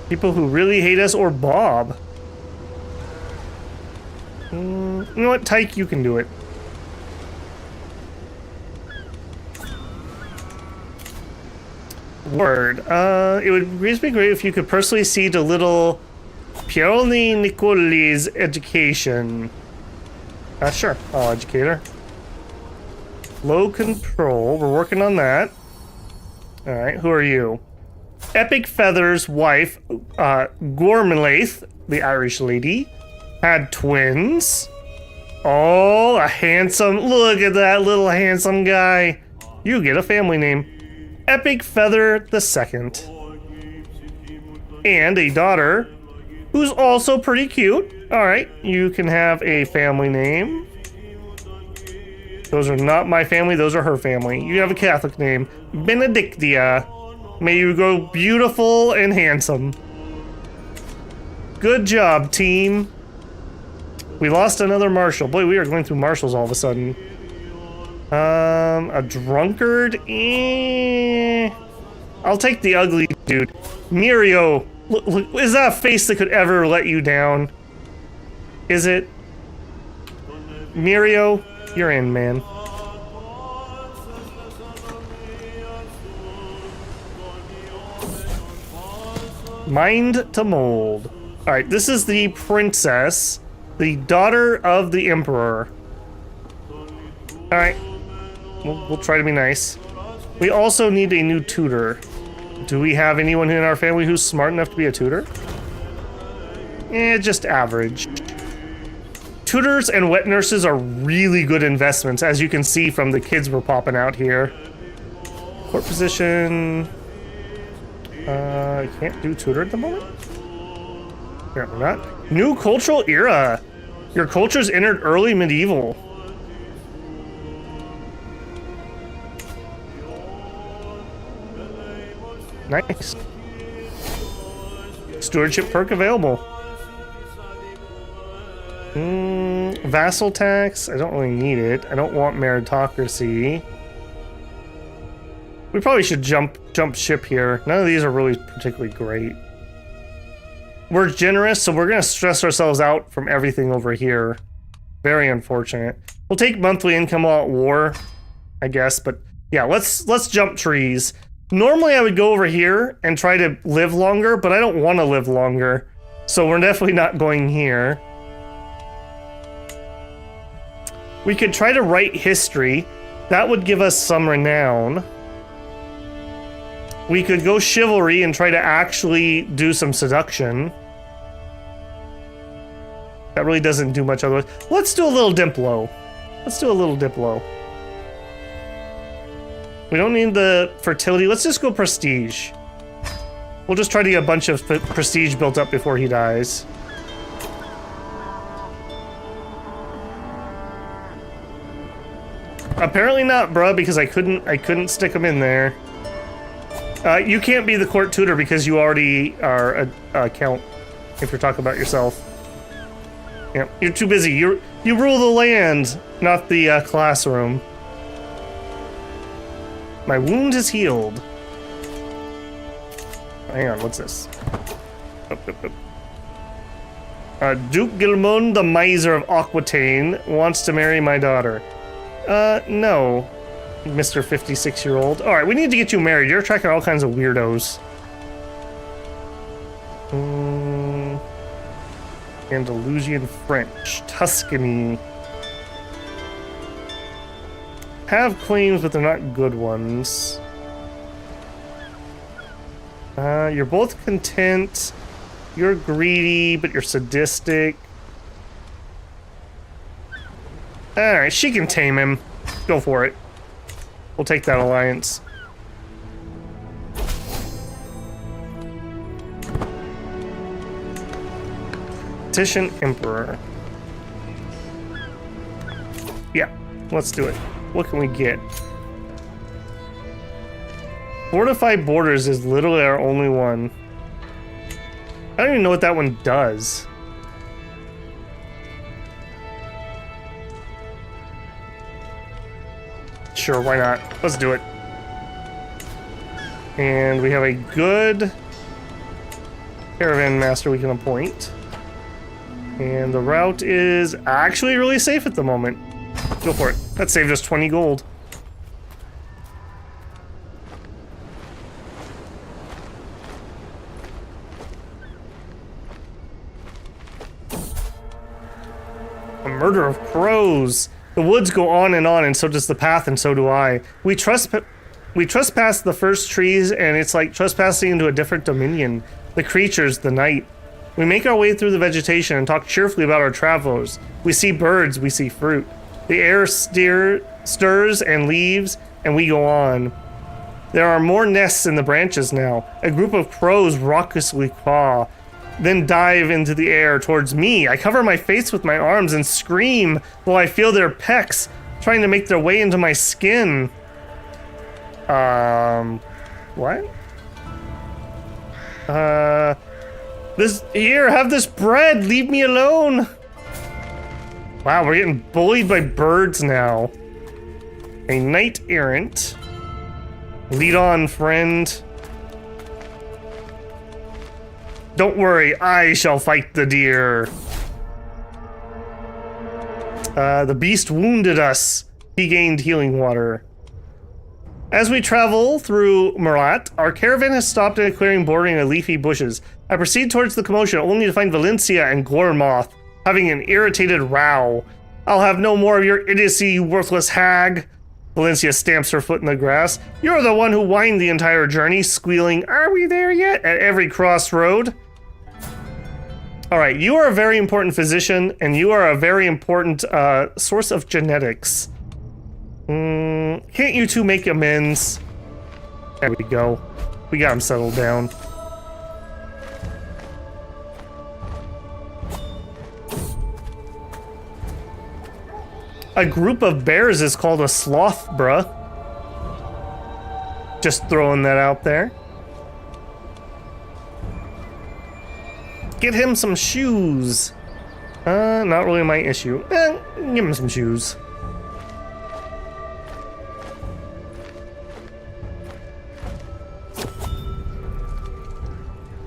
People who really hate us, or Bob. You know what, Tyke, you can do it. Word. It would be great if you could personally see to little Pioli Nicoli's education. Sure, I'll educate her. Low control, we're working on that. Alright, who are you? Epic Feather's wife, Gormalaith, the Irish lady, had twins. Oh, a handsome, look at that little handsome guy. You get a family name. Epic Feather the Second. And a daughter who's also pretty cute. Alright, you can have a family name. Those are not my family, those are her family. You have a Catholic name, Benedictia. May you grow beautiful and handsome. Good job, team. We lost another marshal. Boy, we are going through marshals all of a sudden. A drunkard? I'll take the ugly dude. Mirio. Look, is that a face that could ever let you down? Is it? Mirio, you're in, man. Mind to mold. Alright, this is the princess, the daughter of the emperor. Alright, we'll try to be nice. We also need a new tutor. Do we have anyone in our family who's smart enough to be a tutor? Just average. Tutors and wet nurses are really good investments, as you can see from the kids we're popping out here. Court position. I can't do tutor at the moment. Apparently not. New cultural era. Your culture's entered early medieval. Nice. Stewardship perk available. Vassal tax. I don't really need it. I don't want meritocracy. We probably should jump ship here. None of these are really particularly great. We're generous, so we're gonna stress ourselves out from everything over here. Very unfortunate. We'll take monthly income while at war, I guess, but yeah, let's jump trees. Normally I would go over here and try to live longer, but I don't want to live longer. So we're definitely not going here. We could try to write history. That would give us some renown. We could go chivalry and try to actually do some seduction. That really doesn't do much otherwise. Let's do a little Diplo. Let's do a little Diplo. We don't need the fertility. Let's just go prestige. We'll just try to get a bunch of prestige built up before he dies. Apparently not, bruh, because I couldn't stick him in there. You can't be the court tutor because you already are a count. If you're talking about yourself. Yeah, you're too busy. You rule the land, not the classroom. My wound is healed. Hang on, what's this? Duke Gilmon, the miser of Aquitaine, wants to marry my daughter. No, Mr. 56-year-old. Alright, we need to get you married. You're attracting all kinds of weirdos. Andalusian French. Tuscany. Have claims, but they're not good ones. You're both content. You're greedy, but you're sadistic. Alright, she can tame him. Go for it. We'll take that alliance. Petition Emperor. Yeah, let's do it. What can we get? Fortified Borders is literally our only one. I don't even know what that one does. Sure, why not? Let's do it. And we have a good caravan master we can appoint. And the route is actually really safe at the moment. Go for it. That saved us 20 gold. A murder of crows. The woods go on, and so does the path, and so do I. We trespass the first trees, and it's like trespassing into a different dominion. The creatures, the night. We make our way through the vegetation and talk cheerfully about our travels. We see birds, we see fruit. The air stirs and leaves, and we go on. There are more nests in the branches now. A group of crows raucously caw, then dive into the air towards me. I cover my face with my arms and scream while I feel their pecks trying to make their way into my skin. What? Here, have this bread. Leave me alone. Wow, we're getting bullied by birds now. A knight errant. Lead on, friend. Don't worry, I shall fight the deer. The beast wounded us. He gained healing water. As we travel through Bernat, our caravan has stopped in a clearing bordering on leafy bushes. I proceed towards the commotion, only to find Valencia and Gormoth having an irritated row. I'll have no more of your idiocy, you worthless hag. Valencia stamps her foot in the grass. You're the one who whined the entire journey, squealing, "Are we there yet?" at every crossroad. Alright, you are a very important physician, and you are a very important source of genetics. Can't you two make amends? There we go. We got him settled down. A group of bears is called a sloth, bruh. Just throwing that out there. Get him some shoes. Not really my issue. Give him some shoes.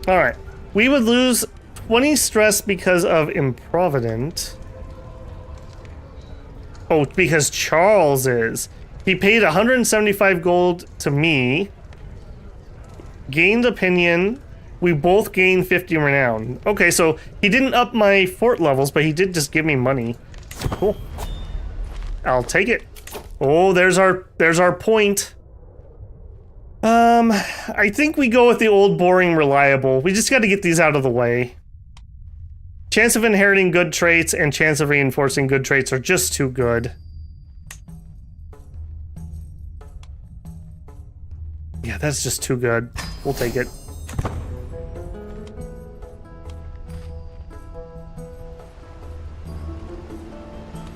Alright. We would lose 20 stress because of improvident. Oh, because Charles is. He paid 175 gold to me. Gained opinion. We both gained 50 renown. Okay, so he didn't up my fort levels, but he did just give me money. Cool. I'll take it. Oh, there's our point. I think we go with the old, boring, reliable. We just got to get these out of the way. Chance of inheriting good traits and chance of reinforcing good traits are just too good. Yeah, that's just too good. We'll take it.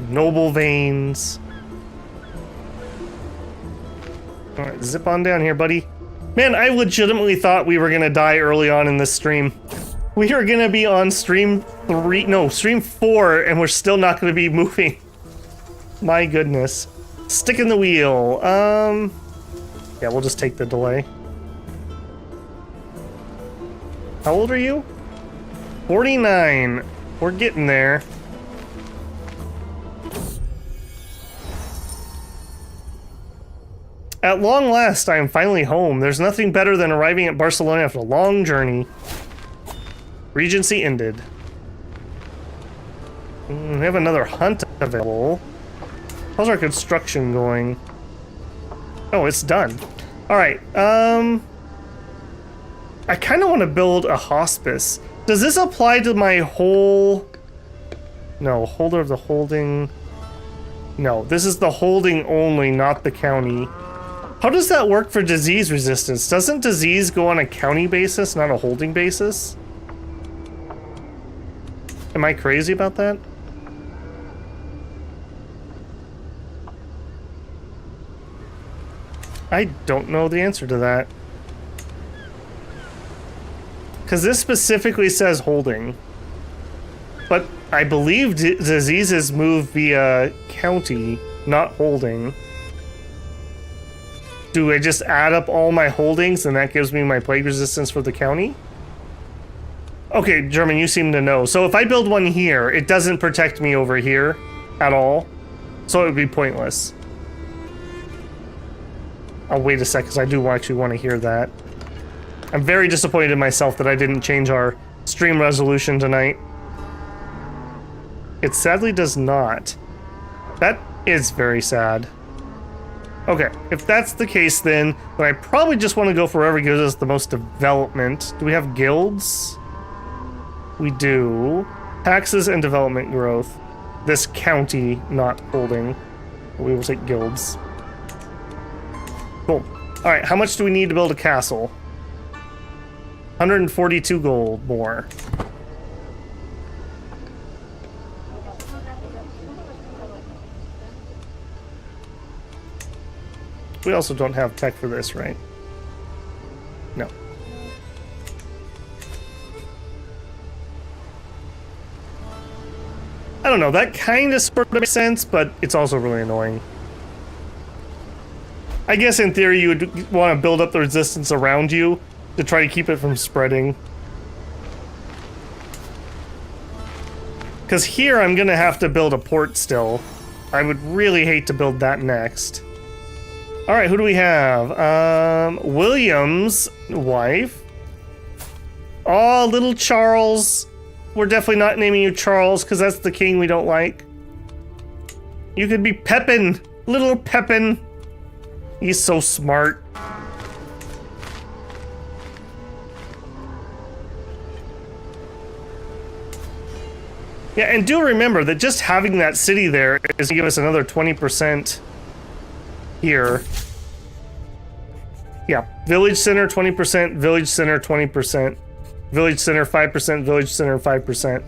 Noble veins. Alright, zip on down here, buddy. Man, I legitimately thought we were gonna die early on in this stream. We are gonna be on stream 4, and we're still not gonna be moving. My goodness. Stick in the wheel. Yeah, we'll just take the delay. How old are you? 49. We're getting there. At long last, I am finally home. There's nothing better than arriving at Barcelona after a long journey. Regency ended. We have another hunt available. How's our construction going? Oh, it's done. Alright, I kind of want to build a hospice. Does this apply to my whole... No, holder of the holding... No, this is the holding only, not the county. How does that work for disease resistance? Doesn't disease go on a county basis, not a holding basis? Am I crazy about that? I don't know the answer to that. Because this specifically says holding. But I believe diseases move via county, not holding. Do I just add up all my holdings and that gives me my plague resistance for the county? Okay, German, you seem to know. So if I build one here, it doesn't protect me over here at all. So it would be pointless. I'll wait a sec because I do actually want to hear that. I'm very disappointed in myself that I didn't change our stream resolution tonight. It sadly does not. That is very sad. Okay, if that's the case then I probably just want to go for wherever gives us the most development. Do we have guilds? We do. Taxes and development growth. This county not holding. We will take guilds. Cool. Alright, how much do we need to build a castle? 142 gold more. We also don't have tech for this, right? No. I don't know, that kind of sort of makes sense, but it's also really annoying. I guess in theory you would want to build up the resistance around you to try to keep it from spreading. Because here I'm gonna have to build a port still. I would really hate to build that next. Alright, who do we have? William's wife. Oh, little Charles. We're definitely not naming you Charles, because that's the king we don't like. You could be Pepin. Little Pepin. He's so smart. Yeah, and do remember that just having that city there is going to give us another 20% here. Yeah, village center 20%, village center 20%, village center 5%, village center 5%.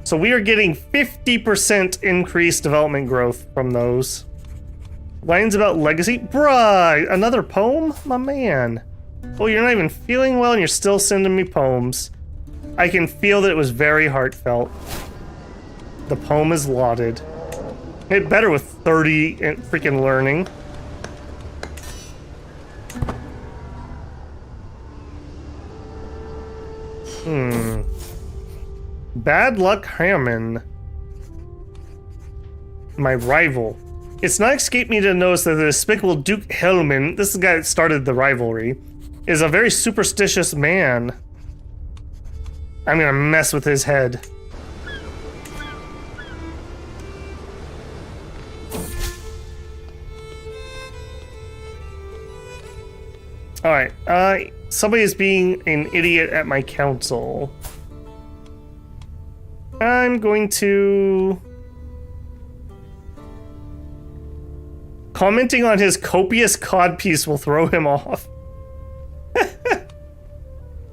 So we are getting 50% increased development growth from those. Lines about legacy? Bruh, another poem? My man. Oh, you're not even feeling well and you're still sending me poems. I can feel that it was very heartfelt. The poem is lauded. Hit better with 30 and freaking learning. Bad luck Hammond. My rival. It's not escaped me to notice that the despicable Duke Helman, this is the guy that started the rivalry, is a very superstitious man. I'm gonna mess with his head. Alright, somebody is being an idiot at my council. I'm going to... Commenting on his copious codpiece will throw him off.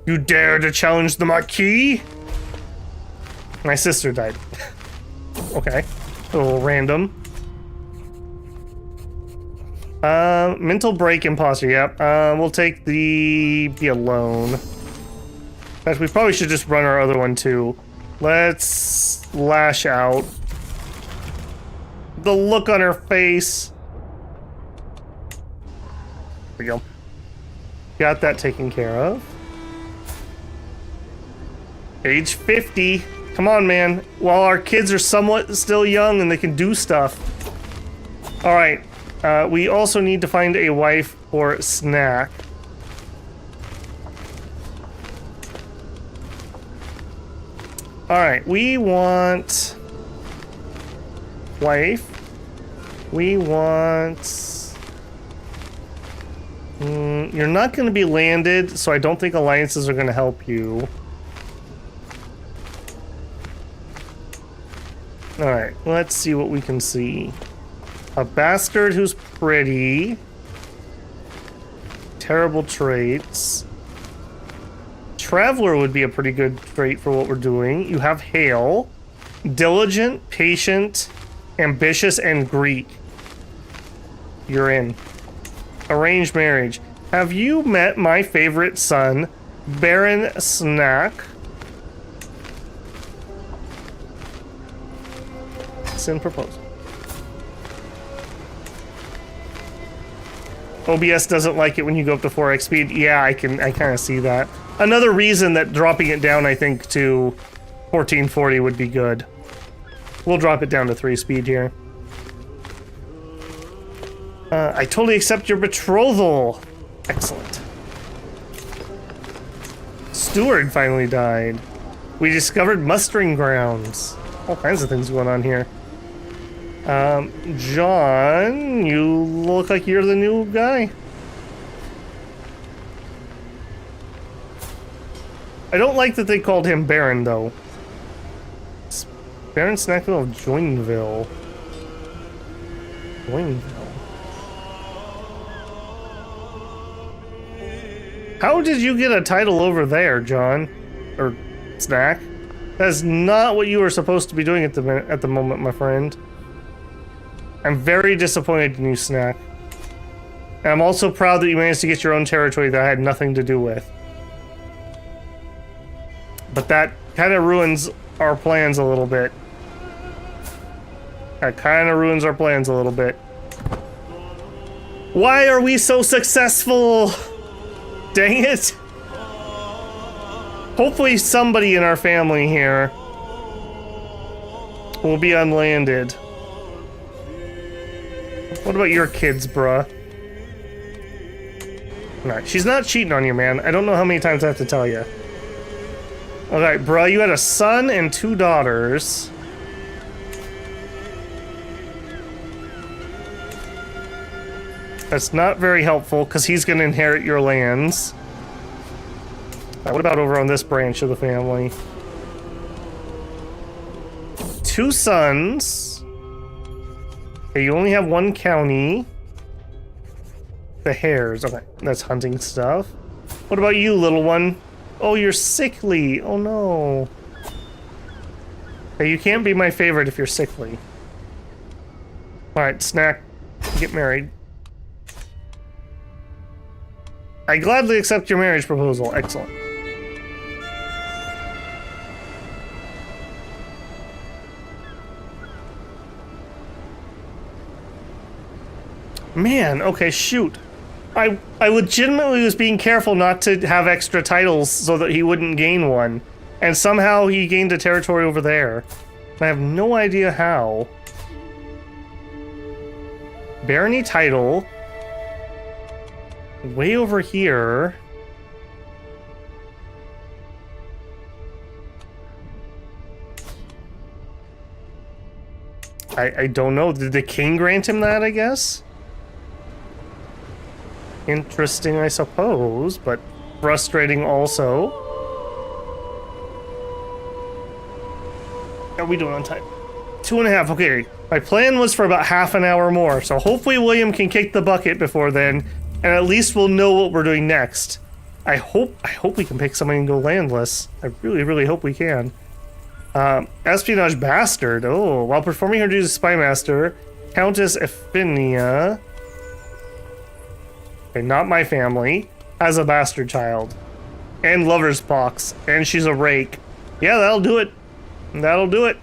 You dare to challenge the Marquis? My sister died. Okay, a little random. Mental break imposter, yep. We'll take the be alone. In fact, we probably should just run our other one too. Let's lash out. The look on her face. There we go. Got that taken care of. Age 50. Come on, man. While our kids are somewhat still young and they can do stuff. Alright. We also need to find a wife for Snack. Alright, we want... wife. We want... you're not going to be landed, so I don't think alliances are going to help you. Alright, let's see what we can see. A bastard who's pretty. Terrible traits. Traveler would be a pretty good trait for what we're doing. You have Hail, Diligent, Patient, Ambitious, and Greek. You're in. Arranged marriage. Have you met my favorite son, Baron Snack? Send proposal. OBS doesn't like it when you go up to 4x speed. Yeah, I kind of see that. Another reason that dropping it down, I think, to 1440 would be good. We'll drop it down to 3 speed here. I totally accept your betrothal. Excellent. Steward finally died. We discovered mustering grounds. All kinds of things going on here. John, you look like you're the new guy. I don't like that they called him Baron, though. Baron Snackville of Joinville. Joinville. How did you get a title over there, John? Or Snack? That's not what you were supposed to be doing at the moment, my friend. I'm very disappointed in you, Snack. And I'm also proud that you managed to get your own territory that I had nothing to do with. But that kind of ruins our plans a little bit. That kind of ruins our plans a little bit. Why are we so successful? Dang it. Hopefully somebody in our family here will be unlanded. What about your kids, bruh? Alright, she's not cheating on you, man. I don't know how many times I have to tell you. Alright, bruh, you had a son and 2 daughters. That's not very helpful, because he's going to inherit your lands. What about over on this branch of the family? 2 sons. Okay, you only have 1 county. The hares. Okay, that's hunting stuff. What about you, little one? Oh, you're sickly. Oh, no. Okay, you can't be my favorite if you're sickly. Alright, Snack. Get married. I gladly accept your marriage proposal. Excellent. Man, okay, shoot. I legitimately was being careful not to have extra titles so that he wouldn't gain one. And somehow he gained a territory over there. I have no idea how. Barony title. Way over here. I don't know. Did the king grant him that, I guess? Interesting, I suppose, but frustrating also. How are we doing on time? 2.5, okay. My plan was for about half an hour more, so hopefully William can kick the bucket before then, and at least we'll know what we're doing next. I hope we can pick somebody and go landless. I really, really hope we can. Espionage Bastard. Oh, while performing her duties as Spy Master, Countess Ephinia... Okay, not my family, has a bastard child. And lover's box. And she's a rake. Yeah, that'll do it. That'll do it.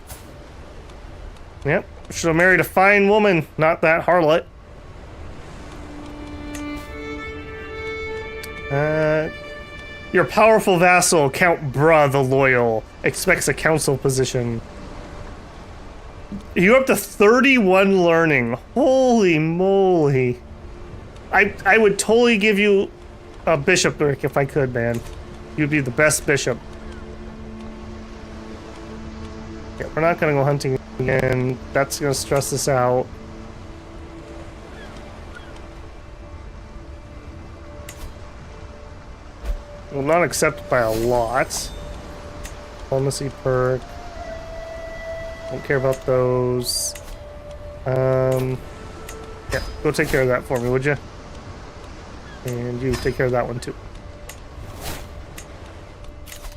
Yep. Should have married a fine woman, not that harlot. Your powerful vassal, Count Bruh the Loyal, expects a council position. You're up to 31 learning. Holy moly. I would totally give you a bishopric if I could, man. You'd be the best bishop. Yeah, we're not gonna go hunting again. That's gonna stress us out. Well, not accepted by a lot. Diplomacy perk. Don't care about those. Yeah, go take care of that for me, would you? And you take care of that one too.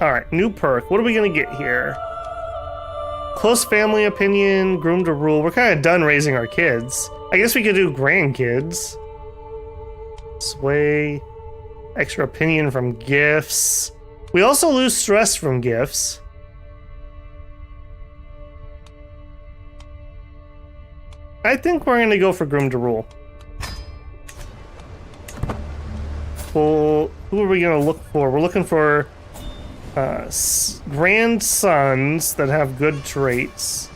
All right, new perk. What are we gonna get here? Close family opinion, groom to rule. We're kind of done raising our kids. I guess we could do grandkids. Sway, extra opinion from gifts. We also lose stress from gifts. I think we're gonna go for groom to rule. Well, who are we gonna look for? We're looking for grandsons that have good traits.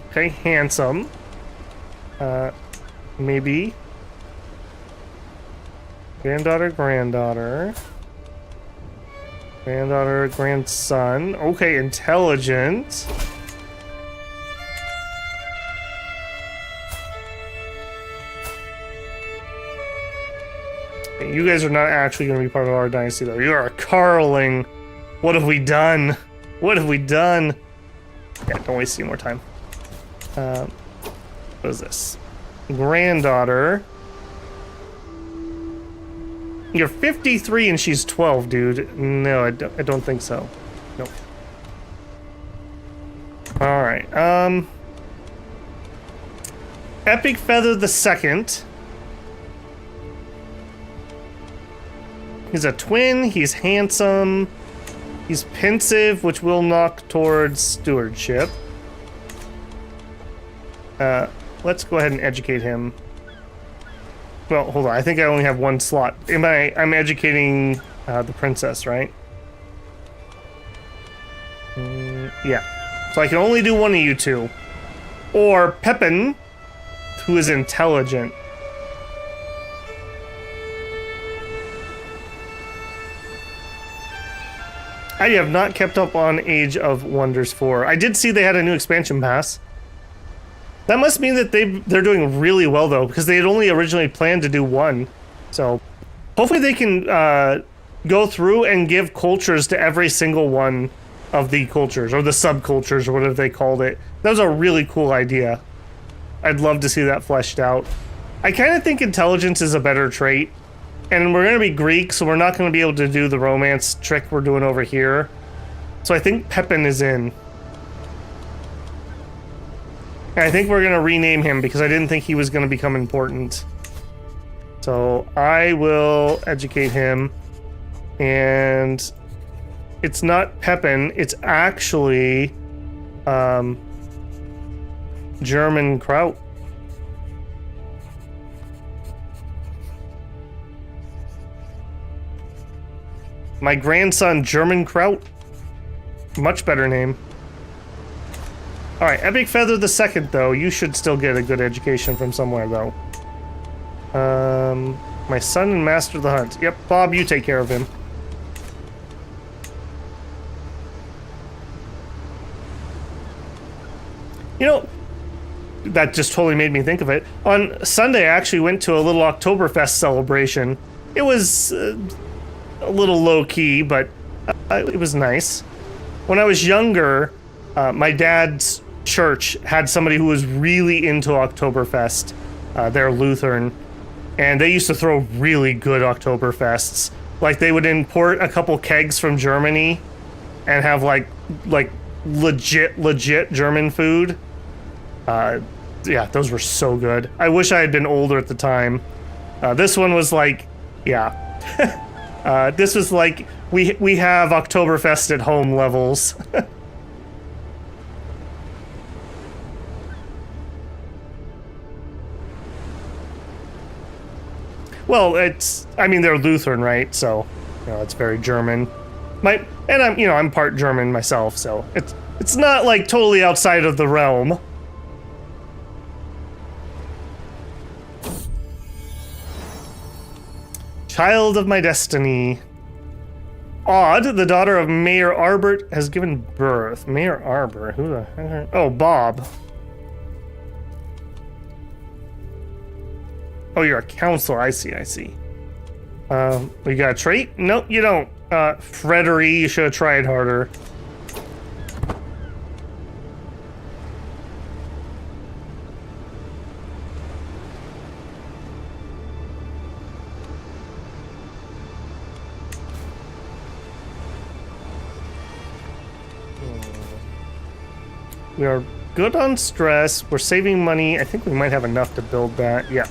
Okay, handsome. Maybe. Granddaughter, granddaughter. Granddaughter, grandson. Okay, intelligent. You guys are not actually going to be part of our dynasty, though. You are a Carling. What have we done? What have we done? Yeah, don't waste any more time. What is this? Granddaughter. You're 53 and she's 12, dude. No, I don't think so. Nope. Alright, Epic Feather the Second. He's a twin, he's handsome, he's pensive, which will knock towards stewardship. Let's go ahead and educate him. Well, hold on. I think I only have one slot. I'm educating the princess, right? Yeah. So I can only do one of you two. Or Pepin, who is intelligent. I have not kept up on Age of Wonders 4. I did see they had a new expansion pass. That must mean that they're doing really well, though, because they had only originally planned to do one. So hopefully they can go through and give cultures to every single one of the cultures, or the subcultures, or whatever they called it. That was a really cool idea. I'd love to see that fleshed out. I kind of think intelligence is a better trait. And we're going to be Greek, so we're not going to be able to do the romance trick we're doing over here. So I think Pepin is in. And I think we're going to rename him because I didn't think he was going to become important. So I will educate him. And it's not Pepin, it's actually German Kraut. My grandson, German Kraut. Much better name. Alright, Epic Feather the Second, though. You should still get a good education from somewhere, though. My son and Master of the Hunt. Yep, Bob, you take care of him. You know, that just totally made me think of it. On Sunday, I actually went to a little Oktoberfest celebration. It was a little low-key, but it was nice. When I was younger, my dad's church had somebody who was really into Oktoberfest. They're Lutheran, and they used to throw really good Oktoberfests. Like, they would import a couple kegs from Germany and have like legit German food. Yeah, those were so good. I wish I had been older at the time. This one was like, yeah. This was like, we have Oktoberfest at home levels. Well, I mean, they're Lutheran, right? So, you know, it's very German. I'm part German myself, so it's not like totally outside of the realm. Child of my destiny. Odd, the daughter of Mayor Arbert, has given birth. Mayor Arbor, who the heck? Oh, Bob. Oh, you're a counselor. I see. You got a trait? Nope, you don't. Frederick, you should have tried harder. We are good on stress. We're saving money. I think we might have enough to build that. Yeah.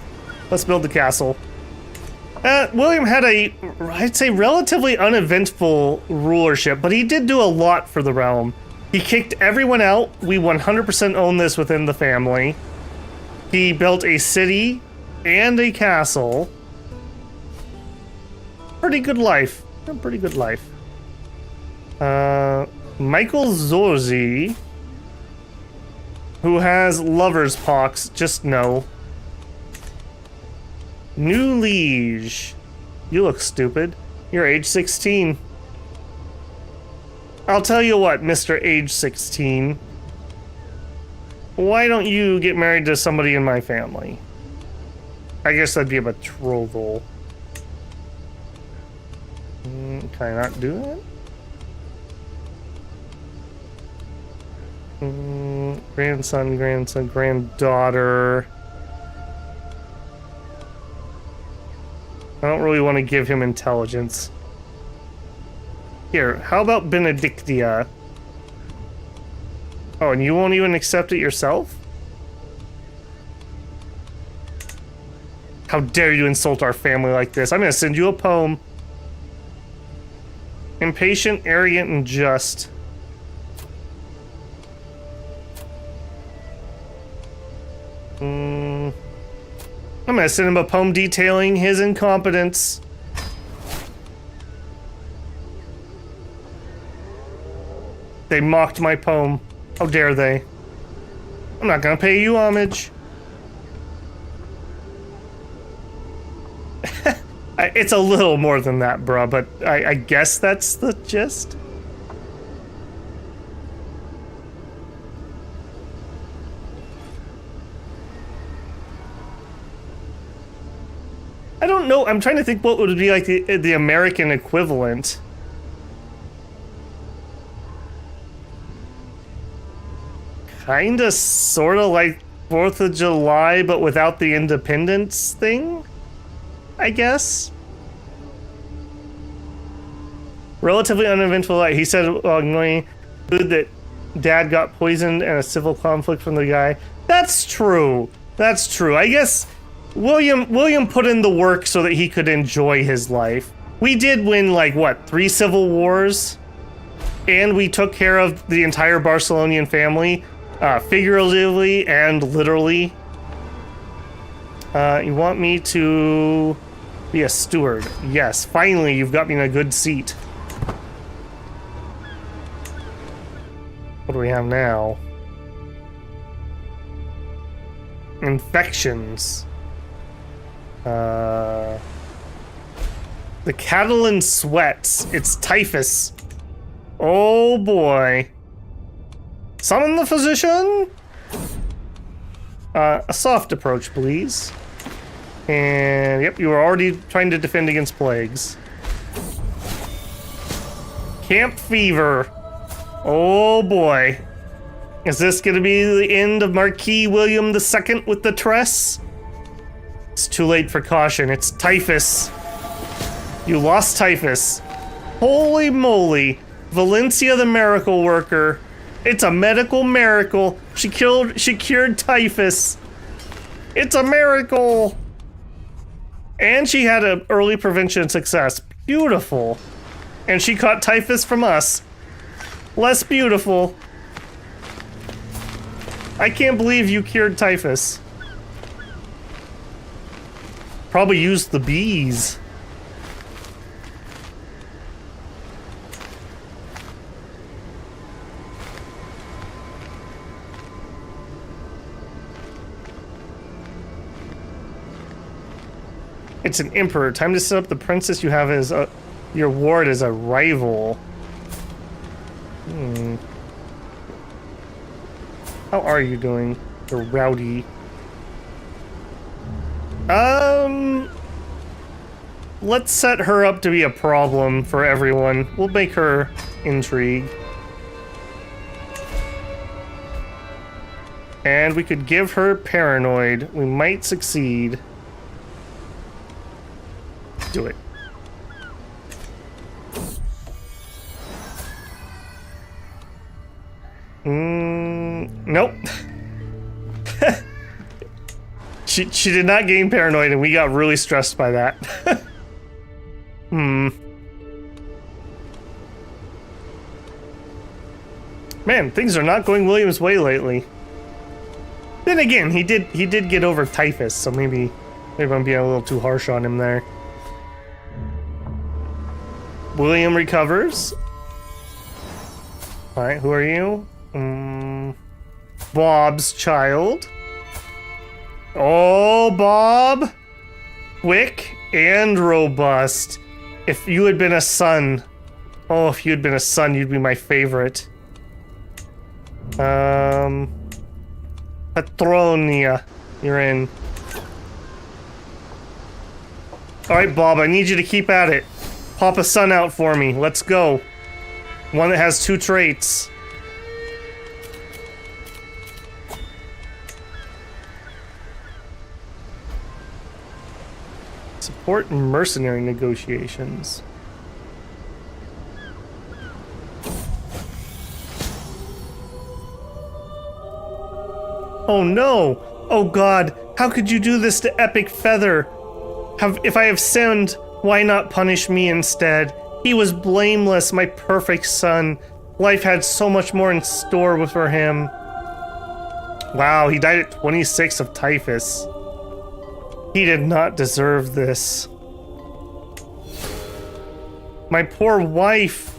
Let's build the castle. William had a, I'd say, relatively uneventful rulership, but he did do a lot for the realm. He kicked everyone out. We 100% own this within the family. He built a city and a castle. Pretty good life. A pretty good life. Michael Zorzi, who has lover's pox, just no. New liege. You look stupid. You're age 16. I'll tell you what, Mr. Age 16. Why don't you get married to somebody in my family? I guess that'd be a betrothal. Can I not do that? Grandson, granddaughter. I don't really want to give him intelligence. Here, how about Benedictia? Oh, and you won't even accept it yourself? How dare you insult our family like this? I'm gonna send you a poem. Impatient, arrogant, and just. I'm gonna send him a poem detailing his incompetence. They mocked my poem. How dare they? I'm not gonna pay you homage. It's a little more than that, bruh, but I guess that's the gist. I don't know. I'm trying to think what would be like the American equivalent. Kinda, sorta like 4th of July, but without the independence thing, I guess. Relatively uneventful life. He said, annoying that dad got poisoned and a civil conflict from the guy. That's true. That's true. I guess William put in the work so that he could enjoy his life. We did win, like, what, 3 civil wars? And we took care of the entire Barcelonian family, figuratively and literally. You want me to be a steward? Yes, finally, you've got me in a good seat. What do we have now? Infections. The Catalan sweats. It's typhus. Oh boy. Summon the physician? A soft approach, please. And yep, you were already trying to defend against plagues. Camp fever. Oh boy. Is this gonna be the end of Marquis William II with the tress? It's too late for caution. It's typhus. You lost typhus. Holy moly. Valencia the miracle worker. It's a medical miracle. She cured typhus. It's a miracle. And she had an early prevention success. Beautiful. And she caught typhus from us. Less beautiful. I can't believe you cured typhus. Probably used the bees. It's an emperor. Time to set up the princess you have as your ward as a rival. How are you doing? You're rowdy. Let's set her up to be a problem for everyone. We'll make her intrigue. And we could give her paranoid. We might succeed. Do it. Nope. She did not gain paranoid, and we got really stressed by that. Man, things are not going William's way lately. Then again, he did get over typhus, so maybe I'm being a little too harsh on him there. William recovers. Alright, who are you? Bob's child. Oh, Bob! Quick and robust. If you had been a son. Oh, if you had been a son, you'd be my favorite. Petronia. You're in. Alright, Bob, I need you to keep at it. Pop a son out for me. Let's go. One that has 2 traits. Support mercenary negotiations. Oh no! Oh god, how could you do this to Epic Feather? If I have sinned, why not punish me instead? He was blameless, my perfect son. Life had so much more in store for him. Wow, he died at 26 of typhus. He did not deserve this. My poor wife.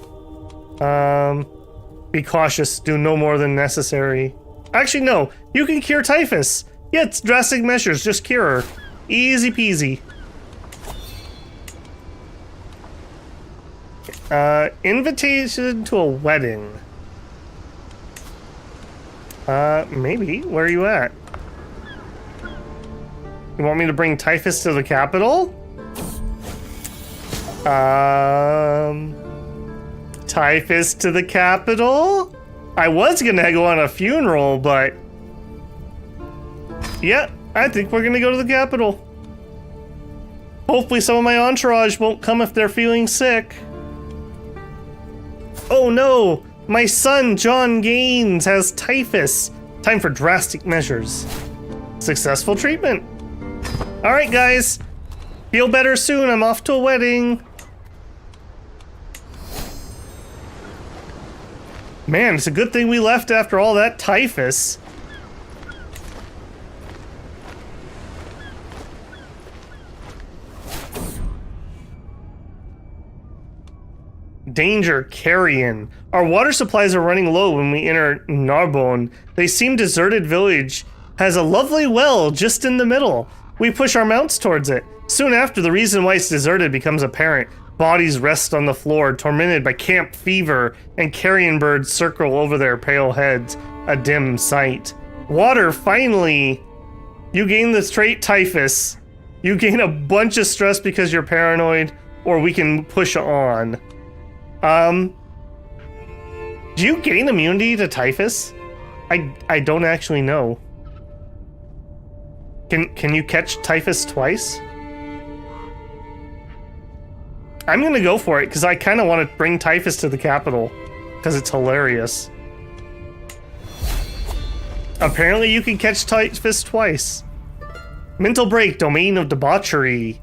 Be cautious, do no more than necessary. Actually, no, you can cure typhus. Yeah, it's drastic measures, just cure her. Easy peasy. Invitation to a wedding. Maybe. Where are you at? You want me to bring typhus to the capital? Typhus to the capital? I was gonna go on a funeral, but... yeah, I think we're gonna go to the capital. Hopefully some of my entourage won't come if they're feeling sick. Oh no! My son, John Gaines, has typhus. Time for drastic measures. Successful treatment. Alright guys, feel better soon, I'm off to a wedding. Man, it's a good thing we left after all that typhus. Danger, carrion. Our water supplies are running low when we enter Narbonne. They seem deserted village has a lovely well just in the middle. We push our mounts towards it. Soon after, the reason why it's deserted becomes apparent. Bodies rest on the floor, tormented by camp fever, and carrion birds circle over their pale heads, a dim sight. Water, finally! You gain the trait typhus. You gain a bunch of stress because you're paranoid, or we can push on. Do you gain immunity to typhus? I don't actually know. Can you catch typhus twice? I'm gonna go for it, because I kind of want to bring typhus to the capital, because it's hilarious. Apparently you can catch typhus twice. Mental break, domain of debauchery.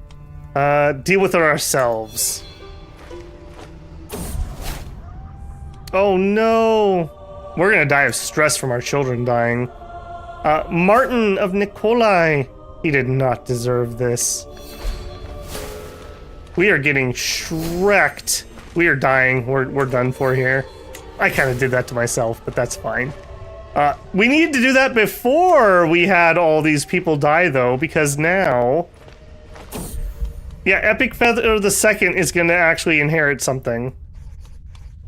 Deal with it ourselves. Oh no! We're gonna die of stress from our children dying. Martin of Nikolai. He did not deserve this. We are getting shreked. We are dying. We're done for here. I kind of did that to myself, but that's fine. We needed to do that before we had all these people die, though, because now... yeah, Epic Feather the Second is going to actually inherit something.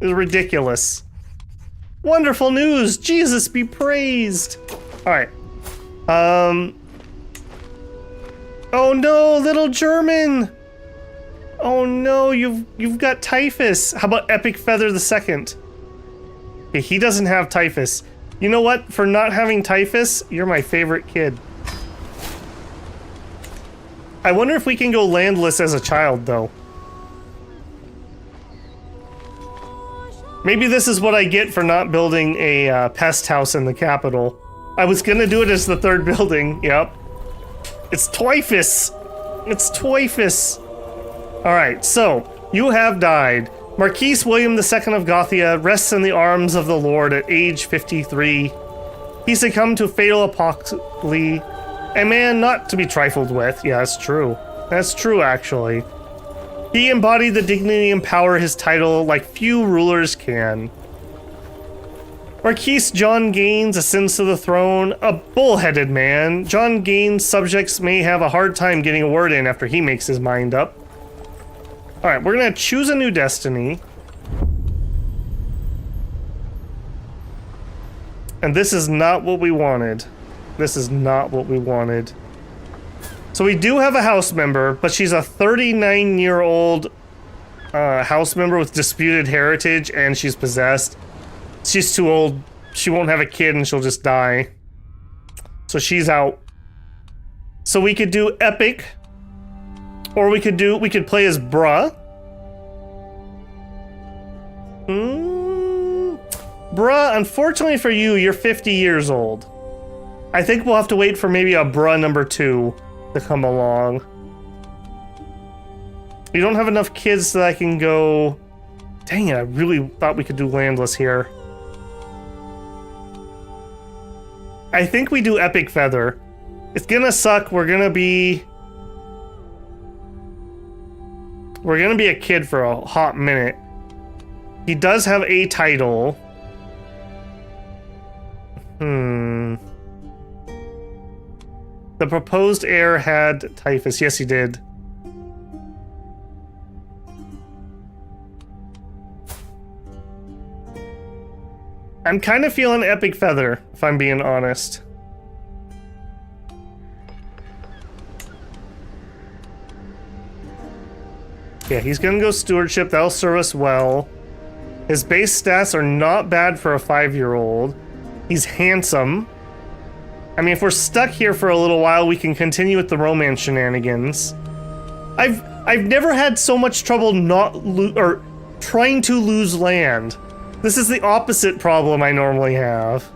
It's ridiculous. Wonderful news! Jesus be praised! Alright. Oh no, little German! Oh no, you've got typhus. How about Epic Feather the Second? Okay, he doesn't have typhus. You know what? For not having typhus, you're my favorite kid. I wonder if we can go landless as a child, though. Maybe this is what I get for not building a pest house in the capital. I was gonna do it as the third building. Yep. It's Typhus. It's Typhus. All right, so you have died. Marquess William II of Gothia rests in the arms of the Lord at age 53. He succumbed to fatal apoplexy, a man not to be trifled with. Yeah, that's true. That's true, actually. He embodied the dignity and power of his title like few rulers can. Marquess John Gaines ascends to the throne, a bull-headed man. John Gaines' subjects may have a hard time getting a word in after he makes his mind up. Alright, we're gonna choose a new destiny. And this is not what we wanted. This is not what we wanted. So we do have a house member, but she's a 39-year-old house member with disputed heritage, and she's possessed. She's too old. She won't have a kid, and she'll just die. So she's out. So we could do epic, or we could play as Bruh. Bruh, unfortunately for you, you're 50 years old. I think we'll have to wait for maybe a Bruh number 2 to come along. You don't have enough kids that I can go... Dang it, I really thought we could do landless here. I think we do epic feather. It's gonna suck. We're gonna be a kid for a hot minute. He does have a title. The proposed heir had typhus. Yes, he did. I'm kind of feeling epic feather, if I'm being honest. Yeah, he's gonna go stewardship. That'll serve us well. His base stats are not bad for a 5-year-old. He's handsome. I mean, if we're stuck here for a little while, we can continue with the romance shenanigans. I've never had so much trouble trying to lose land. This is the opposite problem I normally have.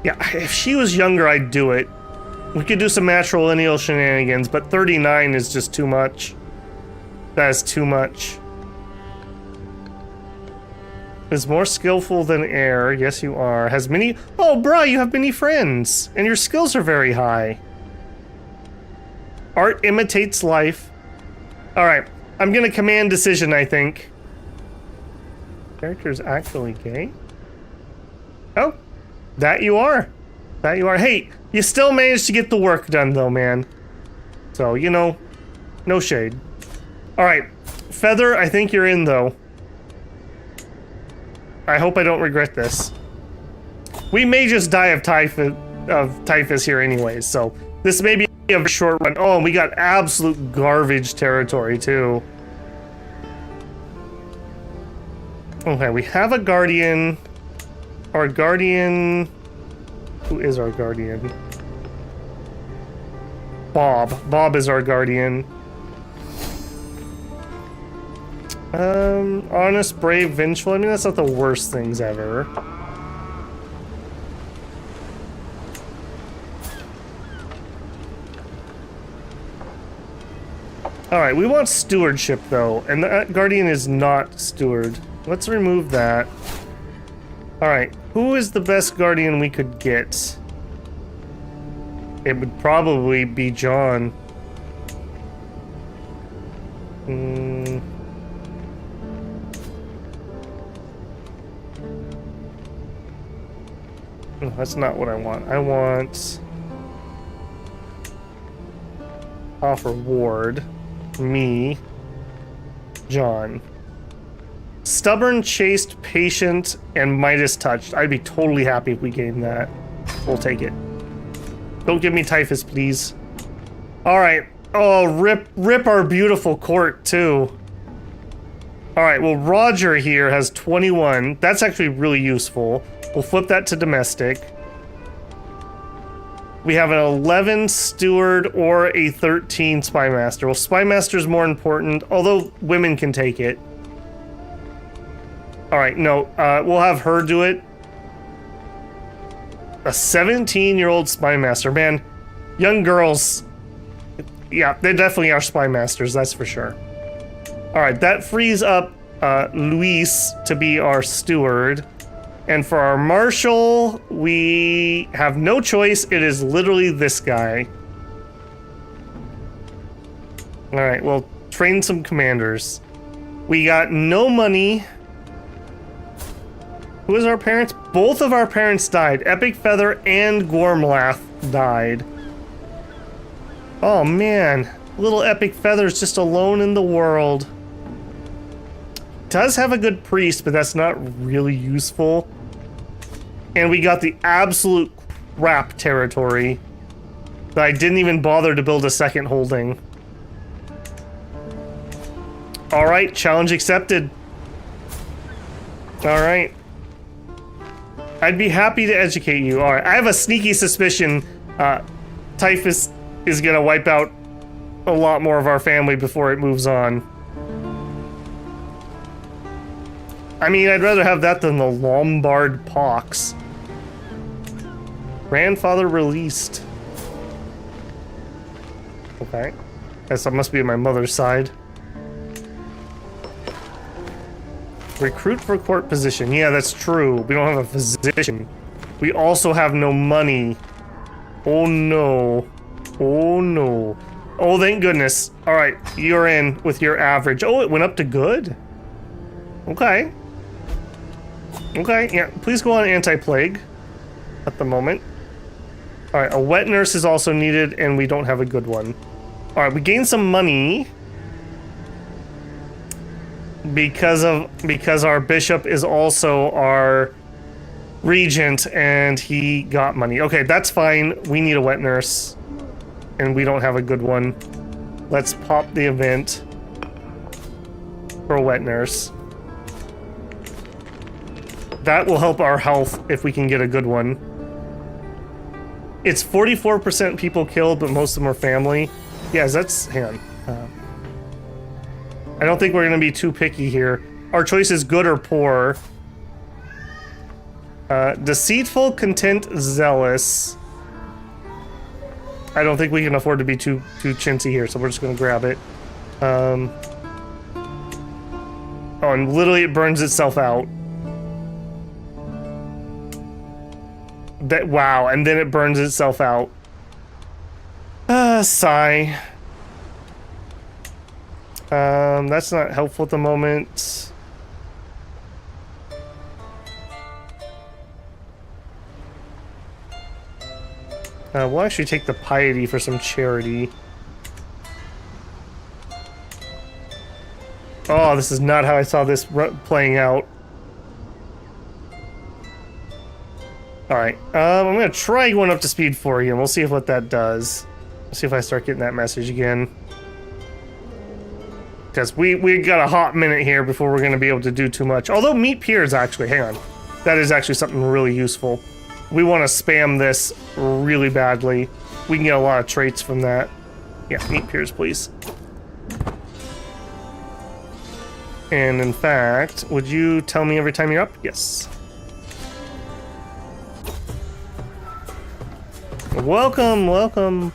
Yeah, if she was younger, I'd do it. We could do some matrilineal shenanigans, but 39 is just too much. That is too much. Is more skillful than heir. Yes, you are. Has many... Oh, bruh, you have many friends. And your skills are very high. Art imitates life. Alright, I'm gonna command decision, I think. Character's actually gay? Oh, that you are. That you are. Hey, you still managed to get the work done, though, man. So, you know, no shade. Alright, Feather, I think you're in, though. I hope I don't regret this. We may just die of typhus here anyways, so this may be a short run. Oh, and we got absolute garbage territory, too. Okay, we have a guardian. Our guardian... Who is our guardian? Bob. Bob is our guardian. Honest, brave, vengeful. I mean, that's not the worst things ever. Alright, we want stewardship, though. And that guardian is not steward. Let's remove that. Alright, who is the best guardian we could get? It would probably be John. No, that's not what I want. I want... Offer ward. Me. John. Stubborn, chaste, patient, and Midas touched. I'd be totally happy if we gained that. We'll take it. Don't give me typhus, please. Alright. Oh, rip our beautiful court, too. Alright, well, Roger here has 21. That's actually really useful. We'll flip that to domestic. We have an 11 steward or a 13 spy master. Well, spy master is more important, although women can take it. All right, no, we'll have her do it. A 17-year-old spy master. Man, young girls, yeah, they definitely are spy masters, that's for sure. All right, that frees up Luis to be our steward. And for our marshal, we have no choice. It is literally this guy. All right, well, train some commanders. We got no money. Who is our parents? Both of our parents died. Epic Feather and Gormlath died. Oh man, little Epic Feather's just alone in the world. Does have a good priest, but that's not really useful. And we got the absolute crap territory that I didn't even bother to build a second holding. All right, challenge accepted. All right. I'd be happy to educate you. All right, I have a sneaky suspicion Typhus is gonna wipe out a lot more of our family before it moves on. I mean, I'd rather have that than the Lombard pox. Grandfather released. Okay. Guess that must be on my mother's side. Recruit for court position. Yeah, that's true. We don't have a physician. We also have no money. Oh no. Oh no. Oh, thank goodness. All right, you're in with your average. Oh, it went up to good? Okay. Okay, yeah, please go on anti-plague at the moment. All right, a wet nurse is also needed, and we don't have a good one. All right, we gained some money because our bishop is also our regent, and he got money. Okay, that's fine. We need a wet nurse, and we don't have a good one. Let's pop the event for a wet nurse. That will help our health if we can get a good one. It's 44% people killed, but most of them are family. Yeah, that's... hang on. I don't think we're going to be too picky here. Our choice is good or poor. Deceitful, content, zealous. I don't think we can afford to be too chintzy here, so we're just going to grab it. Oh, and literally it burns itself out. That, wow, and then it burns itself out. Sigh. That's not helpful at the moment. We'll actually take the piety for some charity. Oh, this is not how I saw this playing out. Alright, I'm gonna try going up to speed for you, and we'll see what that does. Let's see if I start getting that message again. Because we got a hot minute here before we're gonna be able to do too much. Although meet peers, actually, hang on. That is actually something really useful. We want to spam this really badly. We can get a lot of traits from that. Yeah, meet peers, please. And in fact, would you tell me every time you're up? Yes. Welcome, welcome.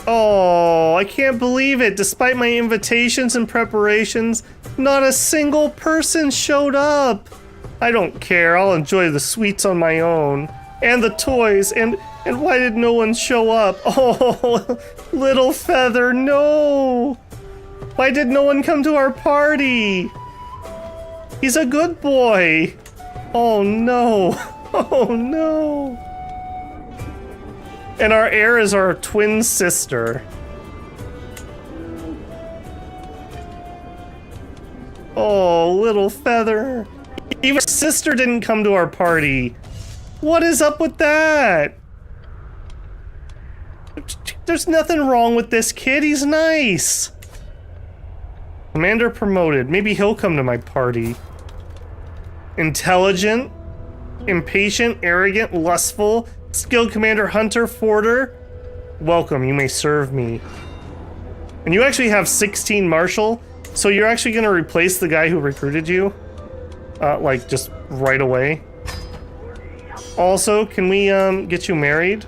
Oh, I can't believe it. Despite my invitations and preparations, not a single person showed up. I don't care. I'll enjoy the sweets on my own. And the toys. And why did no one show up? Oh, little Feather, no. Why did no one come to our party? He's a good boy. Oh, no. Oh, no. And our heir is our twin sister. Oh, little Feather. Even our sister didn't come to our party. What is up with that? There's nothing wrong with this kid. He's nice. Commander promoted. Maybe he'll come to my party. Intelligent, impatient, arrogant, lustful, skilled commander, hunter, forter. Welcome, you may serve me. And you actually have 16 marshal, so you're actually going to replace the guy who recruited you? like just right away. Also, can we get you married?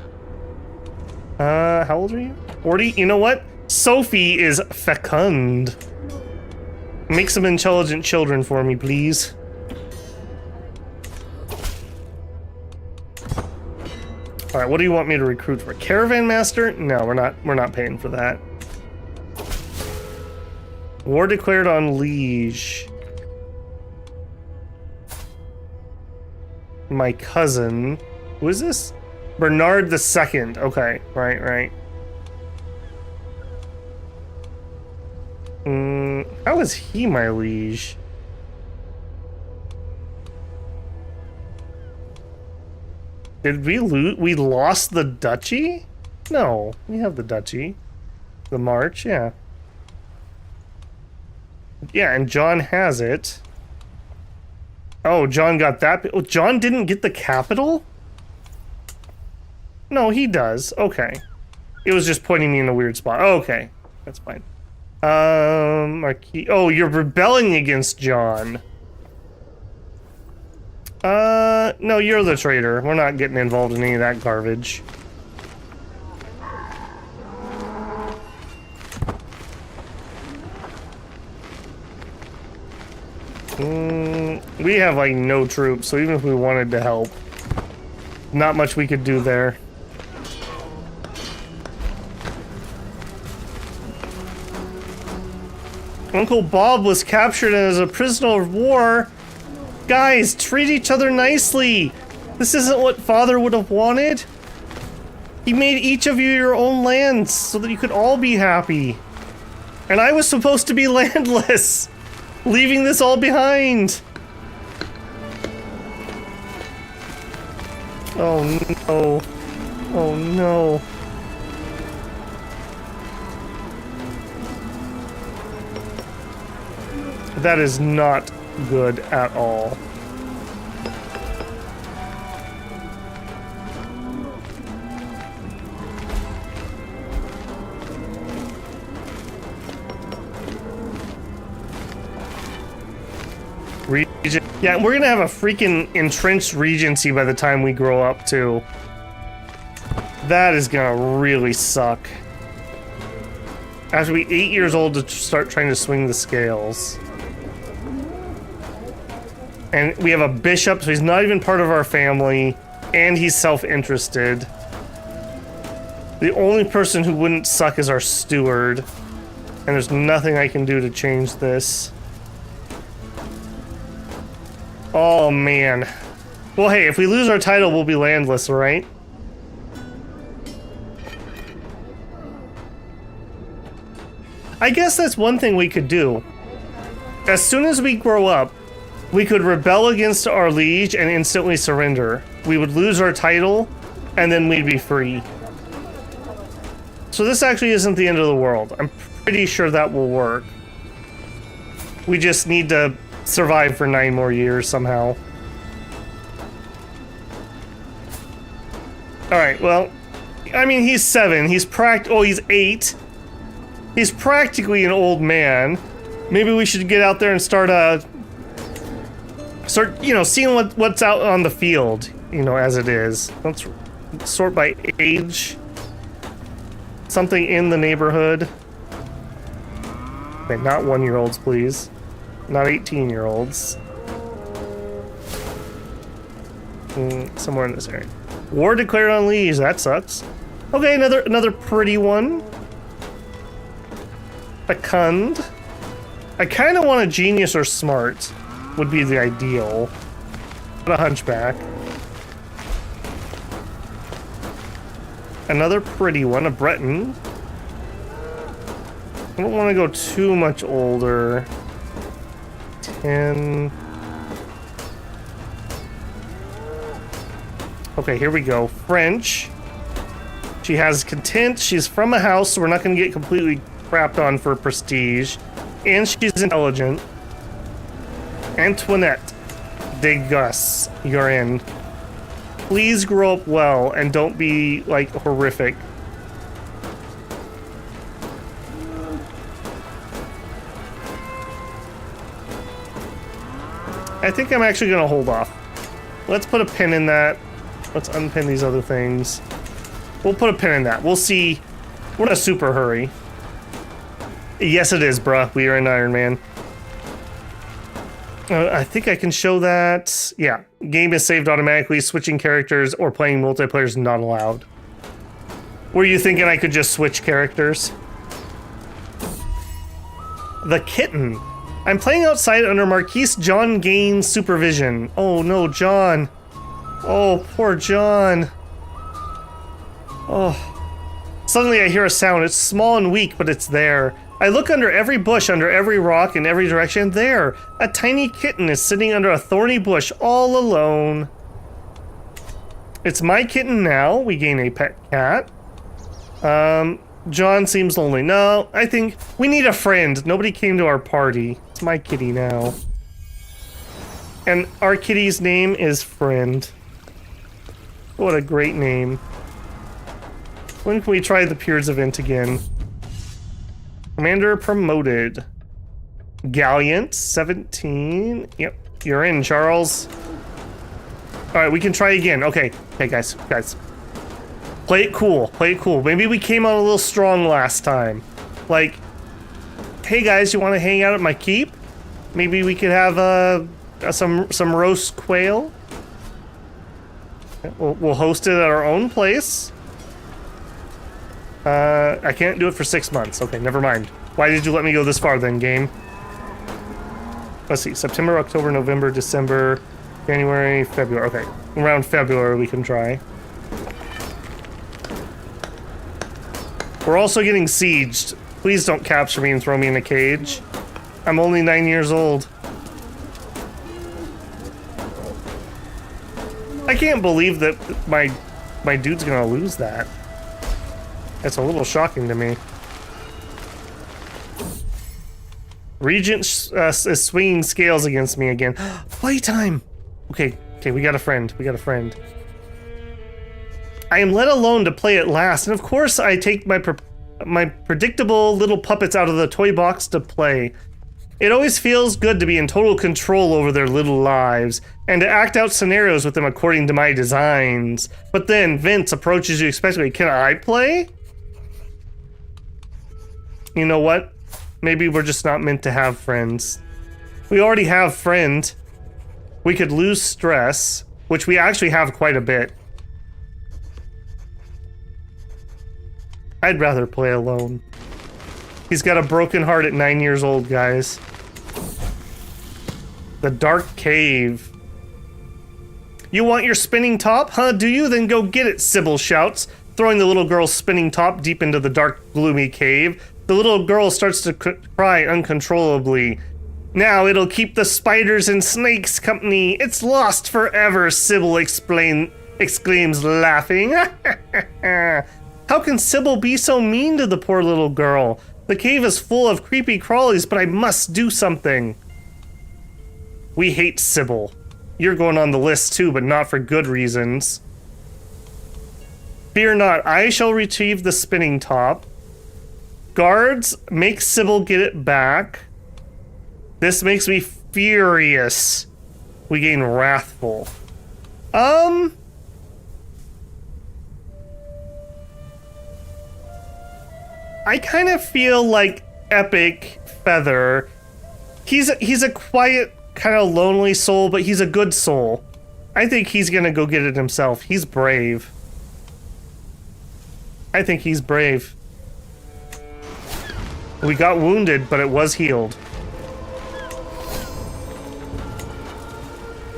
How old are you? 40? You know what? Sophie is fecund. Make some intelligent children for me, please. All right, what do you want me to recruit for? Caravan master? No, we're not paying for that. War declared on liege. My cousin. Who is this? Bernard II. Okay, right. How is he my liege? Did we lose? We lost the duchy? No, we have the duchy. The march, yeah. Yeah, and John has it. Oh, John got that. Oh, John didn't get the capital? No, he does. Okay. It was just pointing me in a weird spot. Oh, okay. That's fine. Marquis. Oh, you're rebelling against John. No, you're the traitor. We're not getting involved in any of that garbage. We have, like, no troops, so even if we wanted to help, not much we could do there. Uncle Bob was captured as a prisoner of war. Guys, treat each other nicely. This isn't what Father would have wanted. He made each of you your own lands so that you could all be happy. And I was supposed to be landless, leaving this all behind. Oh no. Oh no. That is not good at all. Yeah, we're gonna have a freaking entrenched regency by the time we grow up, too. That is gonna really suck. I have to be 8 years old to start trying to swing the scales. And we have a bishop, so he's not even part of our family, and he's self-interested. The only person who wouldn't suck is our steward, and there's nothing I can do to change this. Oh, man. Well, hey, if we lose our title, we'll be landless, right? I guess that's one thing we could do. As soon as we grow up, we could rebel against our liege and instantly surrender. We would lose our title, and then we'd be free. So this actually isn't the end of the world. I'm pretty sure that will work. We just need to survive for 9 more years somehow. Alright, well, I mean, he's 7. He's he's 8. He's practically an old man. Maybe we should get out there and start, you know, seeing what's out on the field, you know, as it is. Let's sort by age. Something in the neighborhood. Okay, not 1-year-olds, please. Not 18-year-olds. Somewhere in this area. War declared on liege. That sucks. Okay, another pretty one. Fecund. I kind of want a genius or smart. Would be the ideal. But a hunchback. Another pretty one, a Breton. I don't want to go too much older. 10. Okay, here we go. French. She has content. She's from a house, so we're not going to get completely crapped on for prestige. And she's intelligent. Antoinette de Gus, you're in. Please grow up well and don't be, like, horrific. I think I'm actually gonna hold off. Let's put a pin in that. Let's unpin these other things. We'll put a pin in that. We'll see. We're in a super hurry. Yes, it is, bruh. We are in Iron Man. I think I can show that. Yeah. Game is saved automatically. Switching characters or playing multiplayer is not allowed. Were you thinking I could just switch characters? The kitten. I'm playing outside under Marquess John Gaines' supervision. Oh no, John. Oh, poor John. Oh. Suddenly I hear a sound. It's small and weak, but it's there. I look under every bush, under every rock, in every direction. There, a tiny kitten is sitting under a thorny bush, all alone. It's my kitten now. We gain a pet cat. John seems lonely. No, I think we need a friend. Nobody came to our party. It's my kitty now. And our kitty's name is Friend. What a great name. When can we try the Piers event again? Commander promoted. Gallant, 17. Yep, you're in, Charles. Alright, we can try again. Okay, hey guys. Play it cool, play it cool. Maybe we came on a little strong last time. Like, hey guys, you want to hang out at my keep? Maybe we could have some roast quail. We'll host it at our own place. I can't do it for 6 months. Okay, never mind. Why did you let me go this far then, game? Let's see. September, October, November, December, January, February. Okay, around February we can try. We're also getting sieged. Please don't capture me and throw me in a cage. I'm only 9 years old. I can't believe that my dude's gonna lose that. That's a little shocking to me. Regent is swinging scales against me again. Playtime! Okay, we got a friend. I am let alone to play at last, and of course I take my predictable little puppets out of the toy box to play. It always feels good to be in total control over their little lives, and to act out scenarios with them according to my designs. But then Vince approaches you expectantly. Can I play? You know what? Maybe we're just not meant to have friends. We already have friend. We could lose stress, which we actually have quite a bit. I'd rather play alone. He's got a broken heart at 9 years old, guys. The Dark Cave. You want your spinning top? Huh, do you? Then go get it, Sybil shouts, throwing the little girl's spinning top deep into the dark, gloomy cave. The little girl starts to cry uncontrollably. Now it'll keep the spiders and snakes company. It's lost forever, Sybil exclaims, laughing. How can Sybil be so mean to the poor little girl? The cave is full of creepy crawlies, but I must do something. We hate Sybil. You're going on the list too, but not for good reasons. Fear not, I shall retrieve the spinning top. Guards, make Sybil get it back. This makes me furious. We gain wrathful. I kind of feel like Epic Feather. He's a quiet, kind of lonely soul, but he's a good soul. I think he's gonna go get it himself. He's brave. I think he's brave. We got wounded, but it was healed.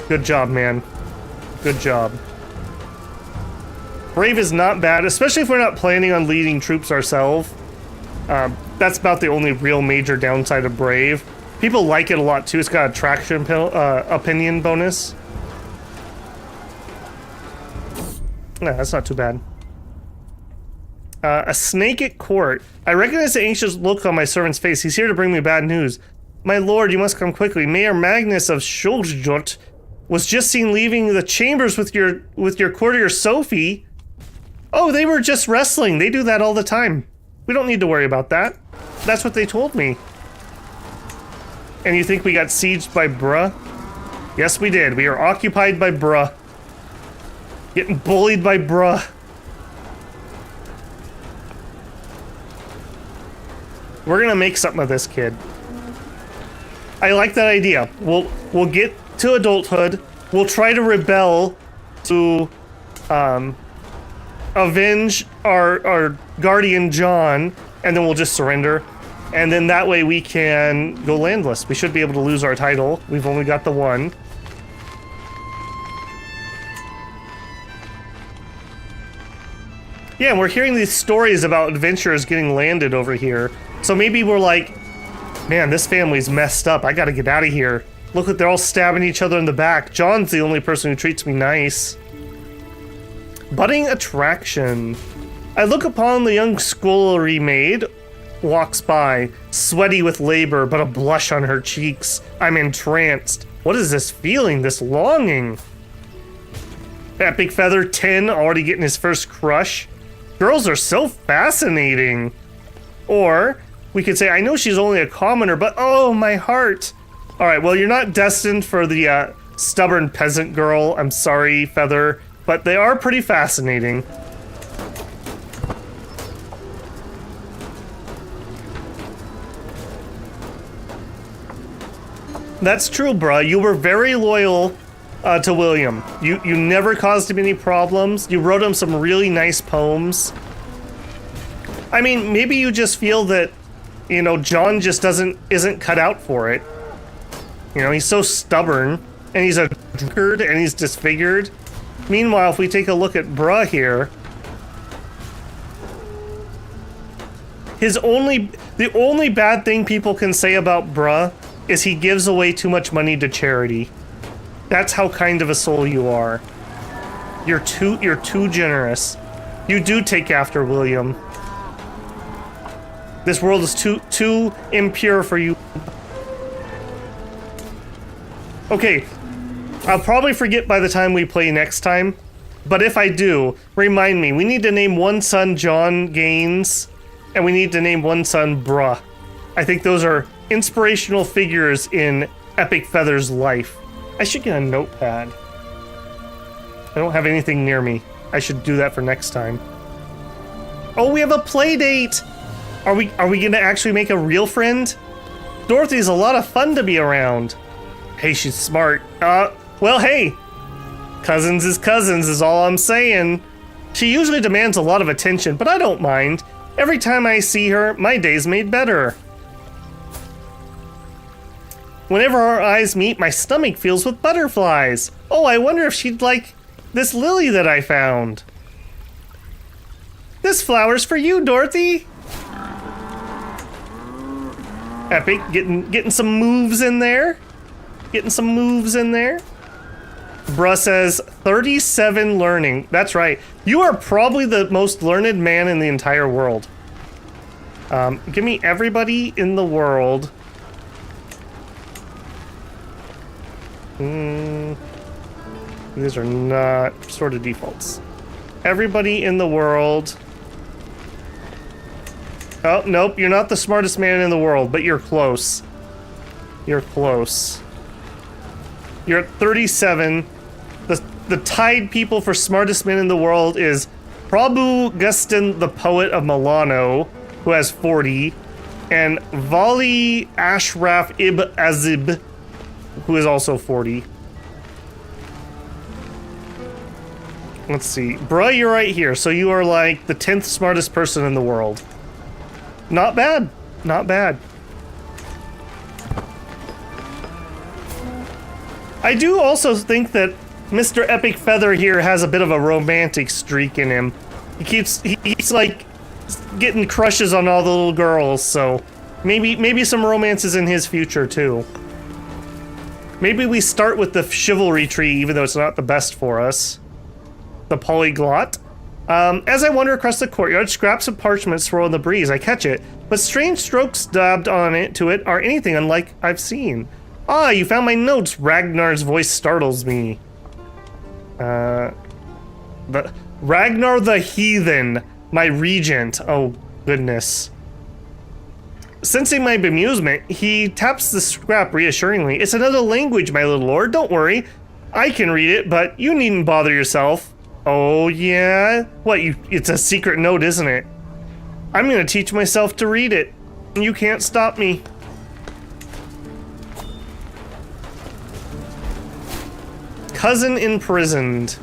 Good job, man. Good job. Brave is not bad, especially if we're not planning on leading troops ourselves. That's about the only real major downside of Brave. People like it a lot too. It's got a traction opinion bonus. Yeah, that's not too bad. A snake at court. I recognize the anxious look on my servant's face. He's here to bring me bad news. My lord, you must come quickly. Mayor Magnus of Schuljot was just seen leaving the chambers with your courtier Sophie. Oh, they were just wrestling. They do that all the time. We don't need to worry about that. That's what they told me. And you think we got sieged by bruh? Yes, we did. We are occupied by bruh. Getting bullied by bruh. We're gonna make something of this kid. I like that idea. We'll get to adulthood. We'll try to rebel to avenge our guardian John, and then we'll just surrender. And then that way we can go landless. We should be able to lose our title. We've only got the one. Yeah, and we're hearing these stories about adventurers getting landed over here. So maybe we're like, man, this family's messed up. I gotta get out of here. Look, they're all stabbing each other in the back. John's the only person who treats me nice. Budding attraction. I look upon the young scullery maid walks by, sweaty with labor, but a blush on her cheeks. I'm entranced. What is this feeling, this longing? Epic Feather 10 already getting his first crush. Girls are so fascinating. Or we could say, I know she's only a commoner, but oh, my heart. All right, well, you're not destined for the stubborn peasant girl. I'm sorry, Feather, but they are pretty fascinating. That's true, bruh. You were very loyal to William. You never caused him any problems. You wrote him some really nice poems. I mean, maybe you just feel that, you know, John just isn't cut out for it. You know, he's so stubborn, and he's a drunkard, and he's disfigured. Meanwhile, if we take a look at bruh here, the only bad thing people can say about bruh is he gives away too much money to charity. That's how kind of a soul you are. You're too generous. You do take after William. This world is too impure for you. Okay, I'll probably forget by the time we play next time, but if I do, remind me. We need to name one son John Gaines, and we need to name one son Bruh. I think those are inspirational figures in Epic Feather's life. I should get a notepad. I don't have anything near me. I should do that for next time. Oh, we have a play date! Are we gonna actually make a real friend? Dorothy's a lot of fun to be around. Hey, she's smart. Well, hey! Cousins is all I'm saying. She usually demands a lot of attention, but I don't mind. Every time I see her, my day's made better. Whenever our eyes meet, my stomach fills with butterflies. Oh, I wonder if she'd like this lily that I found. This flower's for you, Dorothy. Epic, getting some moves in there. Getting some moves in there. Bruh says 37 learning. That's right. You are probably the most learned man in the entire world. Give me everybody in the world. These are not sort of defaults. Everybody in the world. Oh, nope, you're not the smartest man in the world, but you're close. You're close. You're at 37. The tied people for smartest man in the world is Prabhu Gustin, the poet of Milano, who has 40, and Vali Ashraf Ibn Azib, who is also 40. Let's see. Bruh, you're right here. So you are like the 10th smartest person in the world. Not bad. Not bad. I do also think that Mr. Epic Feather here has a bit of a romantic streak in him. He's like getting crushes on all the little girls, so maybe some romance is in his future too. Maybe we start with the chivalry tree, even though it's not the best for us. The polyglot. As I wander across the courtyard, scraps of parchment swirl in the breeze. I catch it, but strange strokes dabbed on it are anything unlike I've seen. Ah, you found my notes. Ragnar's voice startles me. The Ragnar the Heathen, my regent. Oh, goodness. Sensing my bemusement, he taps the scrap reassuringly. It's another language, my little lord. Don't worry. I can read it, but you needn't bother yourself. Oh, yeah? What, it's a secret note, isn't it? I'm gonna teach myself to read it. You can't stop me. Cousin imprisoned.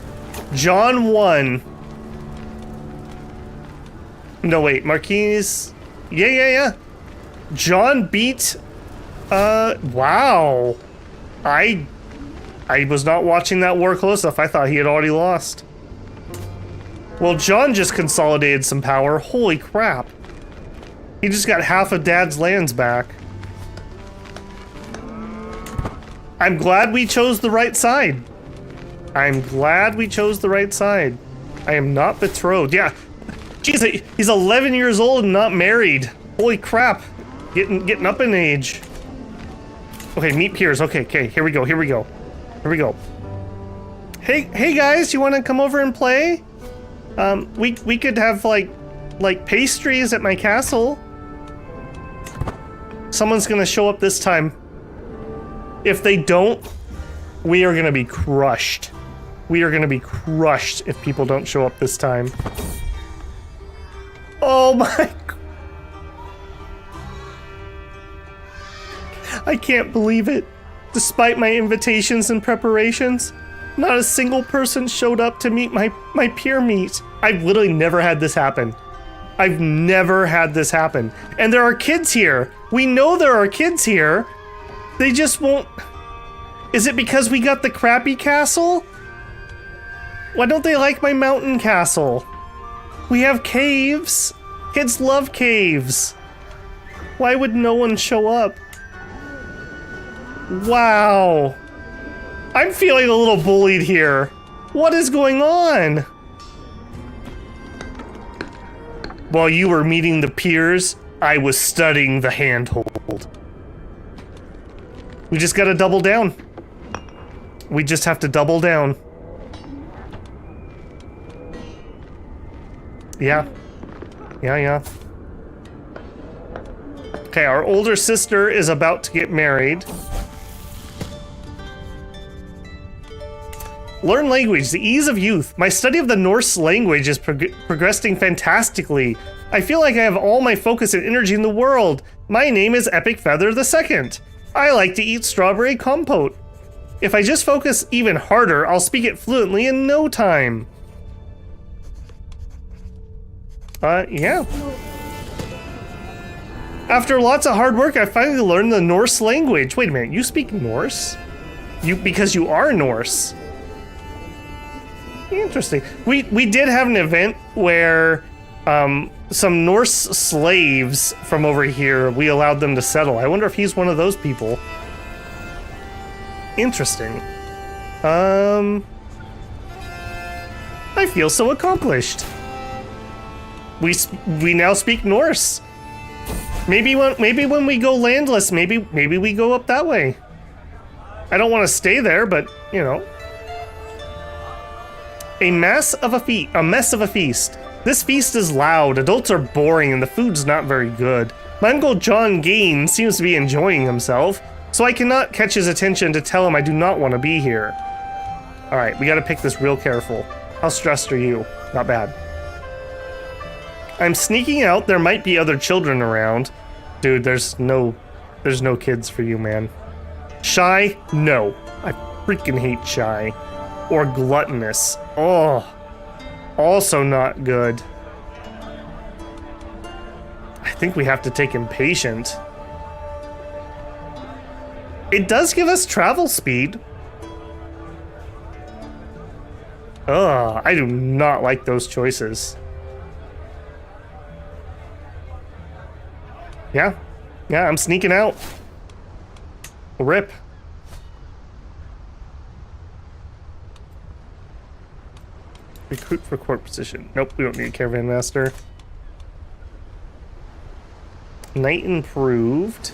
John 1. No, wait, Marquess. Yeah. John beat. Wow. I was not watching that war close enough. I thought he had already lost. Well, John just consolidated some power. Holy crap. He just got half of Dad's lands back. I'm glad we chose the right side. I'm glad we chose the right side. I am not betrothed. Yeah. Jeez, he's 11 years old and not married. Holy crap. Getting up in age. Okay, meet peers. Okay, here we go. Hey guys, you want to come over and play? We could have like pastries at my castle. Someone's gonna show up this time. If they don't, we are gonna be crushed. We are gonna be crushed if people don't show up this time. Oh my... I can't believe it. Despite my invitations and preparations, not a single person showed up to meet my peer meet. I've literally never had this happen. I've never had this happen. And there are kids here. We know there are kids here. They just won't... Is it because we got the crappy castle? Why don't they like my mountain castle? We have caves. Kids love caves. Why would no one show up? Wow. I'm feeling a little bullied here. What is going on? While you were meeting the peers, I was studying the handhold. We just gotta double down. We just have to double down. Yeah. Okay, our older sister is about to get married. Learn language, the ease of youth. My study of the Norse language is progressing fantastically. I feel like I have all my focus and energy in the world. My name is Epic Feather II. I like to eat strawberry compote. If I just focus even harder, I'll speak it fluently in no time. Yeah. After lots of hard work, I finally learned the Norse language. Wait a minute, you speak Norse? Because you are Norse. Interesting. We did have an event where some Norse slaves from over here, we allowed them to settle. I wonder if he's one of those people. Interesting. I feel so accomplished. We now speak Norse. Maybe when we go landless, maybe we go up that way. I don't want to stay there, but you know. A mess of a feast. This feast is loud, adults are boring, and the food's not very good. My Uncle John Gain seems to be enjoying himself, so I cannot catch his attention to tell him I do not want to be here. Alright, we gotta pick this real careful. How stressed are you? Not bad. I'm sneaking out, there might be other children around. Dude, there's no kids for you, man. Shy? No. I freaking hate shy. Or gluttonous. Oh. Also not good. I think we have to take impatient. It does give us travel speed. Ugh, I do not like those choices. Yeah, I'm sneaking out. Rip. Recruit for court position. Nope, we don't need a caravan master. Knight improved.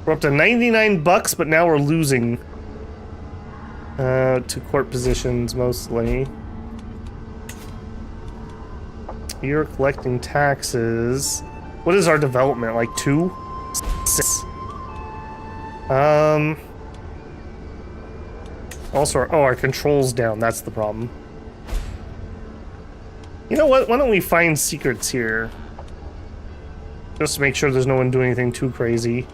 We're up to 99 bucks, but now we're losing to court positions mostly. You're collecting taxes. What is our development? Like 2? Also, oh, our control's down. That's the problem. You know what? Why don't we find secrets here? Just to make sure there's no one doing anything too crazy.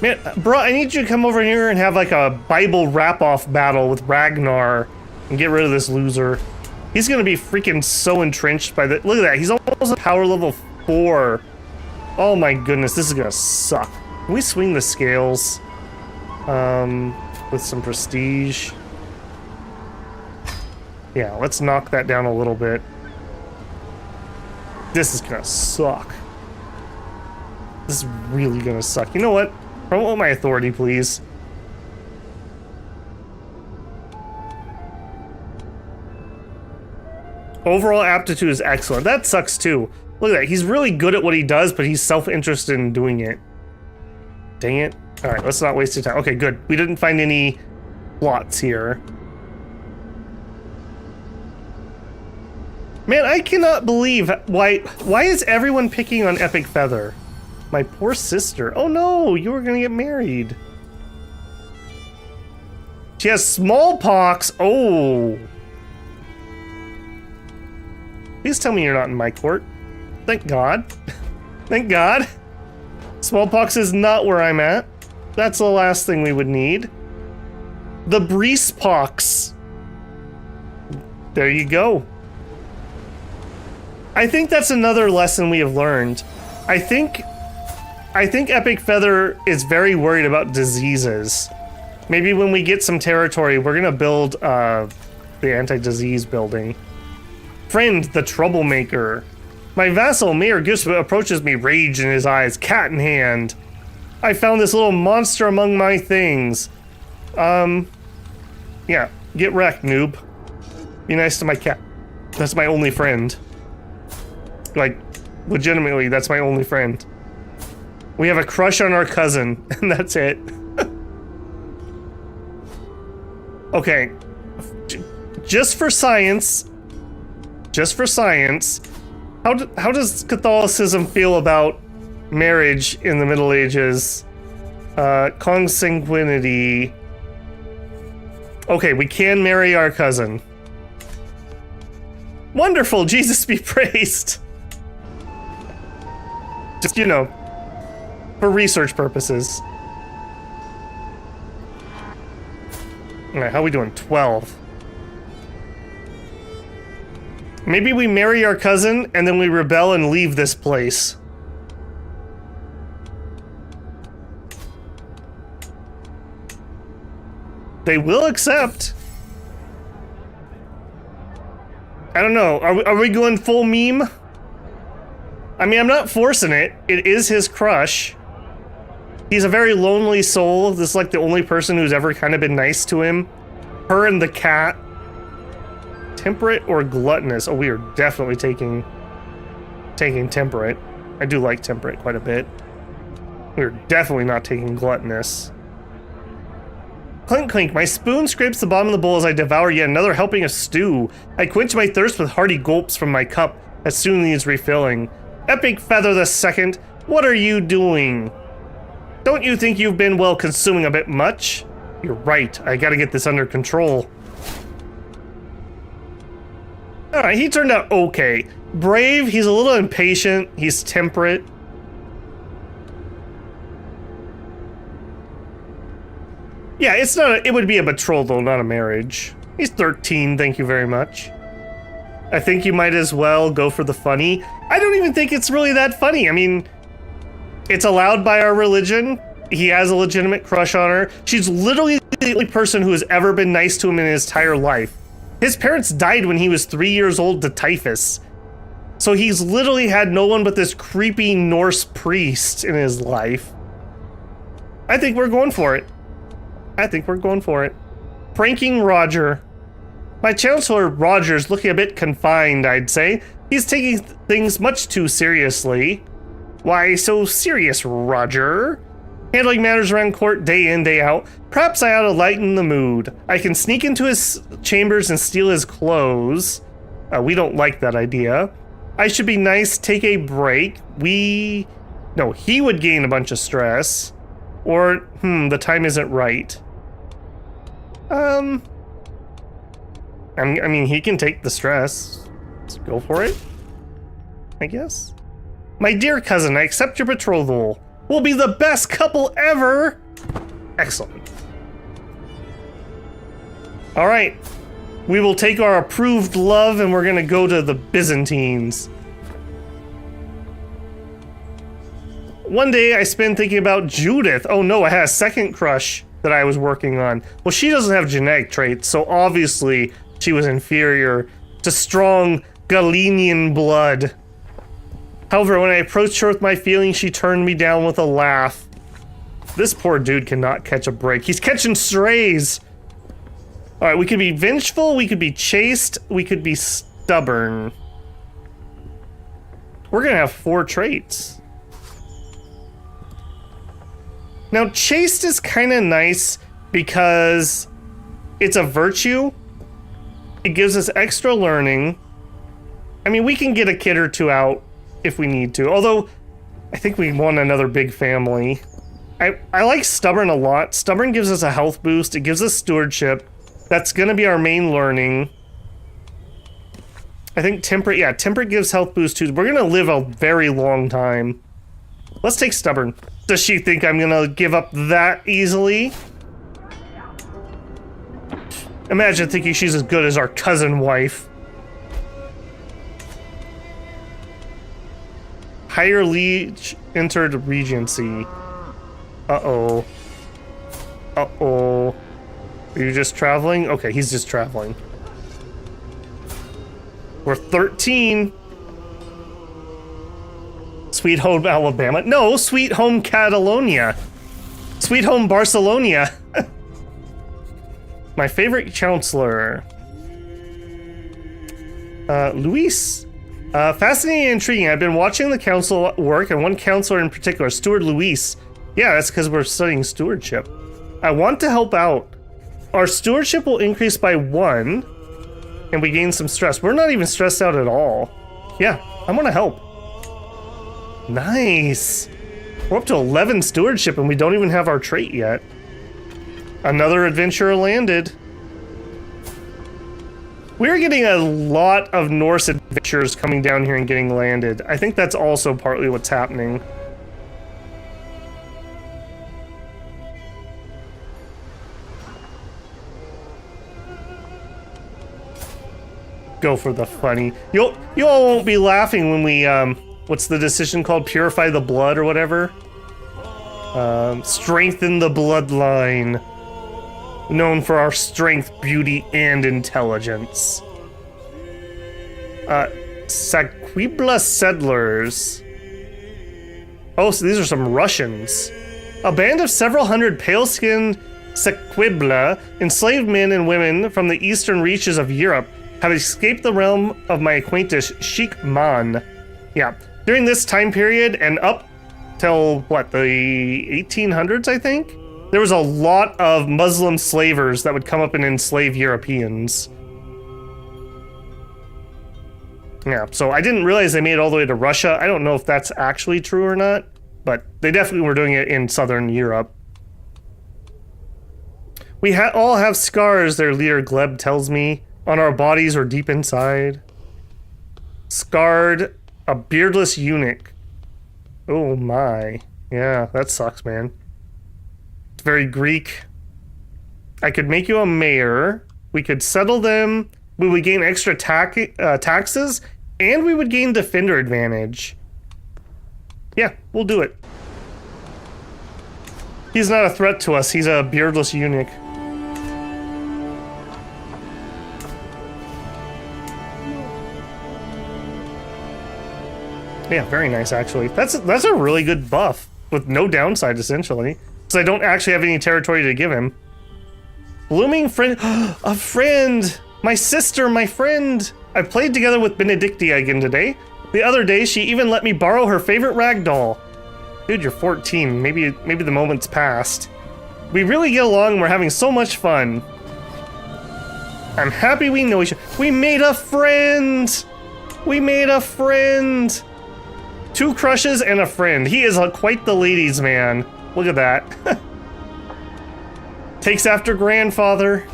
Man, bro, I need you to come over here and have like a Bible wrap-off battle with Ragnar and get rid of this loser. He's gonna be freaking so entrenched by the... Look at that, he's almost at power level 4. Oh my goodness, this is gonna suck. Can we swing the scales? With some prestige. Yeah, let's knock that down a little bit. This is gonna suck. This is really gonna suck. You know what? Promote my authority, please. Overall aptitude is excellent. That sucks too. Look at that. He's really good at what he does, but he's self-interested in doing it. Dang it. Alright, let's not waste your time. Okay, good. We didn't find any plots here. Man, I cannot believe why is everyone picking on Epic Feather? My poor sister. Oh no, you were gonna get married. She has smallpox. Oh. Please tell me you're not in my court. Thank God. Thank God. Smallpox is not where I'm at. That's the last thing we would need. The Breezepox. There you go. I think that's another lesson we have learned. I think Epic Feather is very worried about diseases. Maybe when we get some territory, we're gonna build the anti-disease building. Friend, the troublemaker. My vassal, Mayor Guspa, approaches me, rage in his eyes, cat in hand. I found this little monster among my things. Yeah, get wrecked, noob. Be nice to my cat. That's my only friend. Like, legitimately, that's my only friend. We have a crush on our cousin, and that's it. Okay. Just for science, how does Catholicism feel about marriage in the Middle Ages? Consanguinity. Okay, we can marry our cousin. Wonderful, Jesus be praised. Just, you know, for research purposes. Alright, how are we doing? 12. Maybe we marry our cousin and then we rebel and leave this place. They will accept. I don't know. Are we going full meme? I mean, I'm not forcing it. It is his crush. He's a very lonely soul. This is like the only person who's ever kind of been nice to him. Her and the cat. Temperate or gluttonous? Oh, we are definitely taking temperate. I do like temperate quite a bit. We're definitely not taking gluttonous. Clink clink, my spoon scrapes the bottom of the bowl as I devour yet another helping of stew. I quench my thirst with hearty gulps from my cup as soon as refilling. Epic Feather the Second, what are you doing? Don't you think you've been, well, consuming a bit much? You're right, I gotta get this under control. Alright, he turned out okay. Brave, he's a little impatient, he's temperate. Yeah, it would be a betrothal, not a marriage. He's 13, thank you very much. I think you might as well go for the funny. I don't even think it's really that funny. I mean, it's allowed by our religion. He has a legitimate crush on her. She's literally the only person who has ever been nice to him in his entire life. His parents died when he was 3 years old to typhus. So he's literally had no one but this creepy Norse priest in his life. I think we're going for it. Pranking Roger. My Chancellor Roger's looking a bit confined, I'd say. He's taking things much too seriously. Why so serious, Roger? Handling matters around court day in, day out. Perhaps I ought to lighten the mood. I can sneak into his chambers and steal his clothes. We don't like that idea. I should be nice, take a break. No, he would gain a bunch of stress. Or, the time isn't right. I mean, he can take the stress. Let's go for it, I guess. My dear cousin, I accept your betrothal. We'll be the best couple ever! Excellent. All right. We will take our approved love and we're gonna go to the Byzantines. One day I spent thinking about Judith. Oh no, I had a second crush that I was working on. Well, she doesn't have genetic traits, so obviously she was inferior to strong Galenian blood. However, when I approached her with my feelings, she turned me down with a laugh. This poor dude cannot catch a break. He's catching strays. All right, we could be vengeful, we could be chaste, we could be stubborn. We're gonna have 4 traits. Now, chaste is kind of nice because it's a virtue. It gives us extra learning. I mean, we can get a kid or 2 out if we need to, although I think we want another big family. I like stubborn a lot. Stubborn gives us a health boost. It gives us stewardship. That's gonna be our main learning. I think temperate, yeah, temperate gives health boost too. We're gonna live a very long time. Let's take stubborn. Does she think I'm gonna give up that easily? Imagine thinking she's as good as our cousin wife. Higher liege entered regency. Uh-oh. Uh-oh. Are you just traveling? Okay, he's just traveling. We're 13. Sweet home Alabama. No, sweet home Catalonia. Sweet home Barcelona. My favorite counselor. Luis. Fascinating and intriguing. I've been watching the council work, and one counselor in particular, Steward Luis. Yeah, that's because we're studying stewardship. I want to help out. Our stewardship will increase by 1, and we gain some stress. We're not even stressed out at all. Yeah, I'm gonna help. Nice. We're up to 11 stewardship, and we don't even have our trait yet. Another adventurer landed. We're getting a lot of Norse adventurers coming down here and getting landed. I think that's also partly what's happening. Go for the funny. You all won't be laughing when we, what's the decision called? Purify the blood or whatever? Strengthen the bloodline. Known for our strength, beauty, and intelligence. Saquibla settlers. Oh, so these are some Russians. A band of several hundred pale-skinned Saquibla, enslaved men and women from the eastern reaches of Europe, have escaped the realm of my acquaintance Sheikh Man. Yeah, during this time period and up till, what, the 1800s, I think? There was a lot of Muslim slavers that would come up and enslave Europeans. Yeah, so I didn't realize they made it all the way to Russia. I don't know if that's actually true or not, but they definitely were doing it in southern Europe. We all have scars, their leader Gleb tells me, on our bodies or deep inside. Scarred, a beardless eunuch. Oh my. Yeah, that sucks, man. It's very Greek. I could make you a mayor. We could settle them. We would gain extra taxes, and we would gain defender advantage. Yeah, we'll do it. He's not a threat to us. He's a beardless eunuch. Yeah, very nice, actually. That's a really good buff, with no downside, essentially. Because I don't actually have any territory to give him. Blooming friend... A friend! My sister, my friend! I played together with Benedictia again today. The other day, she even let me borrow her favorite ragdoll. Dude, you're 14. Maybe the moment's passed. We really get along and we're having so much fun. I'm happy we know each other. We made a friend! We made a friend! 2 crushes and a friend. He is quite the ladies' man. Look at that. Takes after grandfather.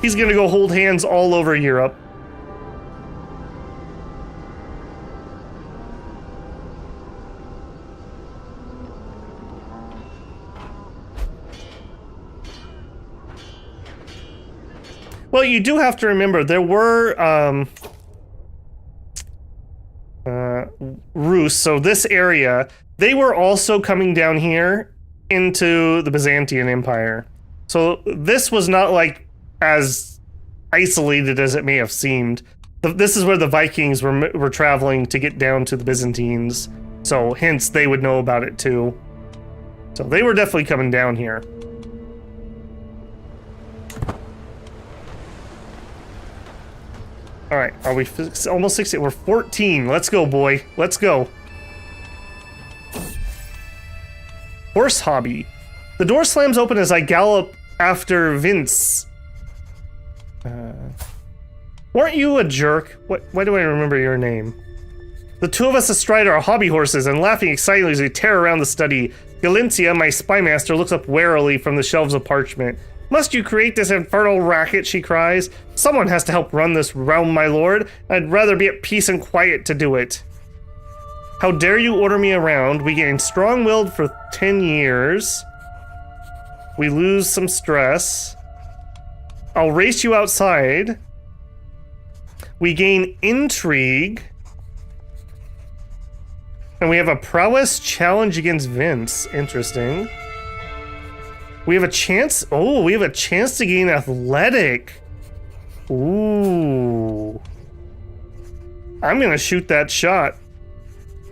He's gonna go hold hands all over Europe. Well, you do have to remember, there were, Rus, so this area, they were also coming down here into the Byzantian Empire. So this was not, like, as isolated as it may have seemed. This is where the Vikings were traveling to get down to the Byzantines. So, hence, they would know about it, too. So, they were definitely coming down here. Alright, are we almost 60? We're 14. Let's go, boy. Let's go. Horse hobby. The door slams open as I gallop after Vince. Weren't you a jerk? Why do I remember your name? The two of us astride our hobby horses and laughing excitedly as we tear around the study. Galincia, my spymaster, looks up warily from the shelves of parchment. Must you create this infernal racket, she cries. Someone has to help run this realm, my lord. I'd rather be at peace and quiet to do it. How dare you order me around? We gain strong-willed for 10 years. We lose some stress. I'll race you outside. We gain intrigue. And we have a prowess challenge against Vince. Interesting. We have a chance. Oh, we have a chance to gain athletic. Ooh. I'm gonna shoot that shot.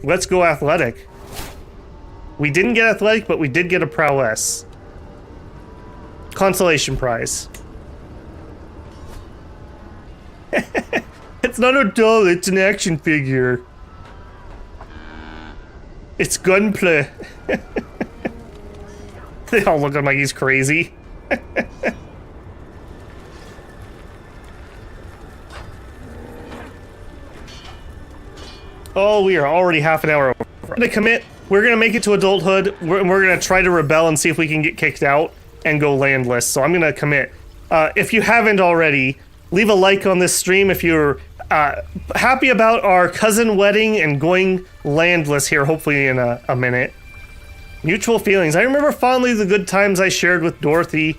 Let's go athletic. We didn't get athletic, but we did get a prowess. Consolation prize. It's not a doll, it's an action figure. It's gunplay. They all look at him like he's crazy. Oh, we are already half an hour over. We're gonna commit. We're gonna make it to adulthood. We're gonna try to rebel and see if we can get kicked out and go landless. So I'm gonna commit. If you haven't already, leave a like on this stream if you're happy about our cousin wedding and going landless here, hopefully in a minute. Mutual feelings. I remember fondly the good times I shared with Dorothy,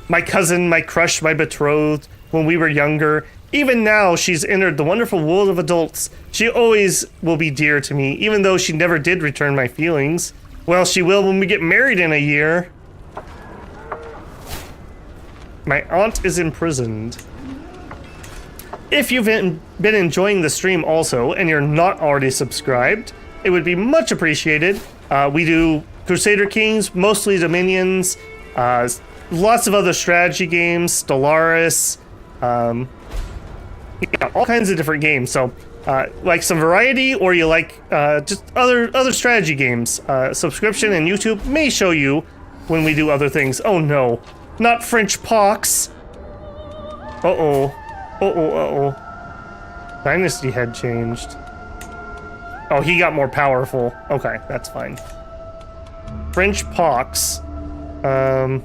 my cousin, my crush, my betrothed, when we were younger. Even now, she's entered the wonderful world of adults. She always will be dear to me, even though she never did return my feelings. Well, she will when we get married in a year. My aunt is imprisoned. If you've been enjoying the stream also, and you're not already subscribed, it would be much appreciated. We do Crusader Kings, mostly Dominions, lots of other strategy games, Stellaris, yeah, all kinds of different games. So, like some variety, or you like just other strategy games. Subscription and YouTube may show you when we do other things. Oh no, not French pox. Uh-oh. Dynasty had changed. Oh, he got more powerful. Okay, that's fine. French pox. That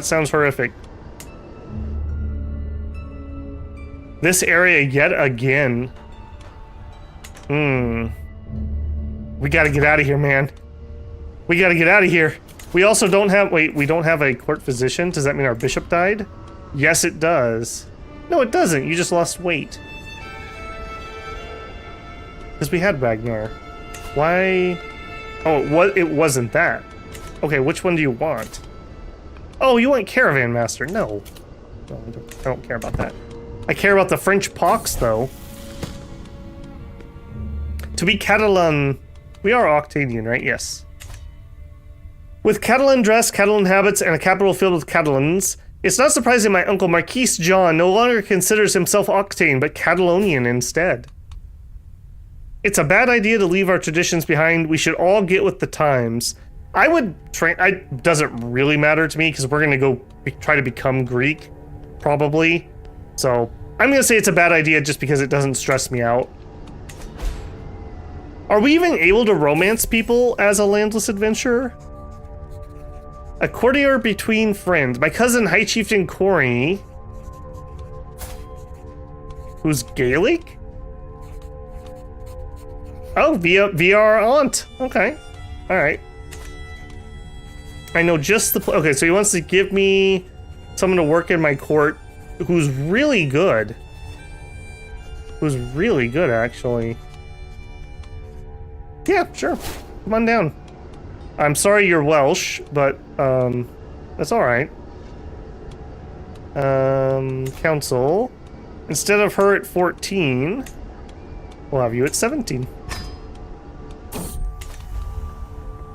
sounds horrific. This area yet again. We gotta get out of here, man. We gotta get out of here. We also don't have, wait, we don't have a court physician. Does that mean our bishop died? Yes, it does. No, it doesn't. You just lost weight. Because we had Ragnar. Why? Oh, it wasn't that. Okay, which one do you want? Oh, you want Caravan Master. No. No, I don't care about that. I care about the French pox, though. To be Catalan... We are Octadian, right? Yes. With Catalan dress, Catalan habits, and a capital filled with Catalans, it's not surprising my uncle Marquess John no longer considers himself Octane, but Catalonian instead. It's a bad idea to leave our traditions behind. We should all get with the times. I would train... It doesn't really matter to me, because we're going to go try to become Greek, probably. So, I'm going to say it's a bad idea just because it doesn't stress me out. Are we even able to romance people as a landless adventurer? A courtier between friends. My cousin High Chieftain Corey, who's Gaelic? Oh, via our aunt. Okay. All right. I know just the... Okay, so he wants to give me someone to work in my court who's really good. Who's really good, actually. Yeah, sure. Come on down. I'm sorry you're Welsh, but, that's alright. Council. Instead of her at 14, we'll have you at 17.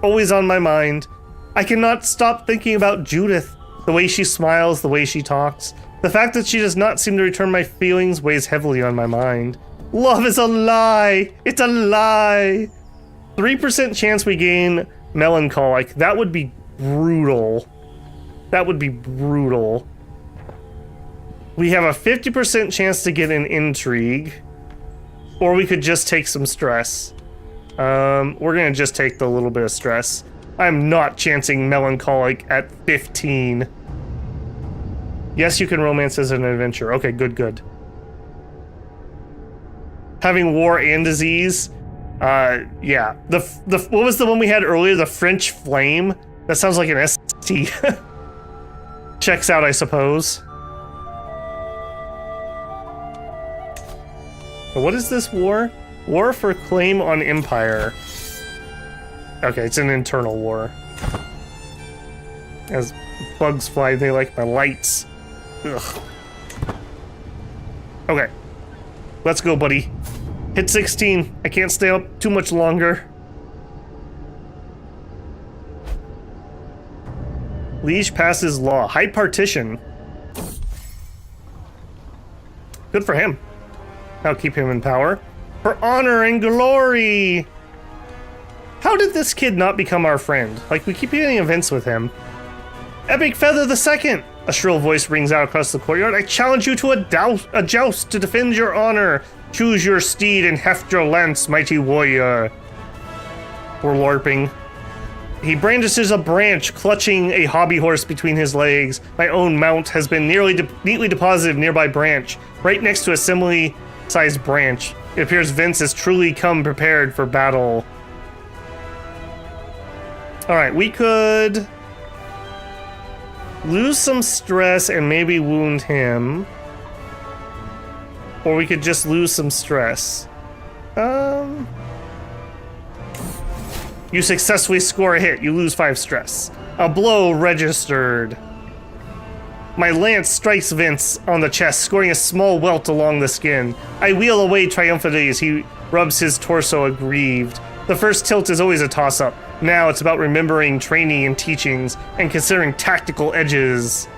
Always on my mind. I cannot stop thinking about Judith. The way she smiles, the way she talks. The fact that she does not seem to return my feelings weighs heavily on my mind. Love is a lie! It's a lie! 3% chance we gain melancholic. That would be brutal. That would be brutal. We have a 50% chance to get an intrigue. Or we could just take some stress. We're gonna just take the little bit of stress. I'm not chancing melancholic at 15. Yes, you can romance as an adventurer. Okay, good, good. Having war and disease. Yeah. What was the one we had earlier? The French Flame? That sounds like an ST. Checks out, I suppose. What is this war? War for claim on empire. Okay, it's an internal war. As bugs fly, they like my lights. Ugh. Okay. Let's go, buddy. Hit 16. I can't stay up too much longer. Liege passes law. High partition. Good for him. I'll keep him in power. For honor and glory! How did this kid not become our friend? Like, we keep getting events with him. Epic Feather the Second! A shrill voice rings out across the courtyard. I challenge you to a joust to defend your honor. Choose your steed and heft your lance, mighty warrior. We're LARPing. He brandishes a branch, clutching a hobby horse between his legs. My own mount has been neatly deposited nearby branch, right next to a similarly sized branch. It appears Vince has truly come prepared for battle. Alright, we could lose some stress and maybe wound him. Or we could just lose some stress. You successfully score a hit. You lose 5 stress. A blow registered. My lance strikes Vince on the chest, scoring a small welt along the skin. I wheel away triumphantly as he rubs his torso aggrieved. The first tilt is always a toss-up. Now it's about remembering training and teachings and considering tactical edges.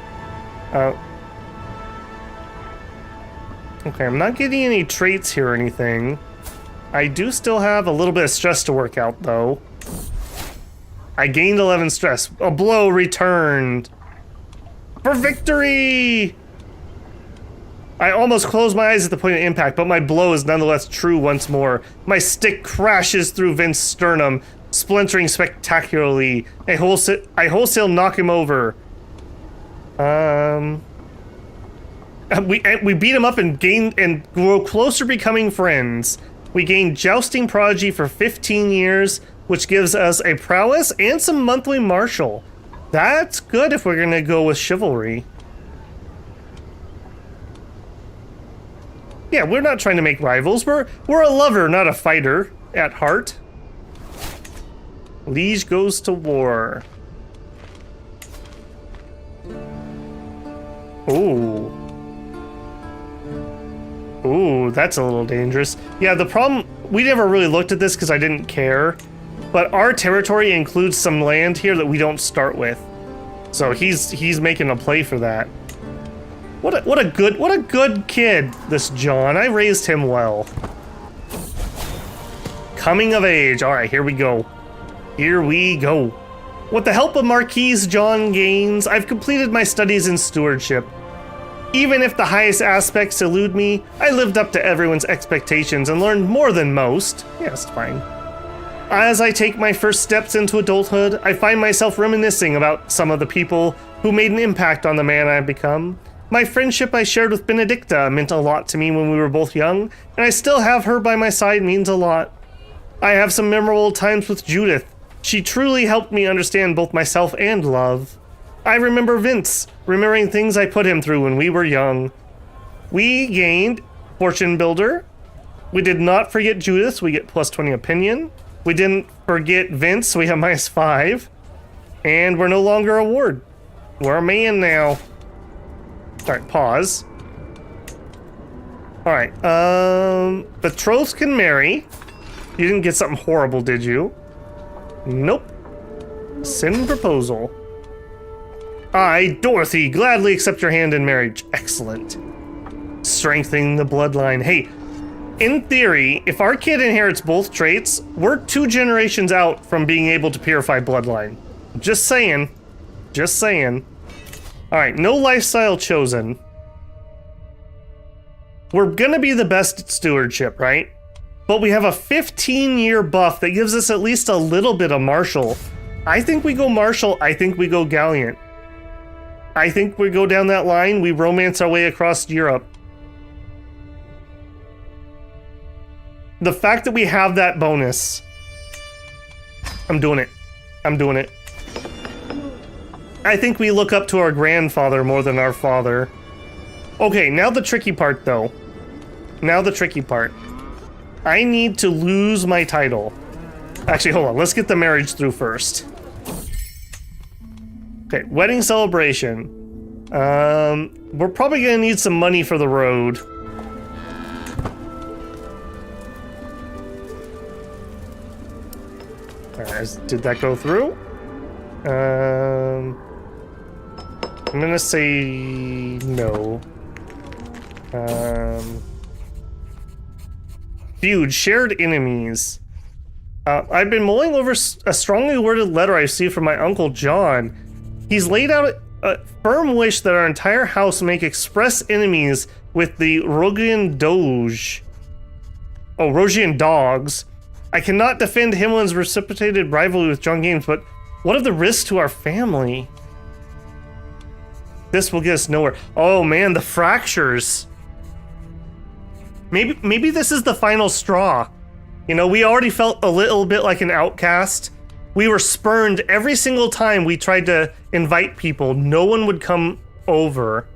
Okay, I'm not getting any traits here or anything. I do still have a little bit of stress to work out, though. I gained 11 stress. A blow returned. For victory! I almost closed my eyes at the point of impact, but my blow is nonetheless true once more. My stick crashes through Vince's sternum, splintering spectacularly. I wholesale knock him over. We beat him up and grow closer, becoming friends. We gain Jousting Prodigy for 15 years, which gives us a prowess and some monthly martial. That's good if we're gonna go with chivalry. Yeah, we're not trying to make rivals. We're a lover, not a fighter, at heart. Liege goes to war. Ooh. Ooh, that's a little dangerous. Yeah, the problem... We never really looked at this because I didn't care. But our territory includes some land here that we don't start with. So he's making a play for that. What a good kid, this John. I raised him well. Coming of age. All right, here we go. Here we go. With the help of Marquess John Gaines, I've completed my studies in stewardship. Even if the highest aspects elude me, I lived up to everyone's expectations and learned more than most. Yeah, it's fine. As I take my first steps into adulthood, I find myself reminiscing about some of the people who made an impact on the man I've become. My friendship I shared with Benedicta meant a lot to me when we were both young, and I still have her by my side means a lot. I have some memorable times with Judith. She truly helped me understand both myself and love. I remember Vince, remembering things I put him through when we were young. We gained Fortune Builder. We did not forget Judith, we get plus 20 opinion. We didn't forget Vince, we have minus 5. And we're no longer a ward. We're a man now. Alright, pause. Alright, betrothed can marry. You didn't get something horrible, did you? Nope. Send proposal. I, Dorothy, gladly accept your hand in marriage. Excellent. Strengthening the bloodline. Hey, in theory, if our kid inherits both traits, we're 2 generations out from being able to purify bloodline. Just saying. Just saying. Alright, no lifestyle chosen. We're gonna be the best at stewardship, right? But we have a 15-year buff that gives us at least a little bit of martial. I think we go martial, I think we go gallant. I think we go down that line, we romance our way across Europe. The fact that we have that bonus, I'm doing it. I'm doing it. I think we look up to our grandfather more than our father. Okay, now the tricky part though. Now the tricky part. I need to lose my title. Actually, hold on. Let's get the marriage through first. Okay, wedding celebration. We're probably gonna need some money for the road. Alright, did that go through? I'm gonna say no. Feud, shared enemies. I've been mulling over a strongly worded letter I received from my uncle John. He's laid out a firm wish that our entire house make express enemies with the Rogian Doge. Oh, Rogian dogs. I cannot defend Himlin's reciprocated rivalry with John Games, but what of the risks to our family? This will get us nowhere. Oh man, the fractures. Maybe this is the final straw. You know, we already felt a little bit like an outcast. We were spurned every single time we tried to invite people. No one would come over.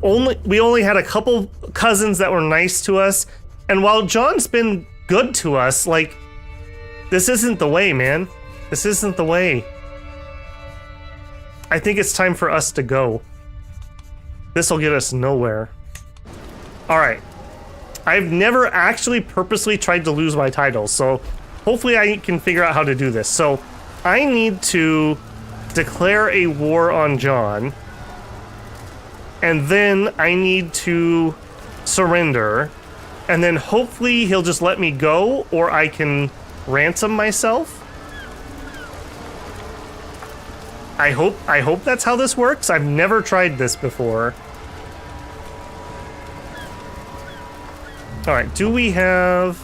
We only had a couple cousins that were nice to us. And while John's been good to us, like, this isn't the way, man. This isn't the way. I think it's time for us to go. This'll get us nowhere. Alright. I've never actually purposely tried to lose my title, so hopefully I can figure out how to do this. So I need to declare a war on John, and then I need to surrender, and then hopefully he'll just let me go, or I can ransom myself. I hope that's how this works. I've never tried this before. Alright, do we have...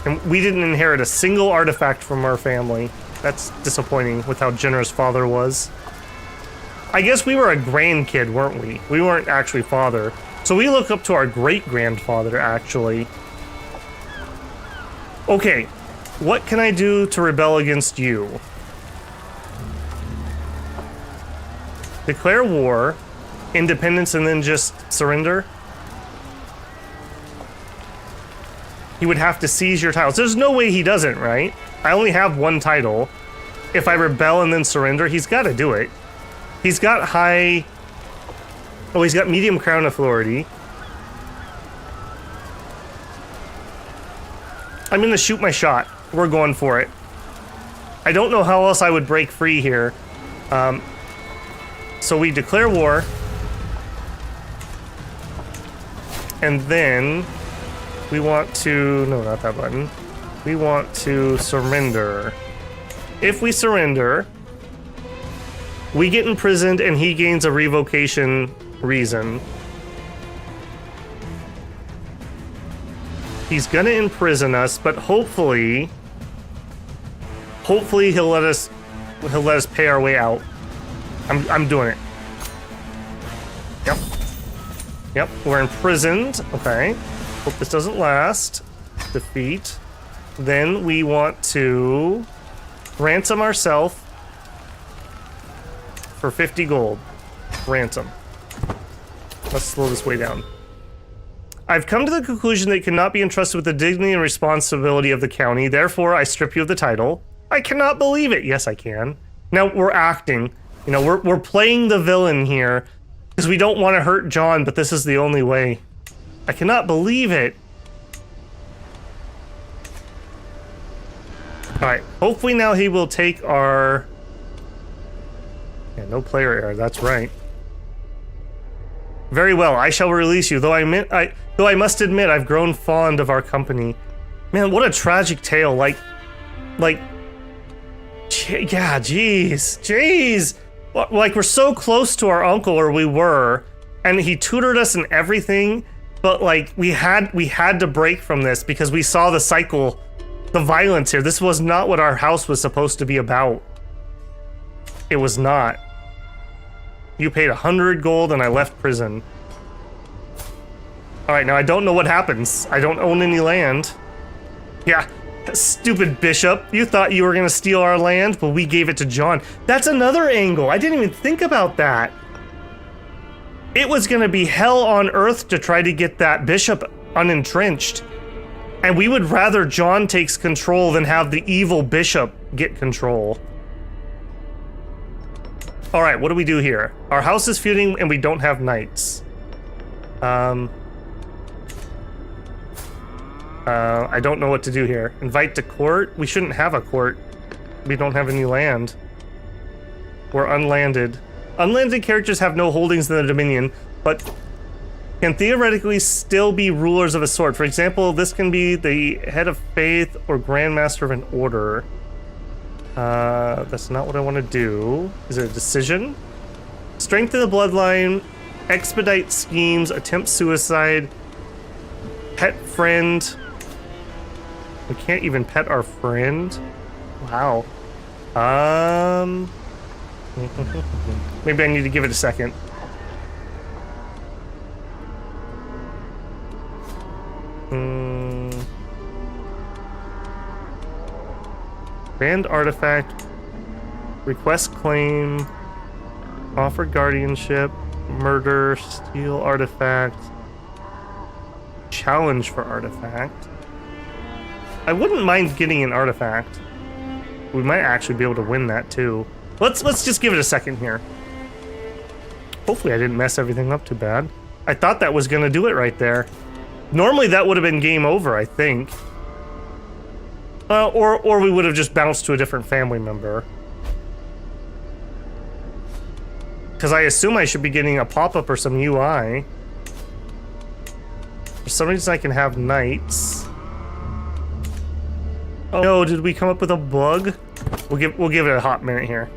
And we didn't inherit a single artifact from our family. That's disappointing with how generous father was. I guess we were a grandkid, weren't we? We weren't actually father. So we look up to our great-grandfather, actually. Okay, what can I do to rebel against you? Declare war, independence, and then just surrender? He would have to seize your titles. There's no way he doesn't, right? I only have one title. If I rebel and then surrender, he's got to do it. He's got high... Oh, he's got medium crown authority. I'm gonna shoot my shot. We're going for it. I don't know how else I would break free here. So we declare war. And then... we want to... no, not that button. We want to surrender. If we surrender, we get imprisoned and he gains a revocation reason. He's gonna imprison us, but hopefully Hopefully he'll let us pay our way out. I'm doing it. Yep. Yep, we're imprisoned. Okay. Hope this doesn't last. Defeat. Then we want to ransom ourselves for 50 gold. Ransom. Let's slow this way down. I've come to the conclusion that you cannot be entrusted with the dignity and responsibility of the county. Therefore, I strip you of the title. I cannot believe it. Yes, I can. Now, we're acting. You know, we're playing the villain here because we don't want to hurt John, but this is the only way. I cannot believe it. Alright, hopefully now he will take our... Yeah, no player error, that's right. Very well, I shall release you, though I must admit I've grown fond of our company. Man, what a tragic tale, yeah, jeez. Like, we're so close to our uncle, or we were, and he tutored us and everything, but like, we had to break from this because we saw the cycle, the violence here. This was not what our house was supposed to be about. It was not. You paid 100 gold and I left prison. Alright, now I don't know what happens. I don't own any land. Yeah, stupid bishop. You thought you were gonna steal our land, but we gave it to John. That's another angle. I didn't even think about that. It was gonna be hell on earth to try to get that bishop unentrenched. And we would rather John takes control than have the evil bishop get control. Alright, what do we do here? Our house is feuding and we don't have knights. I don't know what to do here. Invite to court? We shouldn't have a court. We don't have any land. We're unlanded. Unlanded characters have no holdings in the Dominion, but can theoretically still be rulers of a sort. For example, this can be the head of faith or grandmaster of an order. That's not what I want to do. Is it a decision? Strengthen the bloodline, expedite schemes, attempt suicide, pet friend. We can't even pet our friend. Wow. Maybe I need to give it a second. Banned artifact, request claim, offer guardianship, murder, steal artifact, challenge for artifact. I wouldn't mind getting an artifact. We might actually be able to win that too. Let's just give it a second here. Hopefully I didn't mess everything up too bad. I thought that was gonna do it right there. Normally that would have been game over, I think. Or we would have just bounced to a different family member. Because I assume I should be getting a pop-up or some UI. For some reason I can have knights. Oh no, did we come up with a bug? We'll give it a hot minute here.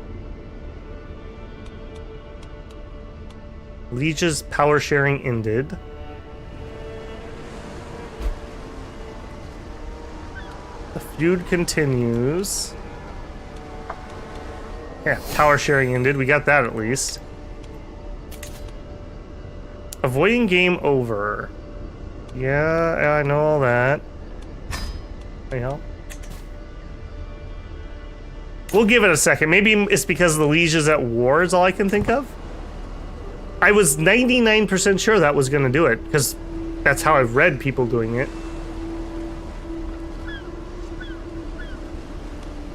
Liege's power sharing ended. The feud continues. Yeah, power sharing ended. We got that at least. Avoiding game over. Yeah, I know all that. Hey, help. We'll give it a second. Maybe it's because the liege is at war is all I can think of. I was 99% sure that was going to do it, because that's how I've read people doing it.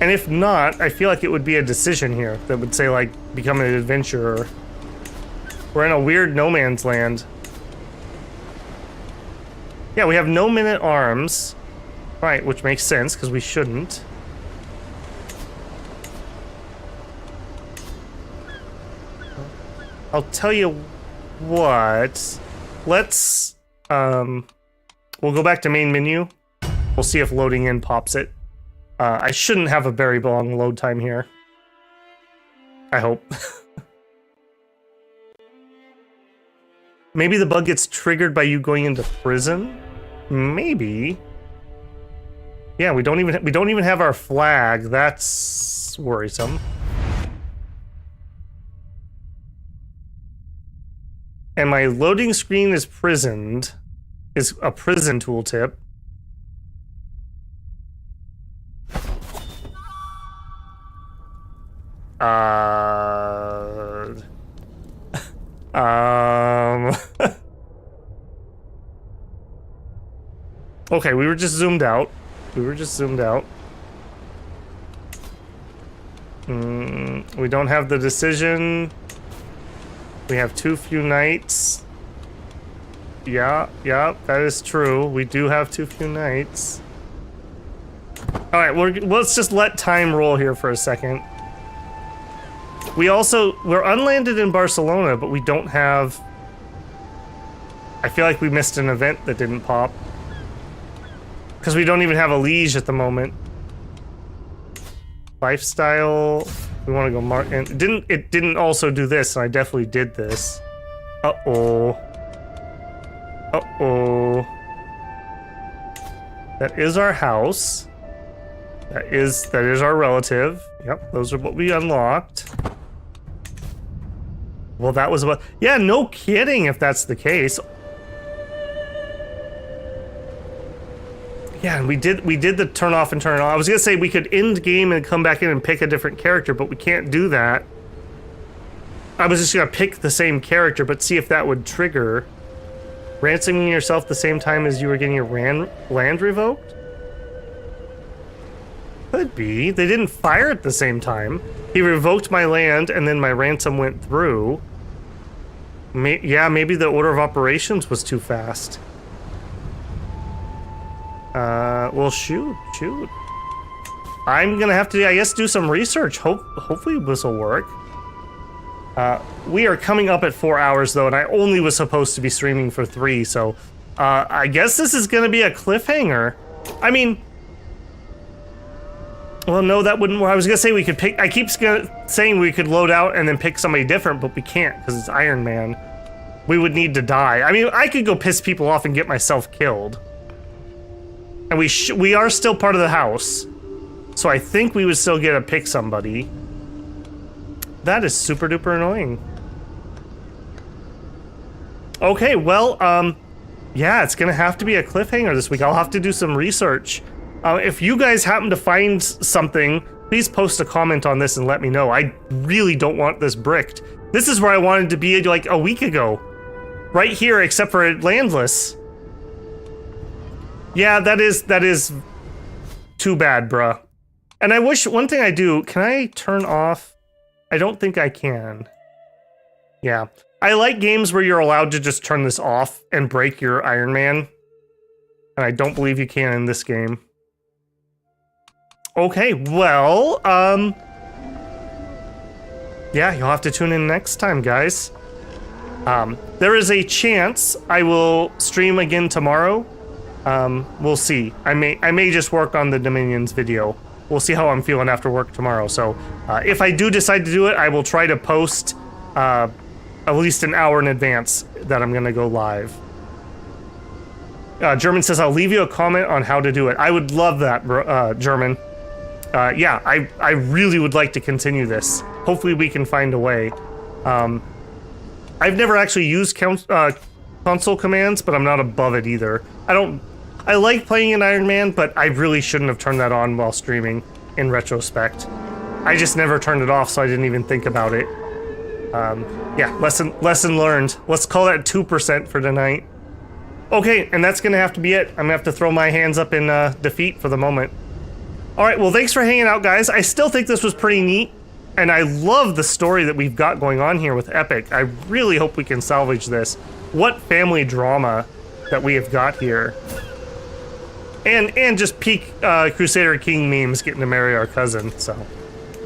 And if not, I feel like it would be a decision here that would say, like, become an adventurer. We're in a weird no man's land. Yeah, we have no men-at-arms. Right, which makes sense, because we shouldn't. I'll tell you what. Let's, we'll go back to main menu. We'll see if loading in pops it. I shouldn't have a very long load time here. I hope. Maybe the bug gets triggered by you going into prison? Maybe. Yeah, we don't even have our flag. That's worrisome. And my loading screen is prisoned. Is a prison tooltip. Okay, we were just zoomed out. We don't have the decision. We have too few knights. Yeah, that is true. We do have too few knights. All right, let's just let time roll here for a second. We're unlanded in Barcelona, but we don't have... I feel like we missed an event that didn't pop. Because we don't even have a liege at the moment. Lifestyle... We want to go mark... And it didn't also do this, and I definitely did this. Uh-oh. That is our house. That is our relative. Yep, those are what we unlocked. Well, that was what... Yeah, no kidding if that's the case. Yeah, and we did the turn off and turn on. I was gonna say we could end game and come back in and pick a different character, but we can't do that. I was just gonna pick the same character, but see if that would trigger. Ransoming yourself the same time as you were getting your land revoked? Could be. They didn't fire at the same time. He revoked my land and then my ransom went through. Yeah, maybe the order of operations was too fast. Well, shoot. I'm gonna have to, I guess, do some research. Hopefully this will work. We are coming up at 4 hours, though, and I only was supposed to be streaming for 3, so... I guess this is gonna be a cliffhanger. I mean... Well, no, that wouldn't work. I was gonna say we could pick... I keep saying we could load out and then pick somebody different, but we can't, because it's Iron Man. We would need to die. I mean, I could go piss people off and get myself killed. And we are still part of the house. So I think we would still get to pick somebody. That is super duper annoying. Okay, well, yeah, it's gonna have to be a cliffhanger this week. I'll have to do some research. If you guys happen to find something, please post a comment on this and let me know. I really don't want this bricked. This is where I wanted to be like a week ago. Right here, except for landless. Yeah, that is too bad, bruh. And I wish, one thing I do, can I turn off? I don't think I can. Yeah. I like games where you're allowed to just turn this off and break your Iron Man. And I don't believe you can in this game. Okay, well, yeah, you'll have to tune in next time, guys. There is a chance I will stream again tomorrow. We'll see. I may just work on the Dominions video. We'll see how I'm feeling after work tomorrow. So, if I do decide to do it, I will try to post, at least an hour in advance that I'm gonna go live. German says, I'll leave you a comment on how to do it. I would love that, German. Yeah, I really would like to continue this. Hopefully we can find a way. I've never actually used console commands, but I'm not above it either. I like playing in Iron Man, but I really shouldn't have turned that on while streaming, in retrospect. I just never turned it off, so I didn't even think about it. Yeah, lesson learned. Let's call that 2% for tonight. Okay, and that's gonna have to be it. I'm gonna have to throw my hands up in defeat for the moment. Alright, well, thanks for hanging out, guys. I still think this was pretty neat, and I love the story that we've got going on here with Epic. I really hope we can salvage this. What family drama that we have got here. And just peak Crusader King memes getting to marry our cousin, so...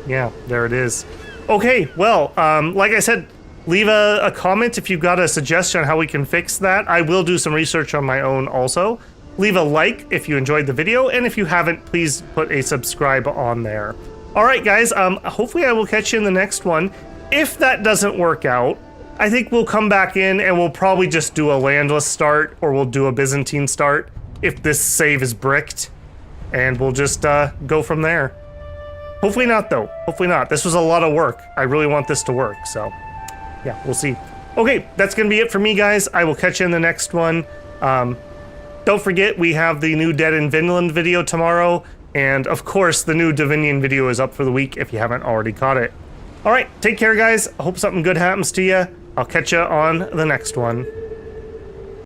Yeah, there it is. Okay, well, like I said, leave a comment if you've got a suggestion on how we can fix that. I will do some research on my own also. Leave a like if you enjoyed the video, and if you haven't, please put a subscribe on there. Alright guys, hopefully I will catch you in the next one. If that doesn't work out, I think we'll come back in and we'll probably just do a landless start, or we'll do a Byzantine start, if this save is bricked. and we'll just go from there. Hopefully not, though. Hopefully not. This was a lot of work. I really want this to work, so yeah, we'll see. Okay, that's gonna be it for me, guys. I will catch you in the next one. Don't forget, we have the new Dead in Vinland video tomorrow, and of course, the new Divinian video is up for the week if you haven't already caught it. All right, take care, guys. I hope something good happens to you. I'll catch you on the next one.